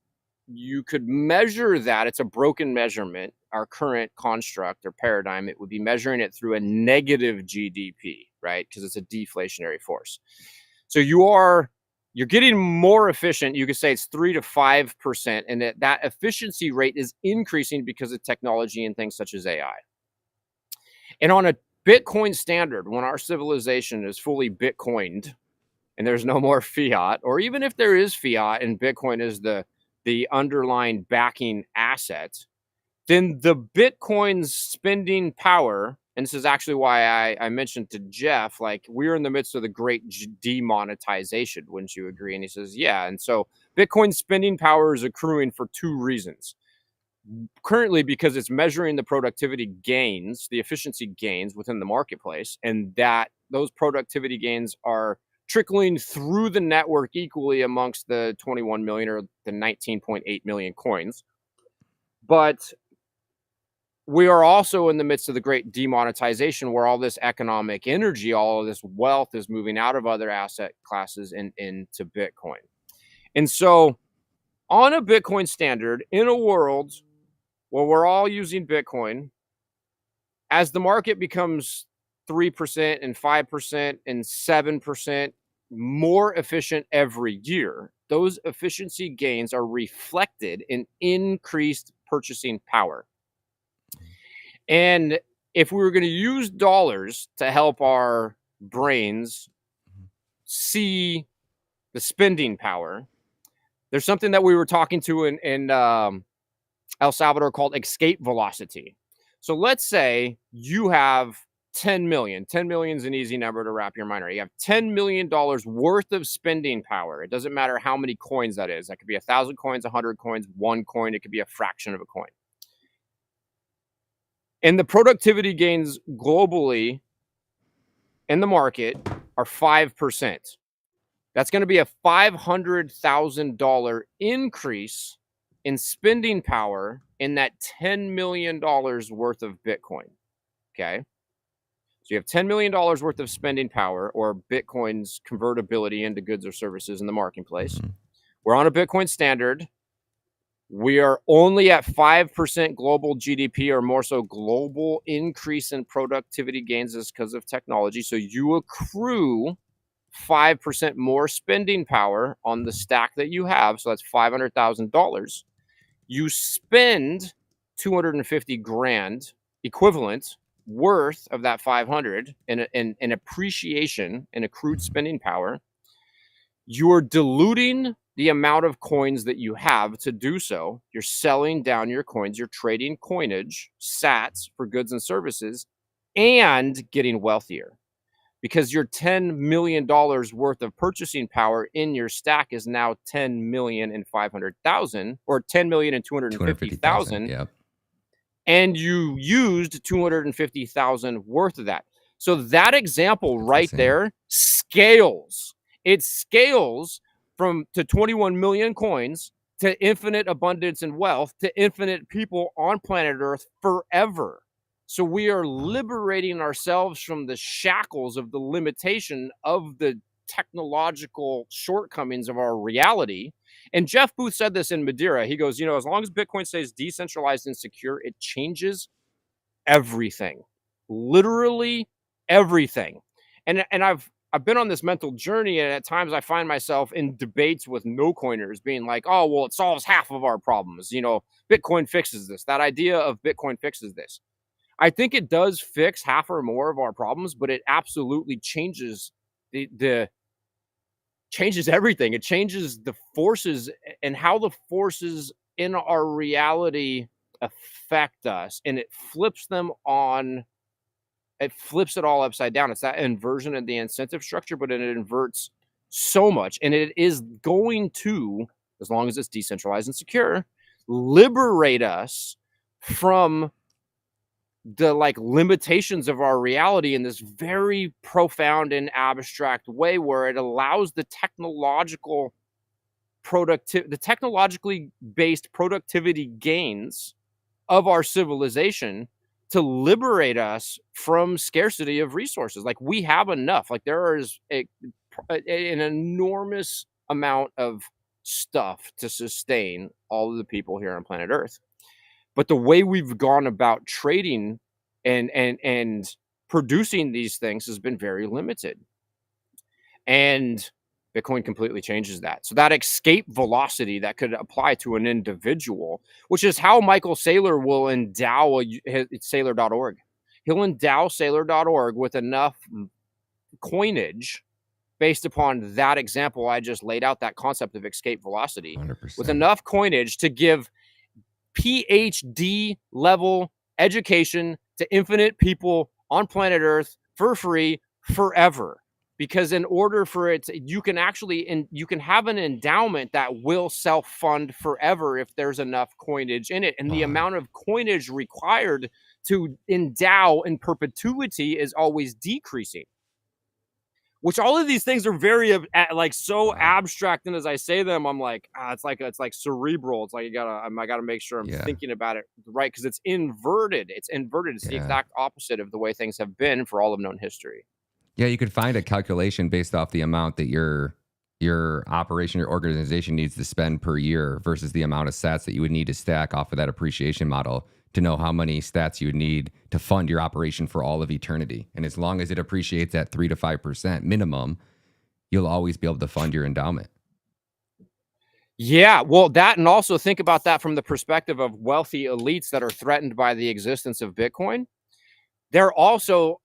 measure that. It's a broken measurement. Our current construct or paradigm, it would be measuring it through a negative GDP, right? Because it's a deflationary force. So you're getting more efficient. You could say it's 3 to 5%, and that efficiency rate is increasing because of technology and things such as AI. And on a Bitcoin standard, when our civilization is fully Bitcoined and there's no more fiat, or even if there is fiat and Bitcoin is the underlying backing asset, then the Bitcoin's spending power, and this is actually why I mentioned to Jeff, like, we're in the midst of the great demonetization, wouldn't you agree? And he says, yeah. And so Bitcoin spending power is accruing for 2 reasons. Currently, because it's measuring the productivity gains, the efficiency gains within the marketplace, and that those productivity gains are trickling through the network equally amongst the 21 million or the 19.8 million coins. But we are also in the midst of the great demonetization, where all this economic energy, all of this wealth is moving out of other asset classes and into Bitcoin. And so on a Bitcoin standard, in a world where we're all using Bitcoin, as the market becomes 3% and 5% and 7% more efficient every year, those efficiency gains are reflected in increased purchasing power. And if we were going to use dollars to help our brains see the spending power, there's something that we were talking to in El Salvador called escape velocity. So let's say you have 10 million. 10 million is an easy number to wrap your mind around. You have $10 million worth of spending power. It doesn't matter how many coins that is. That could be 1,000 coins, 100 coins, 1 coin. It could be a fraction of a coin. And the productivity gains globally in the market are 5%. That's going to be a $500,000 increase in spending power in that $10 million worth of Bitcoin. Okay. So you have $10 million worth of spending power, or Bitcoin's convertibility into goods or services in the marketplace. We're on a Bitcoin standard. We are only at 5% global GDP, or more so global increase in productivity gains is because of technology. So you accrue 5% more spending power on the stack that you have. So that's $500,000. You spend 250 grand equivalent worth of that 500 in appreciation and accrued spending power. You're diluting the amount of coins that you have to do so. You're selling down your coins. You're trading coinage, sats, for goods and services, and getting wealthier, because your $10 million worth of purchasing power in your stack is now 10,500,000 or 10,250,000. Yep. And you used 250,000 worth of that. So that example right there scales. It scales to 21 million coins to infinite abundance and wealth to infinite people on planet Earth forever. So we are liberating ourselves from the shackles of the limitation of the technological shortcomings of our reality. And Jeff Booth said this in Madeira. He goes, as long as Bitcoin stays decentralized and secure, it changes everything, literally everything. And I've been on this mental journey, and at times I find myself in debates with no coiners being like, oh, well, it solves half of our problems. Bitcoin fixes this. That idea of Bitcoin fixes this. I think it does fix half or more of our problems, but it absolutely changes changes everything. It changes the forces and how the forces in our reality affect us, and it flips them on. It flips it all upside down. It's that inversion of the incentive structure, but it inverts so much. And it is going to, as long as it's decentralized and secure, liberate us from the limitations of our reality in this very profound and abstract way, where it allows the technologically based productivity gains of our civilization to liberate us from scarcity of resources. We have enough. There is an enormous amount of stuff to sustain all of the people here on planet Earth. But the way we've gone about trading and producing these things has been very limited. And Bitcoin completely changes that. So that escape velocity that could apply to an individual, which is how Michael Saylor will endow Saylor.org. He'll endow Saylor.org with enough coinage based upon that example I just laid out, that concept of escape velocity, 100%. with enough coinage to give PhD level education to infinite people on planet Earth for free forever. Because in order for it, you can have an endowment that will self-fund forever if there's enough coinage in it. And the amount of coinage required to endow in perpetuity is always decreasing. Which all of these things are very abstract, and as I say them, I'm like, it's like cerebral. It's like I gotta make sure I'm thinking about it right, because it's inverted. It's the exact opposite of the way things have been for all of known history. Yeah, you could find a calculation based off the amount that your operation, your organization needs to spend per year versus the amount of sats that you would need to stack off of that appreciation model to know how many stats you would need to fund your operation for all of eternity. And as long as it appreciates at 3 to 5% minimum, you'll always be able to fund your endowment. Yeah, well, that, and also think about that from the perspective of wealthy elites that are threatened by the existence of Bitcoin. They're also,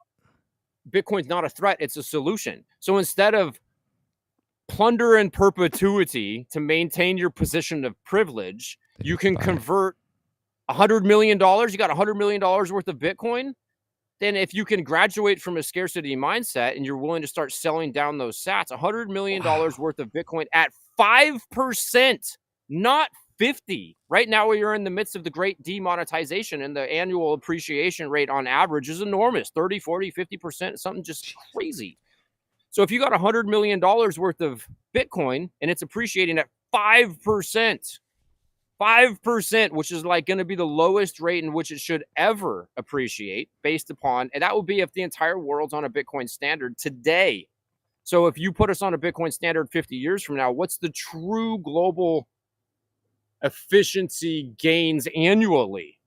Bitcoin's not a threat, it's a solution. So instead of plunder in perpetuity to maintain your position of privilege, you can convert $100 million. You got $100 million worth of Bitcoin. Then if you can graduate from a scarcity mindset and you're willing to start selling down those sats, $100 million worth of Bitcoin at 5%, not 50. Right now, you're in the midst of the great demonetization, and the annual appreciation rate on average is enormous, 30, 40, 50%, something just crazy. So if you got $100 million worth of Bitcoin and it's appreciating at 5%, 5%, which is like going to be the lowest rate in which it should ever appreciate based upon, and that would be if the entire world's on a Bitcoin standard today. So if you put us on a Bitcoin standard 50 years from now, what's the true global efficiency gains annually,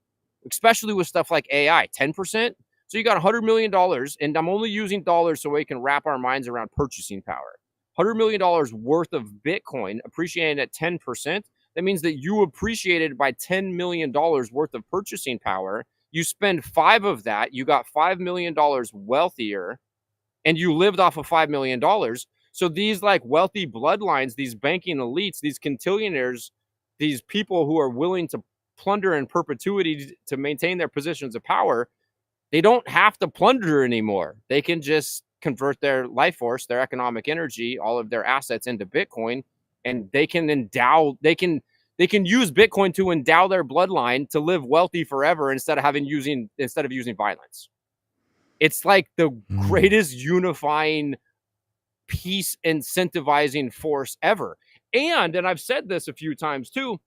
especially with stuff like AI? 10%. So you got $100 million, and I'm only using dollars so we can wrap our minds around purchasing power. $100 million worth of Bitcoin appreciating at 10%. That means that you appreciated by $10 million worth of purchasing power. You spend 5 of that, you got $5 million wealthier, and you lived off of $5 million. So these like wealthy bloodlines, these banking elites, these quintillionaires, these people who are willing to plunder in perpetuity to maintain their positions of power, they don't have to plunder anymore. They can just convert their life force, their economic energy, all of their assets into Bitcoin, and they can use Bitcoin to endow their bloodline to live wealthy forever instead of using violence. It's like the greatest unifying, peace incentivizing force ever. And I've said this a few times too.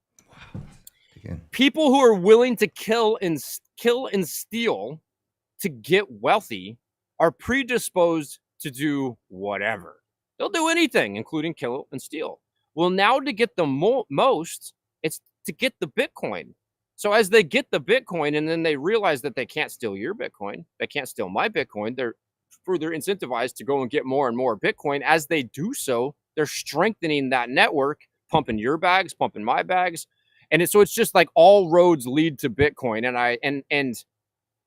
People who are willing to kill and steal to get wealthy are predisposed to do whatever. They'll do anything, including kill and steal. Well, now to get the most, it's to get the Bitcoin. So as they get the Bitcoin and then they realize that they can't steal your Bitcoin, they can't steal my Bitcoin, they're further incentivized to go and get more and more Bitcoin. As they do so, they're strengthening that network, pumping your bags, pumping my bags. And so it's just like all roads lead to Bitcoin.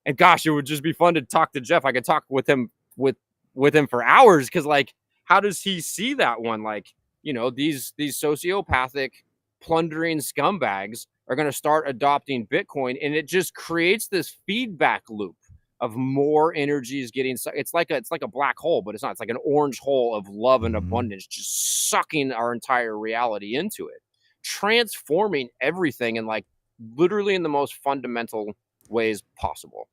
And gosh, it would just be fun to talk to Jeff. I could talk with him for hours, because like, how does he see that one? Like, you know, these sociopathic plundering scumbags are going to start adopting Bitcoin, and it just creates this feedback loop of more energy is getting. It's like a black hole, but it's not. It's like an orange hole of love and abundance, just sucking our entire reality into it, transforming everything, and like literally in the most fundamental ways possible.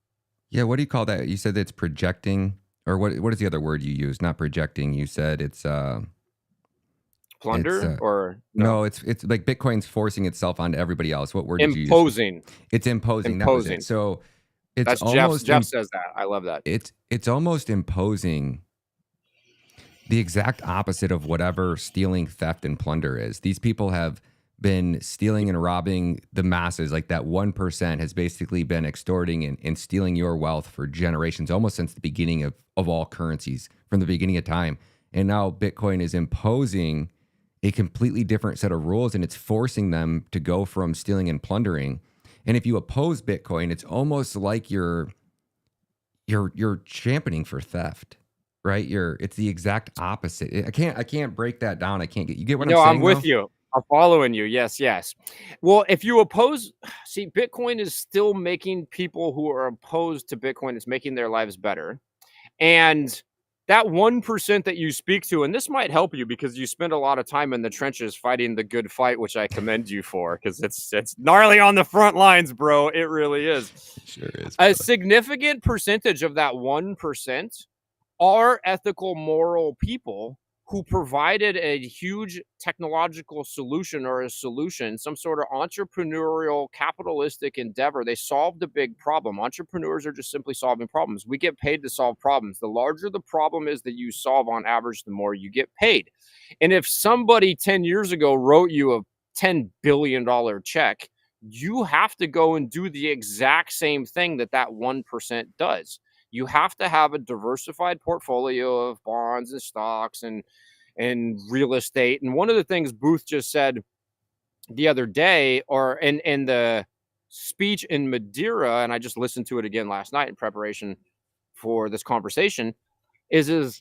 Yeah, what do you call that? You said it's projecting, or what is the other word you used? Not projecting. You said it's plunder, or no, it's like Bitcoin's forcing itself onto everybody else. What word did you use? Imposing. It's imposing. That was it. So it's that's almost Jeff says that. I love that. It's almost imposing the exact opposite of whatever stealing, theft, and plunder is. These people have been stealing and robbing the masses. Like that 1% has basically been extorting and stealing your wealth for generations, almost since the beginning of all currencies, from the beginning of time. And now Bitcoin is imposing a completely different set of rules, and it's forcing them to go from stealing and plundering. And if you oppose Bitcoin, it's almost like you're championing for theft, right? It's the exact opposite. I can't break that down. I can't you get what I'm saying? No, I'm with you. I'm following you. Yes. Well, if you oppose, see, Bitcoin is still making people who are opposed to Bitcoin, it's making their lives better. And that 1% that you speak to, and this might help you because you spend a lot of time in the trenches fighting the good fight, which I commend you for, because it's gnarly on the front lines, bro. It really is. It sure is. A significant percentage of that 1% are ethical, moral people who provided a huge technological solution, or a solution, some sort of entrepreneurial capitalistic endeavor. They solved a big problem. Entrepreneurs are just simply solving problems. We get paid to solve problems. The larger the problem is that you solve on average, the more you get paid. And if somebody 10 years ago wrote you a $10 billion check, you have to go and do the exact same thing that 1% does. You have to have a diversified portfolio of bonds and stocks and real estate. And one of the things Booth just said the other day, or in the speech in Madeira, and I just listened to it again last night in preparation for this conversation, is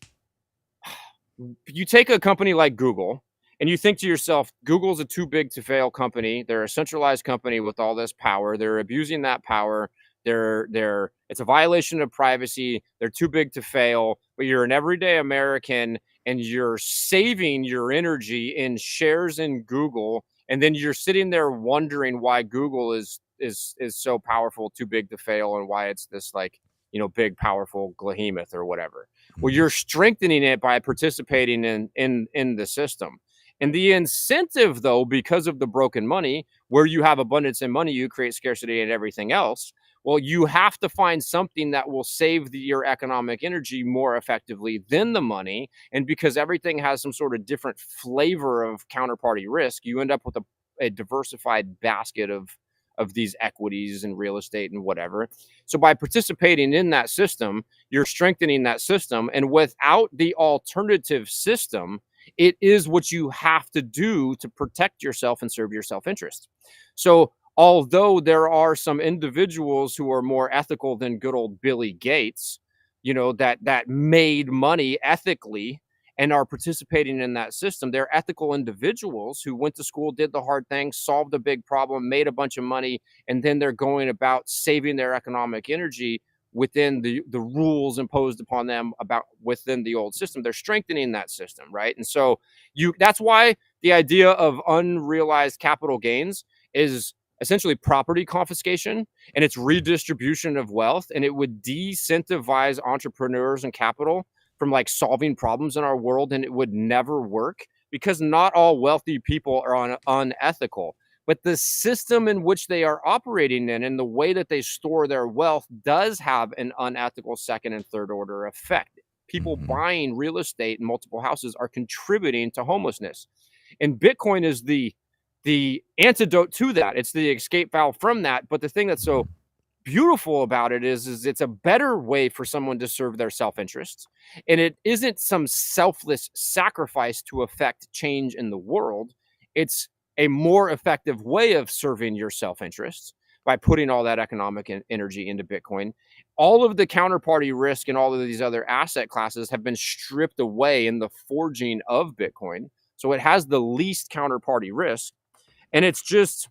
you take a company like Google and you think to yourself, Google's a too big to fail company. They're a centralized company with all this power. They're abusing that power. It's a violation of privacy. They're too big to fail. But you're an everyday American and you're saving your energy in shares in Google, and then you're sitting there wondering why Google is so powerful, too big to fail, and why it's this, like, you know, big powerful behemoth or whatever. Well, you're strengthening it by participating in the system. And the incentive, though, because of the broken money, where you have abundance in money, you create scarcity and everything else. Well, you have to find something that will save your economic energy more effectively than the money. And because everything has some sort of different flavor of counterparty risk, you end up with a diversified basket of these equities and real estate and whatever. So by participating in that system, you're strengthening that system. And without the alternative system, it is what you have to do to protect yourself and serve your self-interest. So although there are some individuals who are more ethical than good old Billy Gates, you know, that made money ethically and are participating in that system, they're ethical individuals who went to school, did the hard thing, solved a big problem, made a bunch of money, and then they're going about saving their economic energy within the rules imposed upon them within the old system. They're strengthening that system, right? And so that's why the idea of unrealized capital gains is essentially property confiscation, and it's redistribution of wealth, and it would de-incentivize entrepreneurs and capital from like solving problems in our world, and it would never work because not all wealthy people are unethical. But the system in which they are operating in and the way that they store their wealth does have an unethical second and third order effect. People buying real estate and multiple houses are contributing to homelessness. And Bitcoin is the antidote to that. It's the escape valve from that. But the thing that's so beautiful about it is it's a better way for someone to serve their self-interests. And it isn't some selfless sacrifice to affect change in the world. It's a more effective way of serving your self-interests by putting all that economic energy into Bitcoin. All of the counterparty risk and all of these other asset classes have been stripped away in the forging of Bitcoin. So it has the least counterparty risk. And it's just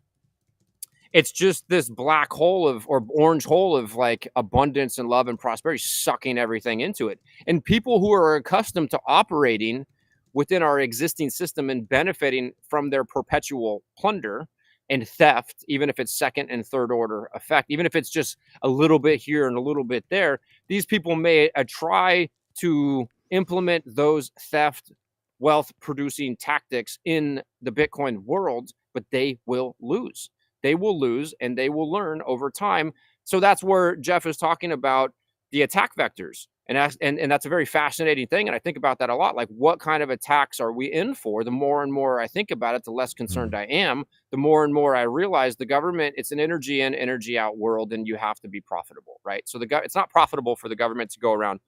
this black hole or orange hole of like abundance and love and prosperity sucking everything into it. And people who are accustomed to operating within our existing system and benefiting from their perpetual plunder and theft, even if it's second and third order effect, even if it's just a little bit here and a little bit there, these people may try to implement those theft, wealth producing tactics in the Bitcoin world, but they will lose. They will lose and they will learn over time. So that's where Jeff is talking about the attack vectors. And that's a very fascinating thing. And I think about that a lot. Like, what kind of attacks are we in for? The more and more I think about it, the less concerned I am. The more and more I realize the government, it's an energy in, energy out world, and you have to be profitable, right? So it's not profitable for the government to go around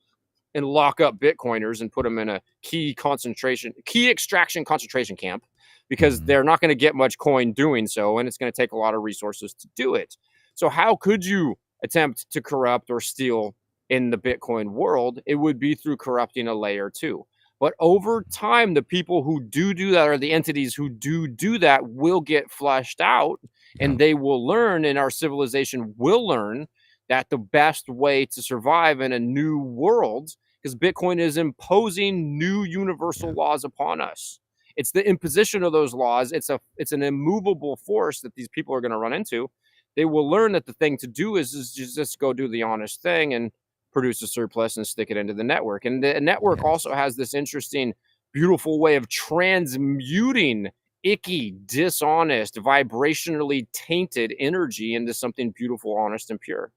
and lock up Bitcoiners and put them in a key extraction concentration camp, because they're not going to get much coin doing so, and it's going to take a lot of resources to do it. So how could you attempt to corrupt or steal in the Bitcoin world? It would be through corrupting a layer 2. But over time, the people who do that, or the entities who do that, will get flushed out, and they will learn, and our civilization will learn that the best way to survive in a new world, because Bitcoin is imposing new universal laws upon us. It's the imposition of those laws. It's an immovable force that these people are going to run into. They will learn that the thing to do is just go do the honest thing and produce a surplus and stick it into the network. And the network also has this interesting, beautiful way of transmuting icky, dishonest, vibrationally tainted energy into something beautiful, honest, and pure.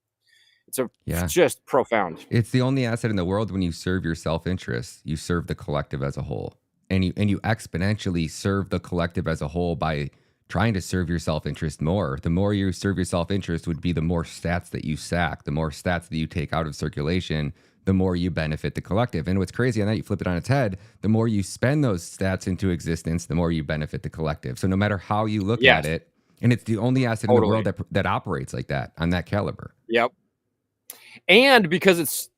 It's just profound. It's the only asset in the world. When you serve your self-interest, you serve the collective as a whole. And you exponentially serve the collective as a whole by trying to serve your self-interest more. The more you serve your self-interest would be the more stats that you sack, the more stats that you take out of circulation, the more you benefit the collective. And what's crazy on that, you flip it on its head, the more you spend those stats into existence, the more you benefit the collective. So no matter how you look at it, and it's the only asset in the world that operates like that, on that caliber. Yep. And because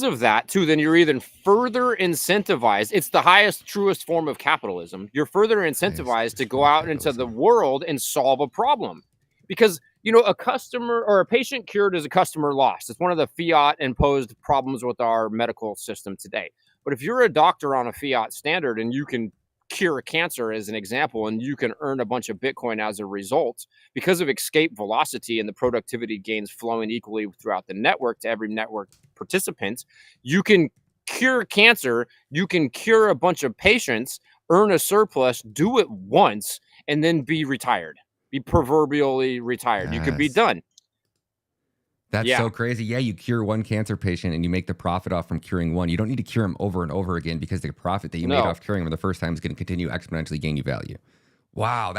of that too, then you're even further incentivized. It's the highest, truest form of capitalism. You're further incentivized to go out into the world and solve a problem, because a customer or a patient cured is a customer lost. It's one of the fiat imposed problems with our medical system today. But if you're a doctor on a fiat standard and you can cure cancer, as an example, and you can earn a bunch of Bitcoin as a result because of escape velocity and the productivity gains flowing equally throughout the network to every network participant, you can cure cancer, you can cure a bunch of patients, earn a surplus, do it once, and then be retired, be proverbially retired. You could be done. That's so crazy. Yeah, you cure one cancer patient and you make the profit off from curing one. You don't need to cure them over and over again, because the profit that you made off curing them the first time is going to continue exponentially gain you value. Wow,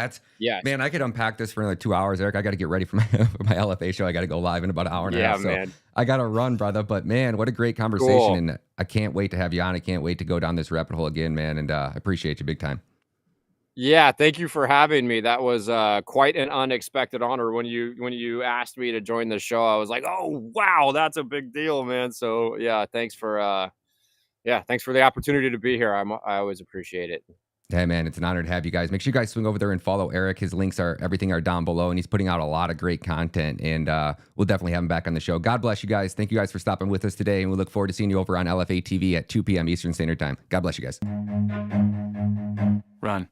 man, I could unpack this for another 2 hours, Eric. I got to get ready for my LFA show. I got to go live in about an hour and a half. So I got to run, brother. But man, what a great conversation. And I can't wait to have you on. I can't wait to go down this rabbit hole again, man. And I appreciate you big time. Yeah, thank you for having me. That was quite an unexpected honor. When you asked me to join the show, I was like, "Oh, wow, that's a big deal, man." So yeah, thanks for the opportunity to be here. I always appreciate it. Hey man, it's an honor to have you guys. Make sure you guys swing over there and follow Eric. His links everything are down below, and he's putting out a lot of great content. And we'll definitely have him back on the show. God bless you guys. Thank you guys for stopping with us today, and we look forward to seeing you over on LFA TV at 2 p.m. Eastern Standard Time. God bless you guys. Run.